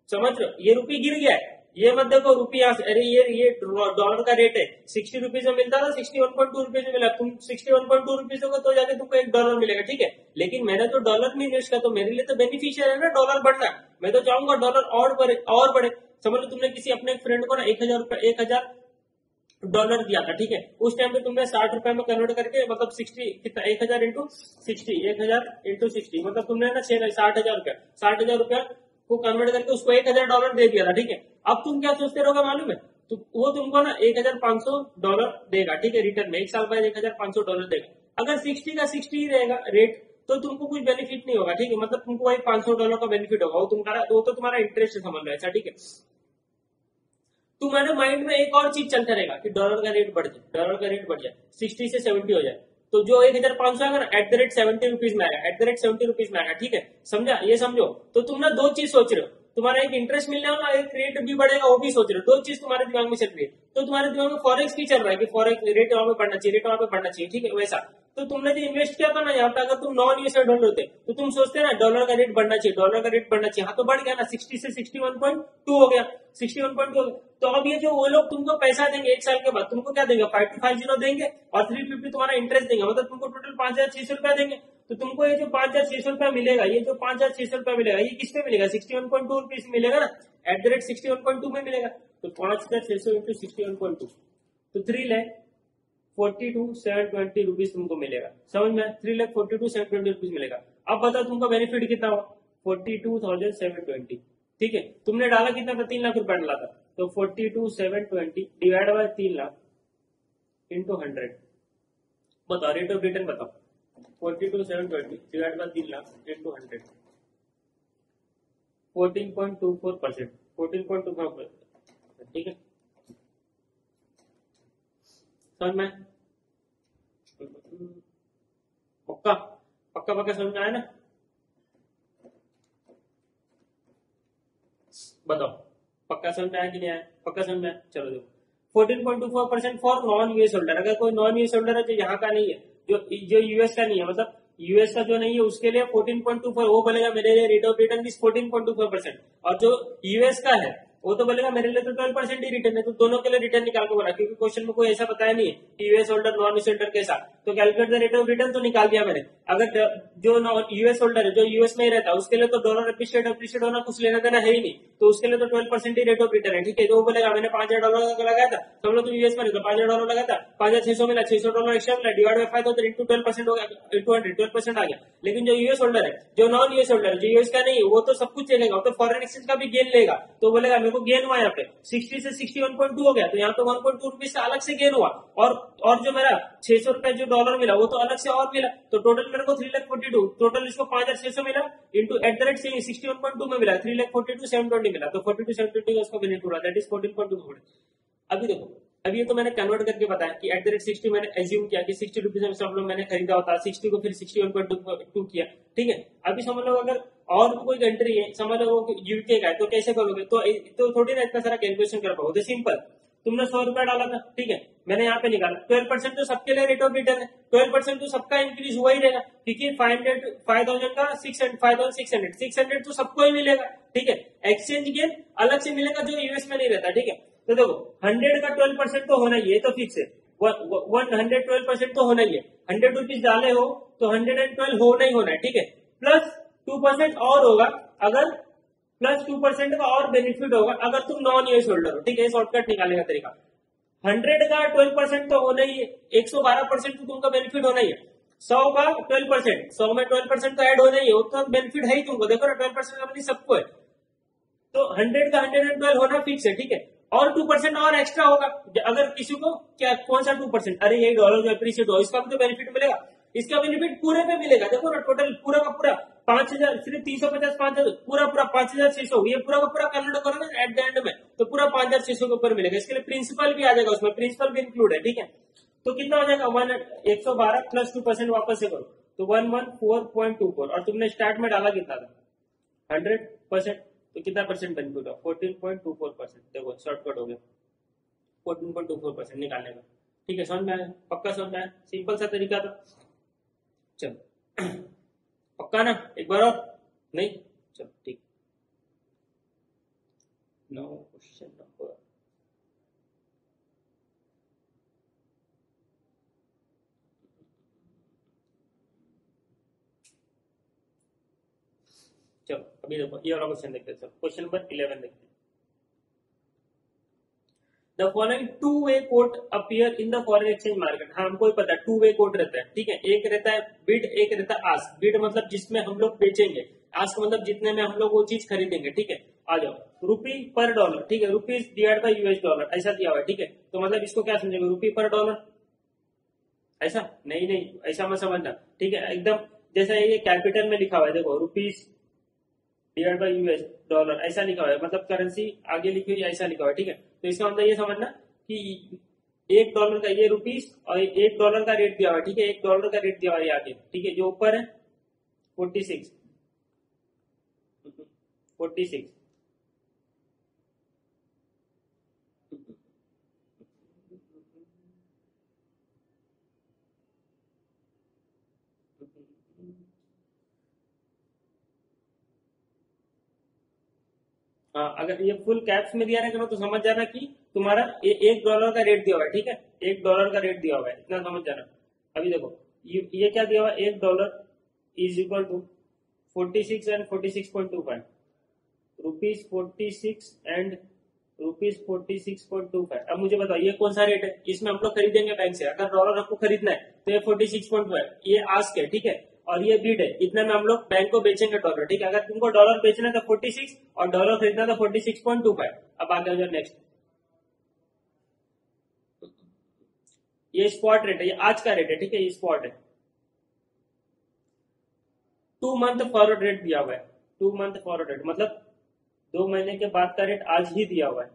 समझ रहे हो, ये रूपी गिर गया है, ये मत देखो रूपी यहाँ से, अरे ये डॉलर का रेट है, 60 रुपीज में मिलता था, 61.2 रुपीज में मिला, तुम 61.2 रुपीज होगा तो जाके तुमको $1 मिलेगा, ठीक है। लेकिन मैंने तो डॉलर में इन्वेस्ट किया, तो मेरे लिए तो बेनिफिशियल है ना डॉलर बढ़ना, मैं तो चाहूंगा डॉलर और बढ़े। समझ लो तुमने किसी अपने फ्रेंड को ना $1,000 दिया था, ठीक है, उस टाइम पे तुमने 60 रुपए में कन्वर्ट करके, मतलब 60 कितना, 1,000 इंटू 60 मतलब तुमने ना 60,000 रुपया को कन्वर्ट करके उसको $1,000 दे दिया था, ठीक है। अब तुम क्या सोचते रहोगे मालूम है, तो वो तुमको ना $1,500 देगा, ठीक है, रिटर्न में 1 साल बाद $1,500 देगा। अगर 60 का 60 ही रहेगा रेट, तो तुमको कुछ बेनिफिट नहीं होगा, ठीक है, मतलब तुमको वही $500 का बेनिफिट होगा, वो तो तुम्हारा इंटरेस्ट है, समझ लो ऐसा, ठीक है। तुम्हारे माइंड में एक और चीज चलता रहेगा कि डॉलर का रेट बढ़ जाए, 60 से 70 हो जाए, तो जो 1,500 आएगा ना एट द रेट 70 रुपीज में आएगा, ठीक है, समझा, ये समझो। तो तुम ना 2 चीज सोच रहे हो, तुम्हारा एक इंटरेस्ट मिलने वाला, एक रेट भी बढ़ेगा, वो भी सोच रहे हो, 2 चीज तुम्हारे दिमाग में चल रही है। तो तुम्हारे दिमाग में फॉरेक्स की चल रहा है कि फॉरेक्स रेट वहां पे बढ़ना चाहिए, ठीक है, वैसा। तो तुमने जो इन्वेस्ट किया था ना यहाँ पे, अगर तुम नॉन यूएस डॉलर होते तो तुम सोचते ना डॉलर का रेट बढ़ना चाहिए, हाँ तो बढ़ गया ना, 60 से 61.2 हो गया, 61.2 हो गया। तो अब ये जो वो लोग तुमको पैसा देंगे 1 साल के बाद, तुमको क्या देंगे, 5250 देंगे और 350 तुम्हारा इंटरेस्ट देंगे, मतलब तुमको टोटल 5,600 रुपया देंगे। तो तुमको ये जो 5,600 रुपया मिलेगा, ये किस पे मिलेगा, 61.2 रुपीज मिलेगा ना, एट द रेट 61.2 में मिलेगा। तो 5,600 इंटू 61.2, तो 3,42,720 रुपीज तुमको मिलेगा, समझ में, 3,42,720 रुपीज मिलेगा। अब बताओ तुमको बेनिफिट कितना हुआ, 42,720, ठीक है। तुमने डाला कितना था, 3 लाख रुपया डाला था, तो 42,720 डिवाइड बाय 3 लाख इंटू 100, बताओ रेट ऑफ रिटर्न बताओ। 42,720 डिवाइड बाय 3 लाख इंटू 100, 14.24%, 14.24%, ठीक है। समझ में पक्का पक्का पक्का समझ में आया ना? बताओ पक्का समझ में आया कि नहीं आया? पक्का समझ में आया? चलो देखो 14.24% फॉर नॉन यूएस होल्डर। अगर कोई नॉन यूएस होल्डर है जो यहाँ का नहीं है, जो यूएस का नहीं है, मतलब यूएस का जो नहीं है उसके लिए 14.24 वो बोलेगा मेरे लिए रेट ऑफ रिटर्न दिस 14.24%, और जो यूएस का है वो तो बोलेगा मेरे लिए तो 12% ही रिटर्न है। तो दोनों के लिए रिटर्न निकाल के बोला, क्योंकि क्वेश्चन में कोई ऐसा बताया नहीं है कि US holder non US holder कैसा, तो calculate the rate of return तो निकाल दिया मैंने। अगर जो यूएस होल्डर है जो यूएस में ही रहता है उसके लिए तो डॉलर अप्रिशिएट होना कुछ लेना देना है ही नहीं, तो उसके लिए तो 12% ही रेट ऑफ रिटर्न है, ठीक है। तो वो बोलेगा मैंने $5,000 का लगाया था, तो हम लोग तो यूएस में नहीं, तो $5,000 लगा था, $5,600 मिला, $600 एक्स्ट्रा मिला, डिवाइड बाय 5,000 इंटू 12% हो गया, इंटू 100 12% आ गया। लेकिन जो यूएस होल्डर है, जो नॉन यूएस होल्डर है, जो यूएस का नहीं है, वो तो सब कुछ चलेगा, वो तो फॉरेन एक्सचेंज का भी गेन लेगा, तो बोलेगा मेरे को गेन हुआ यहाँ पे 60 से 61.2 हो गया, तो यहाँ पे 1.2 रुपीज से अलग से गेन हुआ, और जो मेरा 600 रुपए जो डॉलर मिला वो तो अलग से और मिला, तो टोटल मेरे को 3,42,000, टोटल इसको 5,600 मिला इंटू @61.2 में मिला 3,42,720 मिला, तो 42,720 का उसका बेनिफिट हुआ, दैट इज 14.2। अभी देखो, अभी ये तो मैंने कन्वर्ट करके बताया कि @60 मैंने एज्यूम किया कि 60 रुपीज में सब लोग मैंने खरीदा होता, 60 को फिर 61.2 किया, ठीक है। अभी समझ लो अगर और कोई कंट्री है, समझ लो यूके का है, तो कैसे करोगे, तो थोड़ी ना इतना सारा कैलकुलेशन कर पाओगे। सिंपल, तुमने 100 रुपया डाला था, ठीक है, मैंने यहाँ पे निकाला 12% तो सबके लिए रेट ऑफ रिटर्न है, 12% तो सबका इंक्रीज हुआ ही रहेगा, क्योंकि 5,000 का 600 तो सबको ही मिलेगा, ठीक है। एक्सचेंज गेन अलग से मिलेगा जो यूएस में नहीं रहता, ठीक है। तो देखो 100 का 12% तो होना ही है, तो फिक्स है 112% तो होना ही है। 100 रुपीज डाले हो तो 112 होना ही होना है, ठीक है। प्लस 2% और होगा, अगर प्लस 2% का और बेनिफिट होगा अगर तुम नॉन यूएस होल्डर हो, ठीक है। शॉर्टकट निकालने का तरीका, 100 का 12% तो होना ही है, 112% तो तुमको बेनिफिट होना ही है, 100 का 12%, 100 में 12% तो ऐड होना ही है, वो तो बेनिफिट है ही तुमको, देखो ना 12% का सबको है, तो 100 का 112 होना फिक्स है, ठीक है। और 2% और एक्स्ट्रा होगा, अगर किसी को क्या कौन सा 2%, अरे यही डॉलर जो अप्रिशिएट हो इसका भी तो बेनिफिट मिलेगा, इसका बेनिफिट पूरे पे मिलेगा। देखो ना टोटल पूरा का पूरा 5,000, सिर्फ 350 5,000 पूरा 5,600, ये पूरा का पूरा कैलकुलेट करो ना एट द एंड में, तो पूरा 5,600 के ऊपर मिलेगा। इसके लिए प्रिंसिपल भी आ जाएगा, उसमें प्रिंसिपल भी इंक्लूड है, ठीक है। तो कितना हो जाएगा 112 प्लस 2% वापस से करो तो 114.24, और तुमने स्टार्ट में डाला कितना था 100%, तो कितना परसेंट बेनिफिट हुआ 14.24%। देखो शॉर्टकट हो गया 14.24% निकालने का, ठीक है। समझ में आया? पक्का समझ में आया? सिंपल सा तरीका था। चलो पक्का ना, एक बार और नहीं, चलो ठीक। नो क्वेश्चन नंबर, चलो अभी देखो ये वाला क्वेश्चन देखते हैं। क्वेश्चन नंबर 11 देखते हैं। The following two-way quote appear in the foreign exchange market। हाँ हमको ही पता है two-way quote रहता है, ठीक है। एक रहता है bid, एक रहता है ask। bid मतलब जिसमें हम लोग बेचेंगे, ask मतलब जितने में हम लोग वो चीज खरीदेंगे, ठीक है। आ जाओ रुपी पर डॉलर, ठीक है, rupees divide by US dollar ऐसा दिया हुआ है, ठीक है। तो मतलब इसको क्या समझेंगे, रुपी पर डॉलर, ऐसा नहीं नहीं ऐसा मत समझना, ठीक है। एकदम जैसा ये कैपिटल में लिखा हुआ है, देखो rupees divide by US dollar ऐसा लिखा हुआ है, मतलब करेंसी आगे लिखी हुई ऐसा लिखा हुआ है, ठीक है। तो इसका मतलब ये समझना कि $1 का ये रुपीस और $1 का रेट दिया हुआ है, ठीक है। $1 का रेट दिया हुआ है आगे, ठीक है। जो ऊपर है 46 हाँ, अगर ये फुल कैप्स में दिया रहेगा तो समझ जाना कि तुम्हारा $1 का रेट दिया हुआ है, ठीक है। $1 का रेट दिया हुआ है, इतना समझ जाना। अभी देखो ये क्या दिया हुआ है, $1 is equal to 46 and 46.25 rupees 46 and rupees 46.25। अब मुझे बताओ ये कौन सा रेट है, इसमें हम लोग खरीदेंगे बैंक से। अगर डॉलर हमको खरीदना है तो ये 46.5 ये आस्क है, ठीक है। और ये बीड है, इतने में हम लोग बैंक को बेचेंगे डॉलर, ठीक है। अगर तुमको डॉलर बेचना है तो 46 और डॉलर खरीदना था 46.25। अब आगे जाओ नेक्स्ट, ये स्पॉट रेट है, ये आज का रेट है, ठीक है, ये स्पॉट है। 2 मंथ फॉरवर्ड रेट दिया हुआ है, 2 मंथ फॉरवर्ड रेट मतलब 2 महीने के बाद का रेट आज ही दिया हुआ है।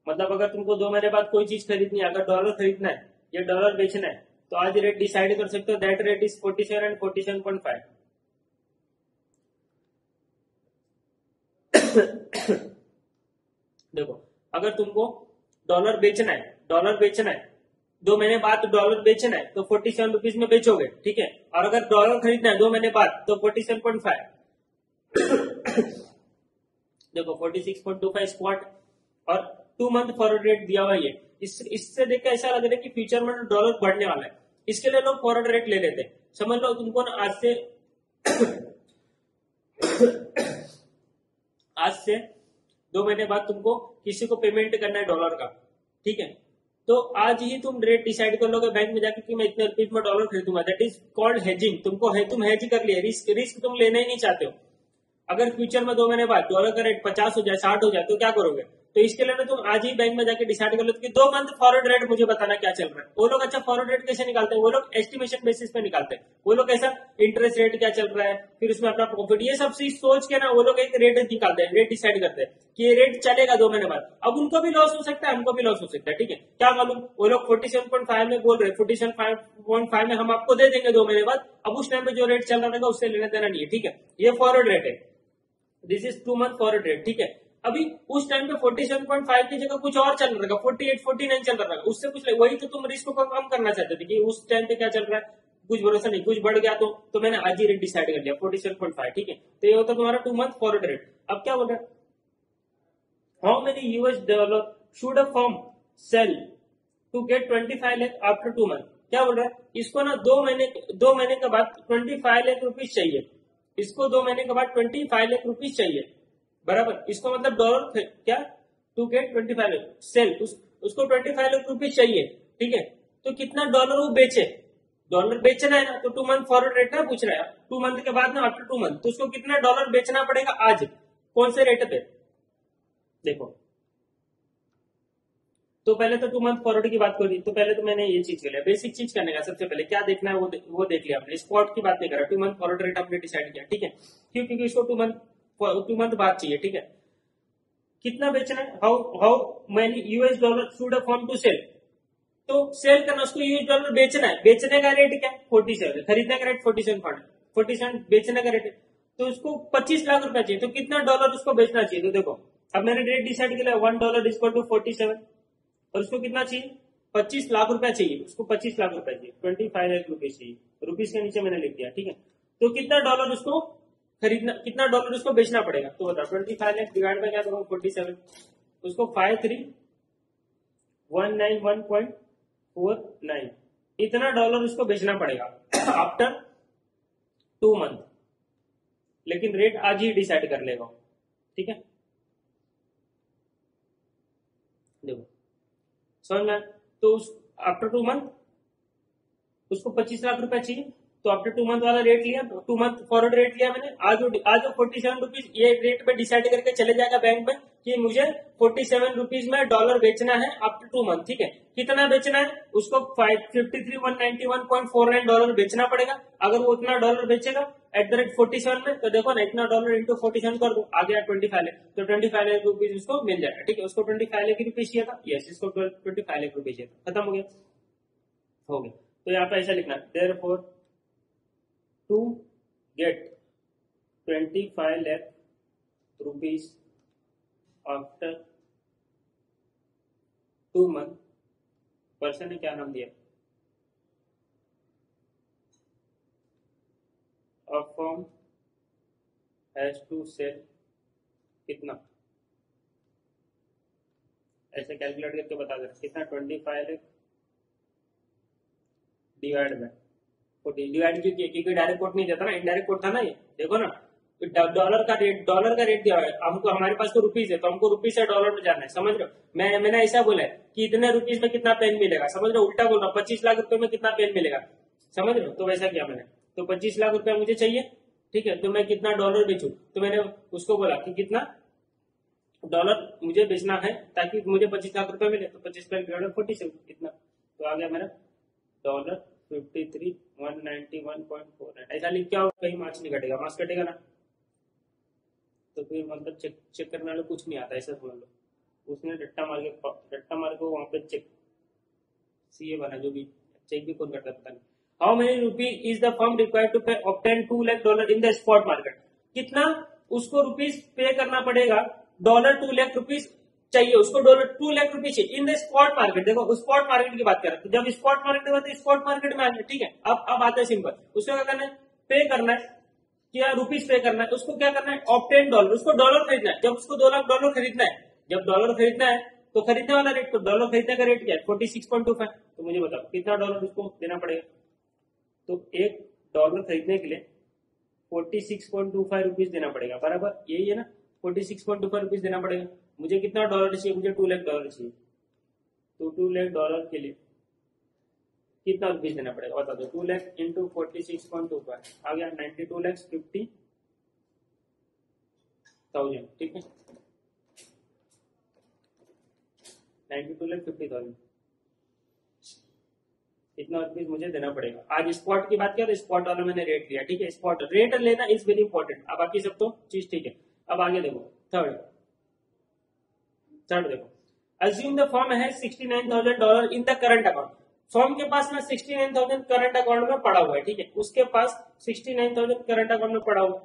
मतलब अगर तुमको 2 महीने बाद कोई चीज खरीदनी है, अगर डॉलर खरीदना है या डॉलर बेचना है तो आज रेट डिसाइड कर सकते हो। That rate is 47 and 47.5। देखो अगर तुमको डॉलर बेचना है 2 महीने बाद डॉलर बेचना है तो 47 रुपीज में बेचोगे, ठीक है। और अगर डॉलर खरीदना है 2 महीने बाद तो 47.5। देखो 46.25 स्पॉट और 2 मंथ फॉरवर्ड रेट दिया हुआ है। इससे देख के ऐसा लग रहा है कि फ्यूचर में डॉलर बढ़ने वाला है, इसके लिए लोग फॉरवर्ड रेट ले लेते हैं। समझ लो तुमको ना आज से 2 महीने बाद तुमको किसी को पेमेंट करना है डॉलर का, ठीक है। तो आज ही तुम रेट डिसाइड कर लोगे बैंक में जाकर कि मैं इतने रुपीज में डॉलर खरीदूंगा। That is called hedging. तुम हेज कर लिए, रिस्क तुम लेना ही नहीं चाहते हो। अगर फ्यूचर में 2 महीने बाद डॉलर का रेट 50 हो जाए, 60 हो जाए तो क्या करोगे? तो इसके लिए ना तुम आज ही बैंक में जाके डिसाइड कर लो कि 2 मंथ फॉरवर्ड रेट मुझे बताना क्या चल रहा है। वो लोग अच्छा फॉरवर्ड रेट कैसे निकालते हैं? वो लोग एस्टिमेशन बेसिस पे निकालते हैं। वो लोग ऐसा इंटरेस्ट रेट क्या चल रहा है, फिर उसमें अपना प्रॉफिट, ये सब चीज सोच के ना वो लोग एक रेट निकालते हैं, रेट डिसाइड करते हैं कि ये रेट चलेगा 2 महीने बाद। अब उनको भी लॉस हो सकता है, हमको भी लॉस हो सकता है, ठीक है। क्या मालूम, वो लोग 47.5 में बोल रहे हैं, 47.5 में हम आपको दे देंगे 2 महीने बाद। अब उस टाइम पे जो रेट चल रहा था उससे लेना देना नहीं है, ठीक है। ये फॉरवर्ड रेट है, this is 2 month forward rate, ठीक है। अभी उस टाइम पे 47.5 की जगह कुछ और चल रहा था, 48, 49 चल रहा था, उससे कुछ वही तो तुम रिस्क को कम करना चाहते थे कि उस टाइम पे क्या चल रहा है कुछ भरोसा नहीं, कुछ बढ़ गया तो मैंने आज ही रेट डिसाइड कर लिया 47.5, ठीक है। तो ये होता तुम्हारा 2 मंथ फॉरवर्ड रेट। अब क्या बोल रहा है, how many US dollar should a firm sell to get 25 lakh after 2 month. क्या बोल रहा है, इसको ना 2 महीने के बाद 25 लाख रुपीज चाहिए। इसको 2 महीने के बाद 25 लाख रुपीज चाहिए, बराबर। इसको मतलब डॉलर क्या, टू गेट 25 लाख सेल, उसको 25 लाख रुपीज चाहिए, ठीक है। तो कितना डॉलर वो बेचे, डॉलर बेचना है ना, तो 2 मंथ फॉरवर्ड रेट ना पूछ रहा है। 2 मंथ के बाद ना आफ्टर 2 मंथ, तो उसको कितना डॉलर बेचना पड़ेगा आज, कौन से रेट पे। देखो तो पहले तो 2 मंथ फॉरवर्ड की बात करी, तो पहले तो मैंने ये चीज कर लिया, बेसिक चीज करने का। सबसे पहले क्या देखना है वो देख लिया हमने, स्पॉट की बात नहीं करा, 2 मंथ फॉरवर्ड रेट हमने डिसाइड किया, ठीक है। क्यों, क्योंकि इसको 2 मंथ बाद चाहिए, ठीक है। कितना बेचना है, how many US dollar should a firm to sell. तो सेल करना, उसको यूएस डॉलर बेचना है, बेचने का रेट क्या, 47, खरीदने का रेट 47, बेचने का रेट है। तो उसको 25 लाख रुपया चाहिए, तो कितना डॉलर उसको बेचना चाहिए। तो देखो अब मैंने रेट डिसाइड किया, $1 इक्वल टू 47, और उसको कितना चाहिए, 25 लाख रुपया चाहिए। उसको 25 लाख रुपया चाहिए, 25 लाख रुपीज चाहिए, रुपीज के नीचे मैंने लिख दिया, ठीक है। तो कितना डॉलर उसको खरीदना, कितना डॉलर उसको बेचना पड़ेगा, तो बताओ 25 लाख डिवाइड बाय क्या करूँ 47, उसको 53,191.49, इतना डॉलर उसको बेचना पड़ेगा आफ्टर 2 मंथ। लेकिन रेट आज ही डिसाइड कर लेगा, ठीक है। देखो समझ में, तो आफ्टर 2 मंथ उसको 25 लाख रुपया चाहिए, तो आफ्टर 2 मंथ वाला रेट लिया, 2 मंथ फॉरवर्ड रेट लिया मैंने। आज 47 रुपीज ये रेट पे डिसाइड करके चले जाएगा बैंक में कि मुझे 47 रुपीज में डॉलर बेचना है आफ्टर 2 मंथ, ठीक है। कितना बेचना है, उसको 53,191.49 डॉलर बेचना पड़ेगा। अगर वो उतना डॉलर बेचेगा एट द रेट 47 में, तो देखो ना इतना डॉलर इंटू 47 कर दो, आ गया 25 लाख, तो 25 लाख रुपीज उसको मिल जाएगा, ठीक है। उसको 25 लाख रुपीज चाहिए था, यस, इसको 25 लाख रुपीज चाहिए था, खत्म हो गया, हो गया। तो यहाँ पे ऐसा लिखना, therefore to get 25 lakh rupees after 2 month, person ने क्या नाम दिया, a firm has to sell कितना, ऐसे कैलकुलेट करके बता दे कितना, 25 लाख डिवाइड बाय 40, डिवाइड क्यों किया, क्योंकि डायरेक्ट कोड नहीं देता ना, इनडायरेक्ट कोड था ना ये। देखो ना डॉलर का रेट दिया है हमको, हमारे पास तो रुपीज है, तो हमको रुपीज से डॉलर में जाना है, समझ रहे हो। मैंने ऐसा बोला है कि इतने रुपीज में कितना पेन मिलेगा, समझ रहे हो, उल्टा बोल रहा हूँ, 25 लाख रुपए में कितना पेन मिलेगा, समझ रहे हो। तो वैसा किया मैंने, तो 25 लाख रुपया मुझे चाहिए, ठीक है। तो मैं कितना डॉलर बेचूं, तो मैंने उसको बोला कि कितना डॉलर मुझे बेचना है ताकि मुझे 25 लाख रुपया मिले। तो 25 लाख डिवाइडेड 47 कितना, तो आ गया मेरा डॉलर 53,191.49। ऐसा लिख के आओ, कहीं मार्क्स नहीं कटेगा, मार्क्स कटेगा ना तो फिर मतलब चेक करने वाले कुछ नहीं आता, ऐसा समझ लो। उसने रट्टा मार के वहां पे चेक सीए बना, जो भी चेक भी कौन करता पता नहीं। How many rupee is the firm required to pay obtain $2 lakh in the spot market, कितना उसको रुपीज पे करना पड़ेगा, डॉलर 2 लाख रुपीज चाहिए उसको, डॉलर 2 लाख रुपीज चाहिए इन द स्पॉट मार्केट। देखो स्पॉट मार्केट की बात कर रहे हैं, तो जब स्पॉट मार्केट होता है स्पॉट मार्केट में आएंगे, ठीक है। अब आता है सिंपल, उसको क्या करना है, पे करना है, क्या रुपीज पे करना है, उसको क्या करना है, ऑब्टेन डॉलर, उसको डॉलर खरीदना है। जब उसको 2 लाख डॉलर खरीदना है, जब डॉलर खरीदना है तो खरीदने वाला रेट, तो डॉलर खरीदने का रेट क्या है 46.25। तो मुझे बताओ कितना डॉलर उसको देना पड़ेगा। तो एक डॉलर खरीदने के लिए 46.25 रुपीज देना पड़ेगा, बराबर यही है ना, 46.25 रुपीज देना पड़ेगा। मुझे कितना डॉलर चाहिए, मुझे 2 लाख डॉलर चाहिए। तो 2 लाख डॉलर के लिए कितना रुपीज देना पड़ेगा बता दो। 2 लाख इंटू 46.25 आ गया 92,50,000, ठीक है। 92,50,000 इतना रुपीज मुझे देना पड़ेगा। आज स्पॉट की बात किया तो स्पॉट वाला मैंने रेट लिया, ठीक है। स्पॉट रेट लेना इज वेरी इंपॉर्टेंट। अब बाकी सब तो चीज ठीक है। अब आगे देखो थर्ड देखो, अज्यूम द फर्म है $69,000 in the current account. Firm के पास ना 69,000 करंट अकाउंट में पड़ा हुआ है, ठीक है। उसके पास 69,000 करंट अकाउंट में पड़ा हुआ,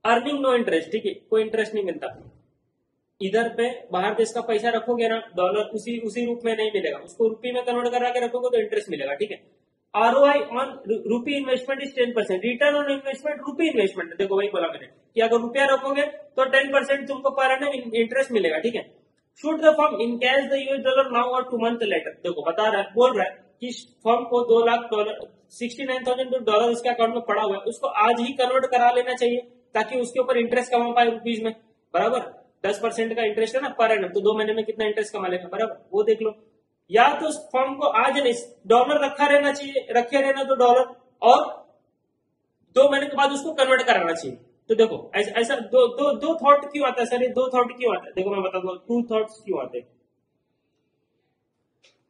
अर्निंग नो इंटरेस्ट, ठीक है, कोई इंटरेस्ट नहीं मिलता। इधर पे बाहर देश का पैसा रखोगे ना, डॉलर उसी रूप में नहीं मिलेगा, उसको रुपये में कन्वर्ट करा के रखोगे तो इंटरेस्ट मिलेगा, ठीक है। ROI on rupee investment is 10%, return on investment rupee investment, देखो वही बोला मैंने कि अगर रुपया रखोगे तो 10% तुमको पर एनम इंटरेस्ट मिलेगा, ठीक है। Should the firm in cash the $US now और 2 months लेटर, देखो बता रहा है, बोल रहा है कि फर्म को $2 लाख 69,000 उसके अकाउंट में पड़ा हुआ है, उसको आज ही कन्वर्ट करा लेना चाहिए ताकि उसके ऊपर इंटरेस्ट कमा पाए रुपीज में, बराबर 10% का इंटरेस्ट है ना पर एनम, तो 2 महीने में कितना इंटरेस्ट कमा लेगा, बराबर वो देख लो। या तो फर्म को आज नहीं डॉलर रखा रहना चाहिए, रखे रहना तो डॉलर, और 2 महीने के बाद उसको कन्वर्ट कराना चाहिए। तो देखो ऐसा दो थॉट क्यों आता है सर, ये 2 थॉट क्यों आता है, देखो मैं बता दूं 2 थॉट्स क्यों आते हैं।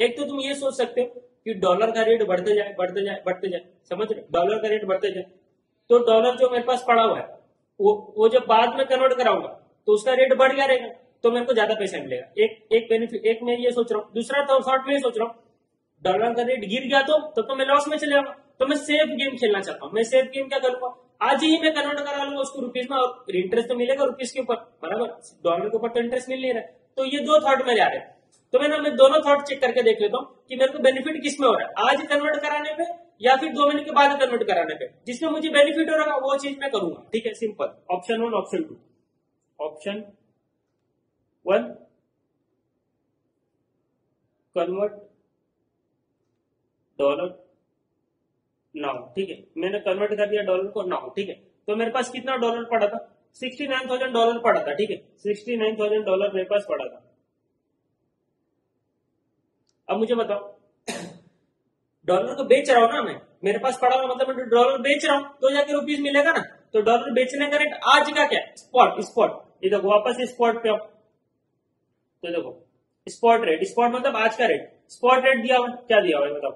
एक तो तुम ये सोच सकते हो कि डॉलर का रेट बढ़ते जाए, समझ रहे, डॉलर का रेट बढ़ते जाए तो डॉलर जो मेरे पास पड़ा हुआ है वो जब बाद में कन्वर्ट कराऊंगा तो उसका रेट बढ़ गया रहेगा, तो मेरे को ज्यादा पैसा मिलेगा। एक बेनिफिट, एक मैं ये सोच रहा हूँ। दूसरा थॉट में ये सोच रहा हूँ, डॉलर का रेट गिर गया तो मैं लॉस में चले जाऊंगा, तो मैं सेफ गेम खेलना चाहता हूँ। मैं सेफ गेम क्या करूंगा, आज ही मैं कन्वर्ट करा लूंगा उसको रुपीज में, और इंटरेस्ट तो मिलेगा रुपीज के ऊपर, बराबर डॉलर के ऊपर तो इंटरेस्ट मिल नहीं रहा है। तो ये 2 थॉट में जा रहे हैं, तो मैं दोनों थॉट चेक करके देख लेता हूँ कि मेरे को बेनिफिट किसमें हो रहा है, आज कन्वर्ट कराने पे या फिर 2 महीने के बाद कन्वर्ट कराने पे। जिसमें मुझे बेनिफिट हो रहा वो चीज मैं करूंगा, ठीक है, simple. Option 1 option 2। Option 1 convert dollar now, ठीक है, मैंने कन्वर्ट कर दिया डॉलर को नाउ, ठीक है। तो मेरे पास कितना डॉलर पड़ा था, $69,000 पड़ा था, ठीक है, $69,000 मेरे पास पड़ा था। अब मुझे बताओ डॉलर को बेच रहा हूं ना मैं, मेरे पास पड़ा हुआ मतलब मैं डॉलर बेच रहा हूं तो जाके रुपीज मिलेगा ना। तो डॉलर बेचने का रेट आज का क्या, स्पॉट, ये देखो वापस स्पॉट पे आओ, तो देखो स्पॉट रेट, स्पॉट मतलब आज का रेट, स्पॉट रेट दिया हुआ, क्या दिया हुआ है बताओ,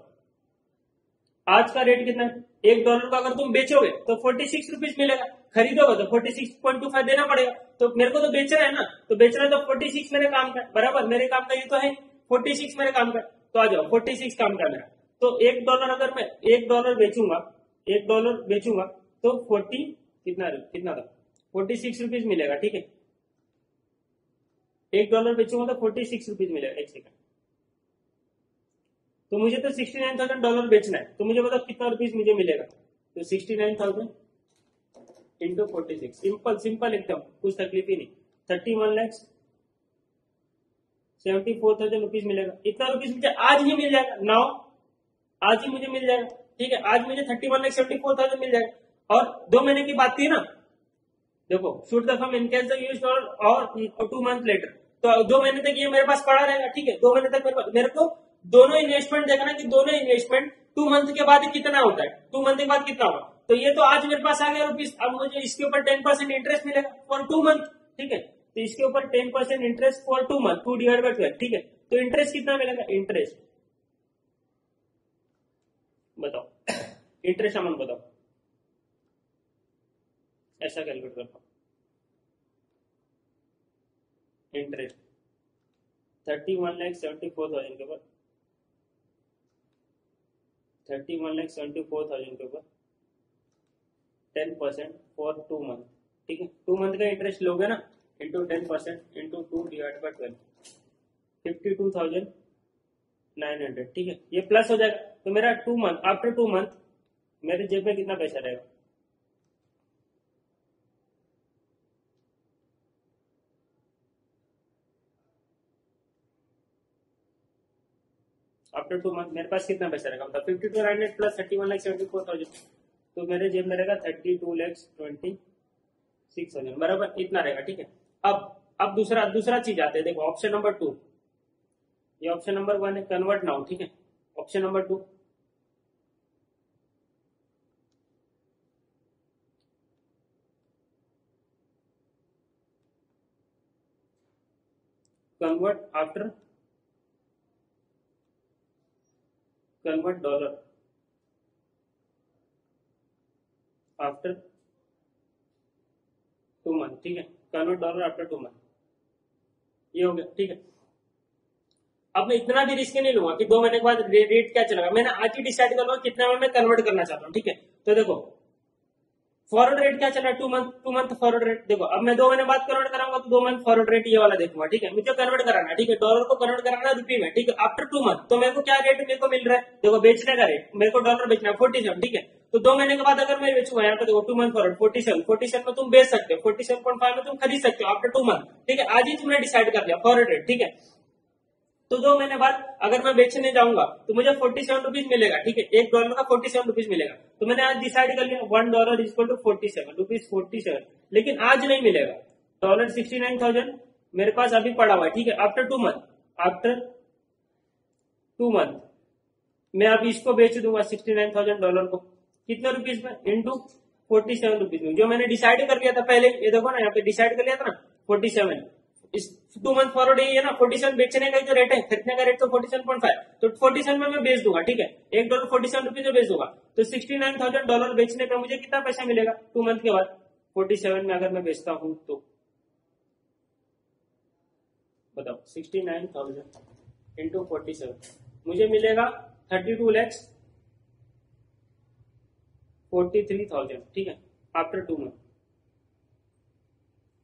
आज का रेट कितना है। $1 का अगर तुम बेचोगे तो 46 रुपीज मिलेगा, खरीदोगे तो 46.25 देना पड़ेगा। तो मेरे को तो बेचना है ना, तो बेचना है तो 46 मेरे काम का, बराबर मेरे काम का ये तो है, 46 मेरे काम का, तो आ जाओ 46 काम का मेरा। तो $1 अगर मैं $1 बेचूंगा, $1 बेचूंगा तो 40 कितना था 46 रुपीज मिलेगा, ठीक है। $1 बेचूंगा तो 46 रुपीज मिलेगा। एक सेकंड, तो मुझे तो $69,000 बेचना है, तो मुझे बताओ कितना रुपीज मुझे मिलेगा। तो 69,000 इंटू 46, सिंपल एकदम, कुछ तकलीफ ही नहीं। 31,74,000 रुपीज मिलेगा। इतना रुपीज मुझे आज ही मिल जाएगा, नाउ आज ही मुझे मिल जाएगा, ठीक है। आज मुझे 31,74,000 मिल जाएगा। और 2 महीने की बात थी ना, देखो should the firm in cash the $US और 2 months लेटर, तो 2 महीने तक ये मेरे पास पड़ा रहेगा, ठीक है। 2 महीने तक मेरे को दोनों इन्वेस्टमेंट देखना कि दोनों इन्वेस्टमेंट 2 मंथ के बाद कितना होता है, 2 मंथ के बाद कितना होगा। तो ये तो आज मेरे पास आ गया रुपीज, अब मुझे इसके ऊपर 10% इंटरेस्ट मिलेगा फॉर 2 मंथ, ठीक है। तो इसके ऊपर 10% इंटरेस्ट फॉर 2 मंथ, 2/12, ठीक है। तो इंटरेस्ट कितना मिलेगा, इंटरेस्ट बताओ, इंटरेस्ट अमाउंट बताओ, ऐसा कैलकुलेट करता हूँ। इंटरेस्ट 31,74,000 के ऊपर, 31,74,000 के ऊपर 10% फॉर 2 मंथ, ठीक है। 2 मंथ का इंटरेस्ट लोगे ना, इंटू 10% इंटू 2/12, 52,900, ठीक है। ये प्लस हो जाएगा, तो मेरा 2 मंथ, आफ्टर 2 मंथ मेरे जेब में कितना पैसा रहेगा, आफ्टर 2 मंथ मेरे पास कितना पैसा रहेगा, मतलब 52,900 प्लस 31,74,000, तो मेरे जेब में रहेगा 32,26,000, बराबर इतना रहेगा, ठीक है। अब दूसरा चीज आते हैं, देखो ऑप्शन नंबर 2, ये ऑप्शन नंबर 1 है, कन्वर्ट नाउ, ठीक है। Option number 2, convert after, convert dollar after 2 month, ठीक है। कन्वर्ट डॉलर आफ्टर 2 मंथ, ये हो गया, ठीक है। अब मैं इतना भी रिस्क नहीं लूंगा कि 2 महीने के बाद रेट क्या चलेगा, मैंने आज ही डिसाइड कर लूंगा कितना में मैं कन्वर्ट करना चाहता हूँ, ठीक है। तो देखो फॉरवर्ड रेट क्या चल रहा है, 2 मंथ फॉरवर्ड रेट, देखो अब मैं 2 महीने बाद कन्वर्ट कराऊंगा तो 2 मंथ फॉरवर्ड रेट ये वाला देखूंगा, ठीक है। मुझे कन्वर्ट कराना है, ठीक है, डॉलर को कन्वर्ट कराना है रुपये में, ठीक है, आफ्टर 2 मंथ। तो मेरे को क्या रेट मेरे को मिल रहा है, देखो बेचने का रेट, मेरे को डॉलर बेचना है 47, ठीक है। तो 2 महीने के बाद अगर मैं बेचूंगा, यहाँ पे देखो 2 मंथ फॉरवर्ड 47 में तुम बेच सकते हो, 47.5 में तुम खरीद सकते हो आफ्टर 2 मंथ, ठीक है। आज ही तुमने डिसाइड कर लिया फॉरवर्ड रेट, ठीक है। तो 2 महीने बाद अगर मैं बेचने जाऊंगा तो मुझे 47 रुपीज मिलेगा, ठीक है, $1 का 47 रुपीज मिलेगा। तो मैंने आज डिसाइड कर लिया $1 इक्वल टू 47 रुपीज, लेकिन आज नहीं मिलेगा, $69,000 मेरे पास अभी पड़ा हुआ है, ठीक है, आफ्टर 2 मंथ, आफ्टर 2 मंथ मैं अभी इसको बेच दूंगा $69,000 को, कितने रुपीज में, इंटू 47 रुपीज में, जो मैंने डिसाइड कर लिया था पहले, ये देखो ना यहाँ पे डिसाइड कर लिया था ना 47, इस 2 मंथ फॉरवर्ड ये है ना 47 बेचने का जो रेट है, खरीदने का रेट तो 47.5, तो 47 में मैं बेच दूंगा, ठीक है, $1 47 रुपीज में बेच दूंगा। तो $69,000 बेचने का मुझे कितना पैसा मिलेगा 2 मंथ के बाद, 47 में अगर मैं बेचता हूं तो बताओ 69,000 इंटू 47 मुझे मिलेगा 32,43,000, ठीक है, आफ्टर 2 मंथ।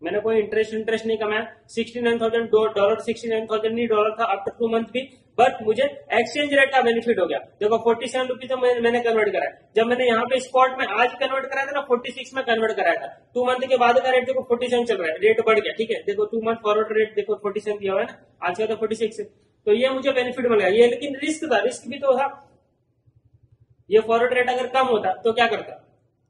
मैंने कोई इंटरेस्ट नहीं कमाया, $69,000, $69,000 नहीं डॉलर था आफ्टर 2 मंथ भी, बट मुझे एक्सचेंज रेट का बेनिफिट हो गया। देखो 47 रुपीज मैंने कन्वर्ट कराया, जब मैंने यहाँ पे स्पॉट में आज कन्वर्ट कराया था ना 46 में कन्वर्ट कराया था, 2 मंथ के बाद का रेट देखो 47 चल रहा है, रेट बढ़ गया, ठीक है। देखो 2 मंथ फॉरवर्ड रेट देखो 47 दिया हुआ है ना, आज का तो 46 है, तो ये मुझे बेनिफिट मिल गया, ये लेकिन रिस्क था, रिस्क भी तो था। ये फॉरवर्ड रेट अगर कम होता तो क्या करता,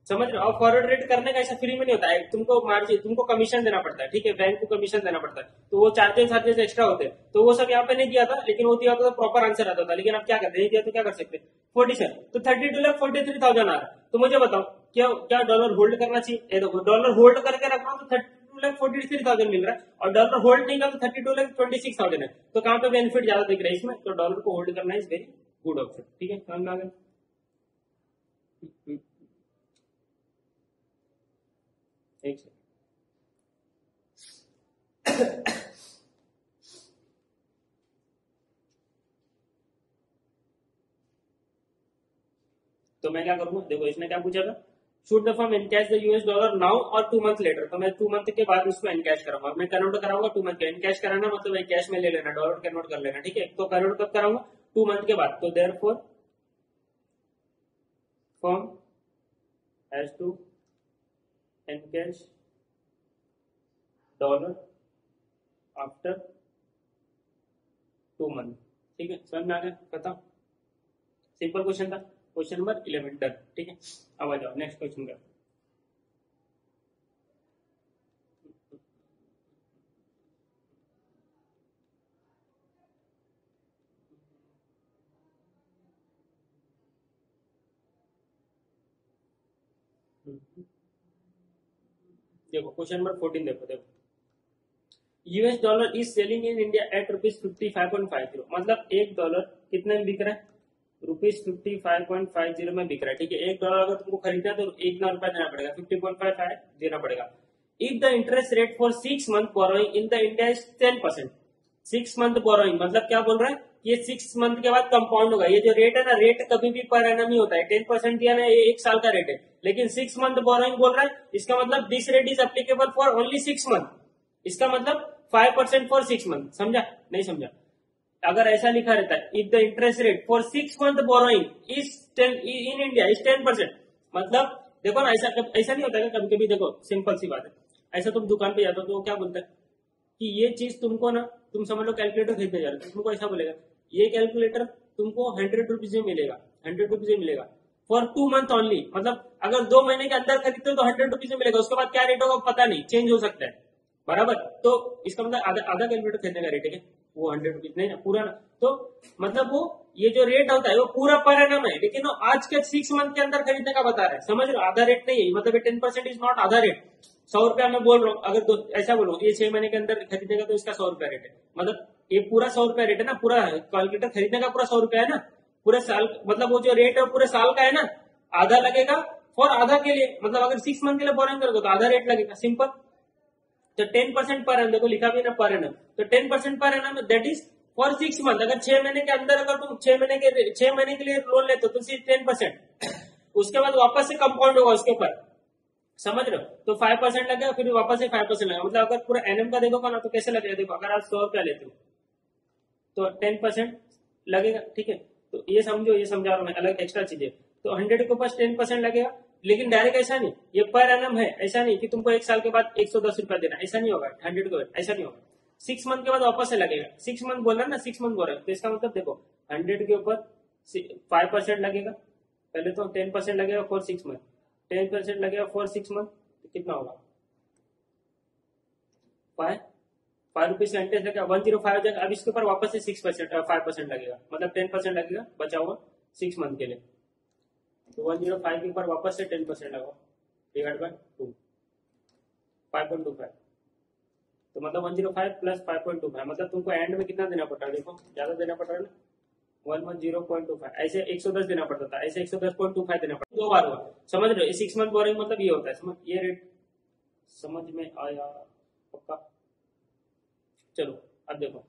समझ रहे हो। और फॉरवर्ड रेट करने का ऐसा फ्री में नहीं होता है, तुमको मार्जिन, तुमको कमीशन देना पड़ता है, ठीक है, बैंक को कमीशन देना पड़ता है, तो वो चार्जेस एक्स्ट्रा होते हैं, तो वो सब यहाँ पे नहीं दिया था, लेकिन वो दिया होता तो प्रॉपर आंसर आता था, लेकिन अब क्या करते, नहीं दिया तो क्या कर सकते, 47, तो 32,43,000 आ रहा है। तो मुझे बताओ क्या क्या डॉलर होल्ड करना चाहिए, ये देखो डॉलर होल्ड करके रख रहा हूँ तो 32,43,000 मिल रहा है, और डॉलर होल्ड नहीं कर तो 32,26,000 है, तो कहाँ पे बेनिफिट ज्यादा दिख रहा है इसमें, तो डॉलर को होल्ड करना इज वेरी गुड ऑप्शन, ठीक है, समझ में आ गया। एक सेकंड। तो मैं क्या करूंगा, देखो इसने क्या पूछा था, should the firm encash the $US now और 2 मंथ लेटर, तो मैं 2 मंथ के बाद उसको एनकैश कराऊंगा, मैं कन्वर्ट कराऊंगा 2 मंथ के, एनकैश कराना मतलब कैश में ले लेना, डॉलर कन्वर्ट कर लेना, ठीक है। तो कन्वर्ट कब कराऊंगा, 2 मंथ के बाद, तो therefore firm has to encash dollar after 2 month, ठीक है, समझ में आ गया, खत्म, सिंपल क्वेश्चन था, क्वेश्चन नंबर 11 डन, ठीक है। अब आ जाओ नेक्स्ट क्वेश्चन का। देखो क्वेश्चन नंबर 14 देखो US dollar is selling in India at ₹55.50 मतलब $1 कितने में बिक रहा है ₹55.50 में बिक रहा है ठीक है $1 अगर तुमको खरीदना है तो ₹1 देना पड़ेगा 50.55 देना पड़ेगा if the interest rate for 6 month borrowing in the India is 10%। 6 month borrowing मतलब क्या बोल रहा है ये 6 मंथ के बाद कंपाउंड होगा ये जो रेट है ना रेट कभी भी पर एनम ही होता है 10% दिया ना ये 1 साल का रेट है लेकिन 6 मंथ बोरोइंग बोल रहा है इसका मतलब this rate is applicable for only 6 month इसका मतलब 5% फॉर 6 मंथ समझा नहीं समझा अगर ऐसा लिखा रहता है if the interest rate for 6 month borrowing is 10 in India is 10% मतलब देखो ना ऐसा नहीं होता है कभी कभी देखो सिंपल सी बात है ऐसा तुम दुकान पे जाते हो तो वो क्या बोलता है कि ये चीज तुमको ना तुम समझ लो कैलकुलेटर खरीदने जा रहे हो तुमको ऐसा बोलेगा ये कैलकुलेटर तुमको ₹100 में मिलेगा ₹100 में मिलेगा फॉर 2 मंथ ओनली मतलब अगर 2 महीने के अंदर खरीदते हो तो ₹100 में मिलेगा उसके बाद क्या रेट होगा पता नहीं चेंज हो सकता है बराबर तो इसका मतलब आधा कैलकुलेटर खरीदने का रेट है वो ₹100 नहीं ना पूरा ना तो मतलब वो ये जो रेट होता है वो पूरा पर एनम है लेकिन वो आज के 6 मंथ के अंदर खरीदने का बता रहा है समझ रहे हो आधा रेट नहीं है मतलब 10% इज नॉट आधा रेट ₹100 मैं बोल रहा हूँ अगर ऐसा बोलूँ ये 6 महीने के अंदर खरीदेगा तो इसका ₹100 रेट है मतलब ये पूरा ₹100 रेट है ना पूरा कैलकुलेटर खरीदने का पूरा ₹100 है ना पूरे साल मतलब वो जो रेट है पूरे साल का है ना आधा लगेगा फॉर आधा के लिए मतलब अगर 6 मंथ के लिए बोरिंग करोगे तो आधा रेट लगेगा सिंपल तो 10% पर एनम देखो लिखा भी ना पर एनम तो 10% per annum that is for 6 month अगर 6 महीने के अंदर अगर तुम 6 महीने के लिए लोन लेते हो तो सिर्फ 10% उसके बाद वापस से कंपाउंड होगा उसके ऊपर समझ रहे हो तो 5% लगेगा फिर वापस से 5% लगेगा मतलब अगर पूरा एनएम का देखोगा ना तो कैसे लगेगा देखो अगर आप ₹100 लेते हो तो 10% लगेगा ठीक है तो ये समझो ये समझा रहा हूं मैं अलग एक्स्ट्रा चीजें तो 100 के ऊपर 10% लगेगा लेकिन डायरेक्ट ऐसा नहीं ये पर एनम है ऐसा नहीं कि तुमको 1 साल के बाद ₹110 देना ऐसा नहीं होगा 100 के बाद ऐसा नहीं होगा 6 मंथ के बाद वापस से लगेगा 6 मंथ बोल रहा ना 6 मंथ बोल रहा है तो इसका मतलब देखो 100 के ऊपर 5% लगेगा पहले तो 10% लगेगा फॉर 6 मंथ 10% लगेगा फॉर 6 मंथ तो कितना होगा 5 रुपीज का इंटरेस्ट लगेगा 105 हो जाएगा अब इसके ऊपर वापस से 5% लगेगा मतलब 10% लगेगा बचा हुआ 6 मंथ के लिए तो 105 के ऊपर वापस से 10% लगाओ डिवाइड बाय 2 5.25 तो मतलब 105 प्लस 5.25 मतलब तुमको एंड में कितना देना पड़ रहा है देखो ज्यादा देना पड़ रहा है ना 110.25 ऐसे 110 देना पड़ता था ऐसे 110.25 देना पड़ता 2 बार हुआ समझ रहे हो 6 मंथ बोरिंग मतलब ये होता है समझ ये रेट समझ में आया पक्का चलो अब देखो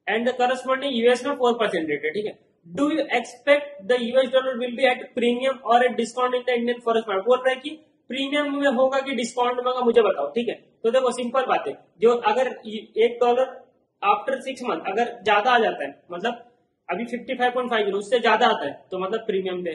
एंड द करस्पॉन्डिंग यूएस में 4% रेट है ठीक है do you expect the US dollar will be at premium और at discount in the Indian forex market बोल रहा है कि प्रीमियम में होगा कि डिस्काउंट में होगा मुझे बताओ ठीक है तो देखो सिंपल बात है जो अगर $1 आफ्टर 6 मंथ अगर ज्यादा आ जाता है मतलब अभी 55.50 उससे ज्यादा आता है तो मतलब प्रीमियम पे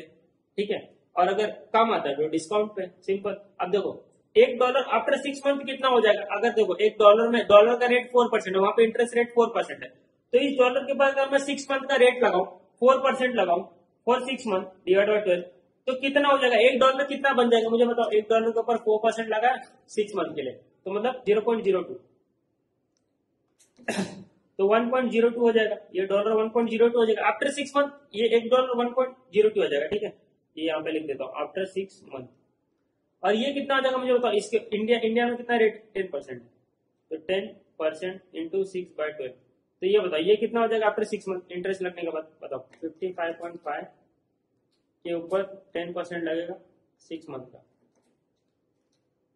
ठीक है और अगर कम आता है तो डिस्काउंट पे सिंपल अब देखो $1 आफ्टर 6 मंथ कितना हो जाएगा अगर देखो $1 में डॉलर का रेट 4% है वहां पे इंटरेस्ट रेट 4% है तो इस डॉलर के बाद अगर मैं 6 मंथ का रेट लगाऊं 4% लगाऊं फॉर 6 मंथ डिवाइड बाय 12 तो कितना हो जाएगा $1 कितना बन जाएगा मुझे बताओ $1 के ऊपर 4% लगा 6 मंथ के लिए तो मतलब 0.02 तो 1.02 हो जाएगा ये डॉलर 1.02 हो जाएगा आफ्टर 6 मंथ ये $1 1.02 हो जाएगा ठीक है ये यहाँ पे लिख देता हूँ आफ्टर 6 मंथ और ये कितना आ जाएगा मुझे बताओ इसके इंडिया में कितना रेट 10% तो 10% इंटू 6/12 तो ये बताओ ये कितना हो जाएगा आफ्टर 6 मंथ इंटरेस्ट लगने के बाद बताओ 55.5 के ऊपर 10% लगेगा 6 मंथ का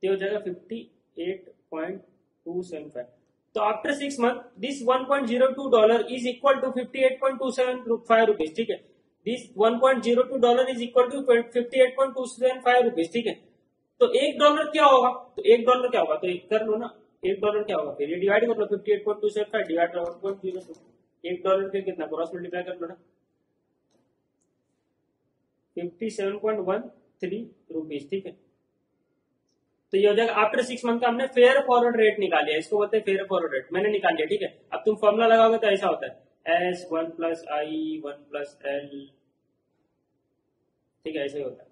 तो हो जाएगा 58.275 तो after 6 month this $1.02 is equal to 58.275 rupees ठीक है this $1.02 is equal to 58.275 rupees ठीक है तो $1 क्या होगा तो $1 क्या होगा तो एक कर लो ना $1 क्या होगा फिर ये डिवाइड कर लो 58.275 डिवाइड बाय 1.02 $1 के कितना क्रॉस मल्टीप्लाई कर लो ना 57.13 रुपीज ठीक है तो ये हो जाएगा आफ्टर 6 मंथ का हमने फेयर फॉरवर्ड रेट निकाल लिया इसको बोलते हैं फेयर फॉरवर्ड रेट मैंने निकाल लिया ठीक है अब तुम फॉर्मुला लगाओगे तो ऐसा होता है S1 प्लस आई 1 प्लस एल ठीक है ऐसे ही होता है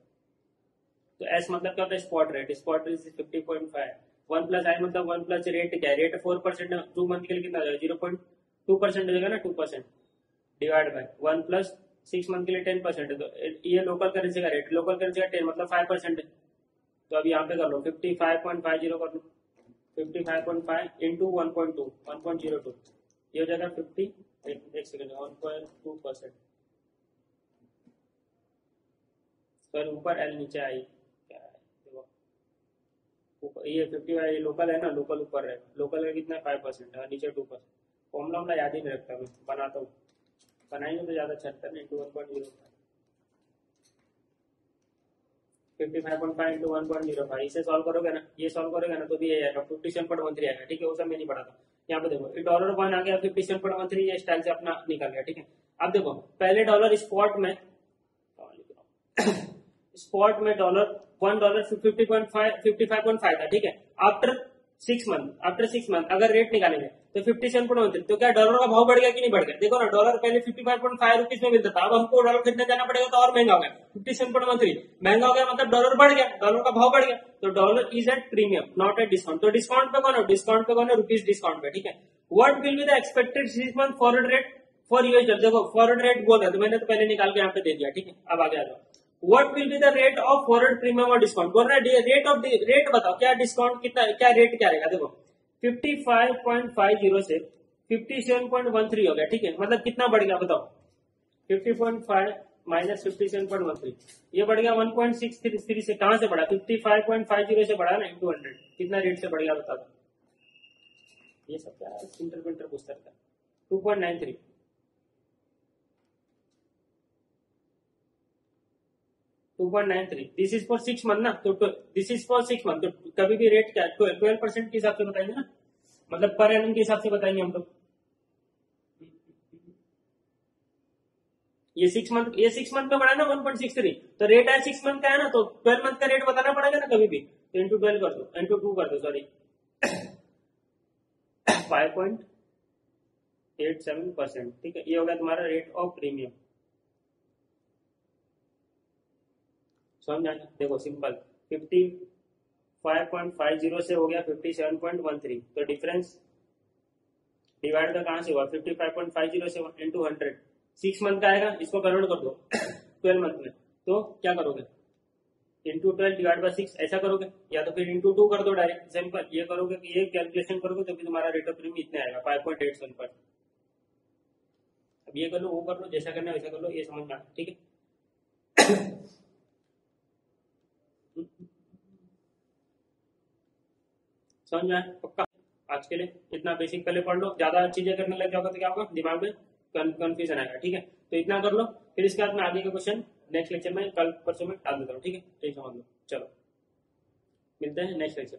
तो S मतलब क्या होता है स्पॉट रेट 50.5 1 प्लस आई मतलब 1 प्लस रेट क्या है रेट 4% 2 मंथ के लिए कितना हो जाएगा 0.2% हो जाएगा ना 2% डिवाइड बाय 1 प्लस 6 मंथ के लिए 10% है तो ये लोकल करेंसी का रेट लोकल करेंसी का 10 मतलब 5% है तो अब यहाँ पे कर लो 55.50 कर लो, 55.5 इंटू 1.2 1.02, ये हो जाएगा 50, एक सेकेंड 1.2%, सॉरी ऊपर एल नीचे आई, क्या है देखो ये 50 ये लोकल है ना, लोकल ऊपर है, लोकल का कितना 5% है, नीचे 2%। फॉर्मूला हमला याद ही नहीं रखता मैं, बनाता हूँ, बनाएंगे तो ज्यादा अच्छा रहता है। इंटू 1.05, 55.5 इंटू 1.05, इसे सॉल्व करोगे ना, ये सॉल्व करोगे ना तो भी ये आएगा 57.13 आएगा, ठीक है, वो सब मैं नहीं पढ़ाता। यहाँ पे देखो $1 आ गया 57.13, ये स्टाइल से अपना निकल गया, ठीक है। अब देखो पहले डॉलर स्पॉट में स्पॉट में $1 55.5 था, ठीक है। आफ्टर 6 मंथ अगर रेट निकालेंगे तो 57.13, तो क्या डॉलर का भाव बढ़ गया कि नहीं बढ़ गया? देखो ना, डॉलर पहले 55.5 रुपीज में मिलता था, अब हमको डॉलर खरीदने जाना पड़ेगा तो और महंगा हो गया, 57.13 महंगा हो गया, मतलब डॉलर बढ़ गया, डॉलर का भाव बढ़ गया, तो dollar is at premium not at discount. तो डिस्काउंट पे कौन है? डिस्काउंट पे कौन है? रुपीज डिस्काउंट पे, ठीक है। What will be the expected 6 month forward rate for US dollar? देखो फॉरवर्ड रेट बोल रहा है तो मैंने तो पहले निकाल के यहाँ पे दे दिया, ठीक है। अब आगे आ जाओ, what will be the rate of forward premium और डिस्काउंट, बोल रहा है रेट बताओ, क्या डिस्काउंट कितना, क्या रेट क्या रहेगा? देखो 55.50 से 57.13 हो गया, ठीक है, मतलब कितना बढ़ गया बताओ? 50.5 माइनस 57.13, ये बढ़ गया 1.633 से, कहां से बढ़ा? 55.50 से बढ़ा ना, इंटू 100, कितना रेट से बढ़ गया बता दो? ये सब क्या इंटर पूछता था, 2.93, 2.93, दिस इज फॉर 6 मंथ ना, तो दिस इज फॉर 6 मंथ, तो कभी भी रेट क्या 12% के हिसाब से बताएंगे ना, मतलब पर एनम के हिसाब से बताएंगे हम लोग। ये 6 मंथ में बढ़ा ना 1.63, तो रेट है 6 मंथ का है ना, तो 12 मंथ का रेट बताना पड़ेगा ना कभी भी, तो इंटू 12 कर दो, इंटू 2 कर दो, सॉरी 5.87%, ठीक है, ये हो गया तुम्हारा रेट ऑफ प्रीमियम। समझ आया? देखो सिंपल, 55.50 से हो गया 57.13, तो डिफरेंस डिवाइड का कहां से हुआ? 55.50 से इंटू 100, 6 मंथ का आएगा, इसको कन्वर्ट कर दो 12 मंथ में, तो क्या करोगे? इंटू 12 डिवाइड बाय 6 ऐसा करोगे, या तो फिर इंटू 2 कर दो डायरेक्ट, सिंपल ये करोगे कि ये कैलकुलेशन करोगे तो फिर तुम्हारा रेट ऑफ प्रीमियम इतना आएगा 5.87%। अब ये कर लो, वो कर लो, जैसा करना है वैसा कर लो, ये समझ में, ठीक है। समझ में आया पक्का? आज के लिए इतना बेसिक पहले पढ़ लो, ज्यादा चीजें करने लग जाओगे तो क्या होगा, दिमाग में कंफ्यूजन आएगा, ठीक है। तो इतना कर लो, फिर इसके बाद में आगे के क्वेश्चन नेक्स्ट लेक्चर में कल परसों में डाल देता हूँ, ठीक है, ठीक समझ लो। चलो मिलते हैं नेक्स्ट लेक्चर।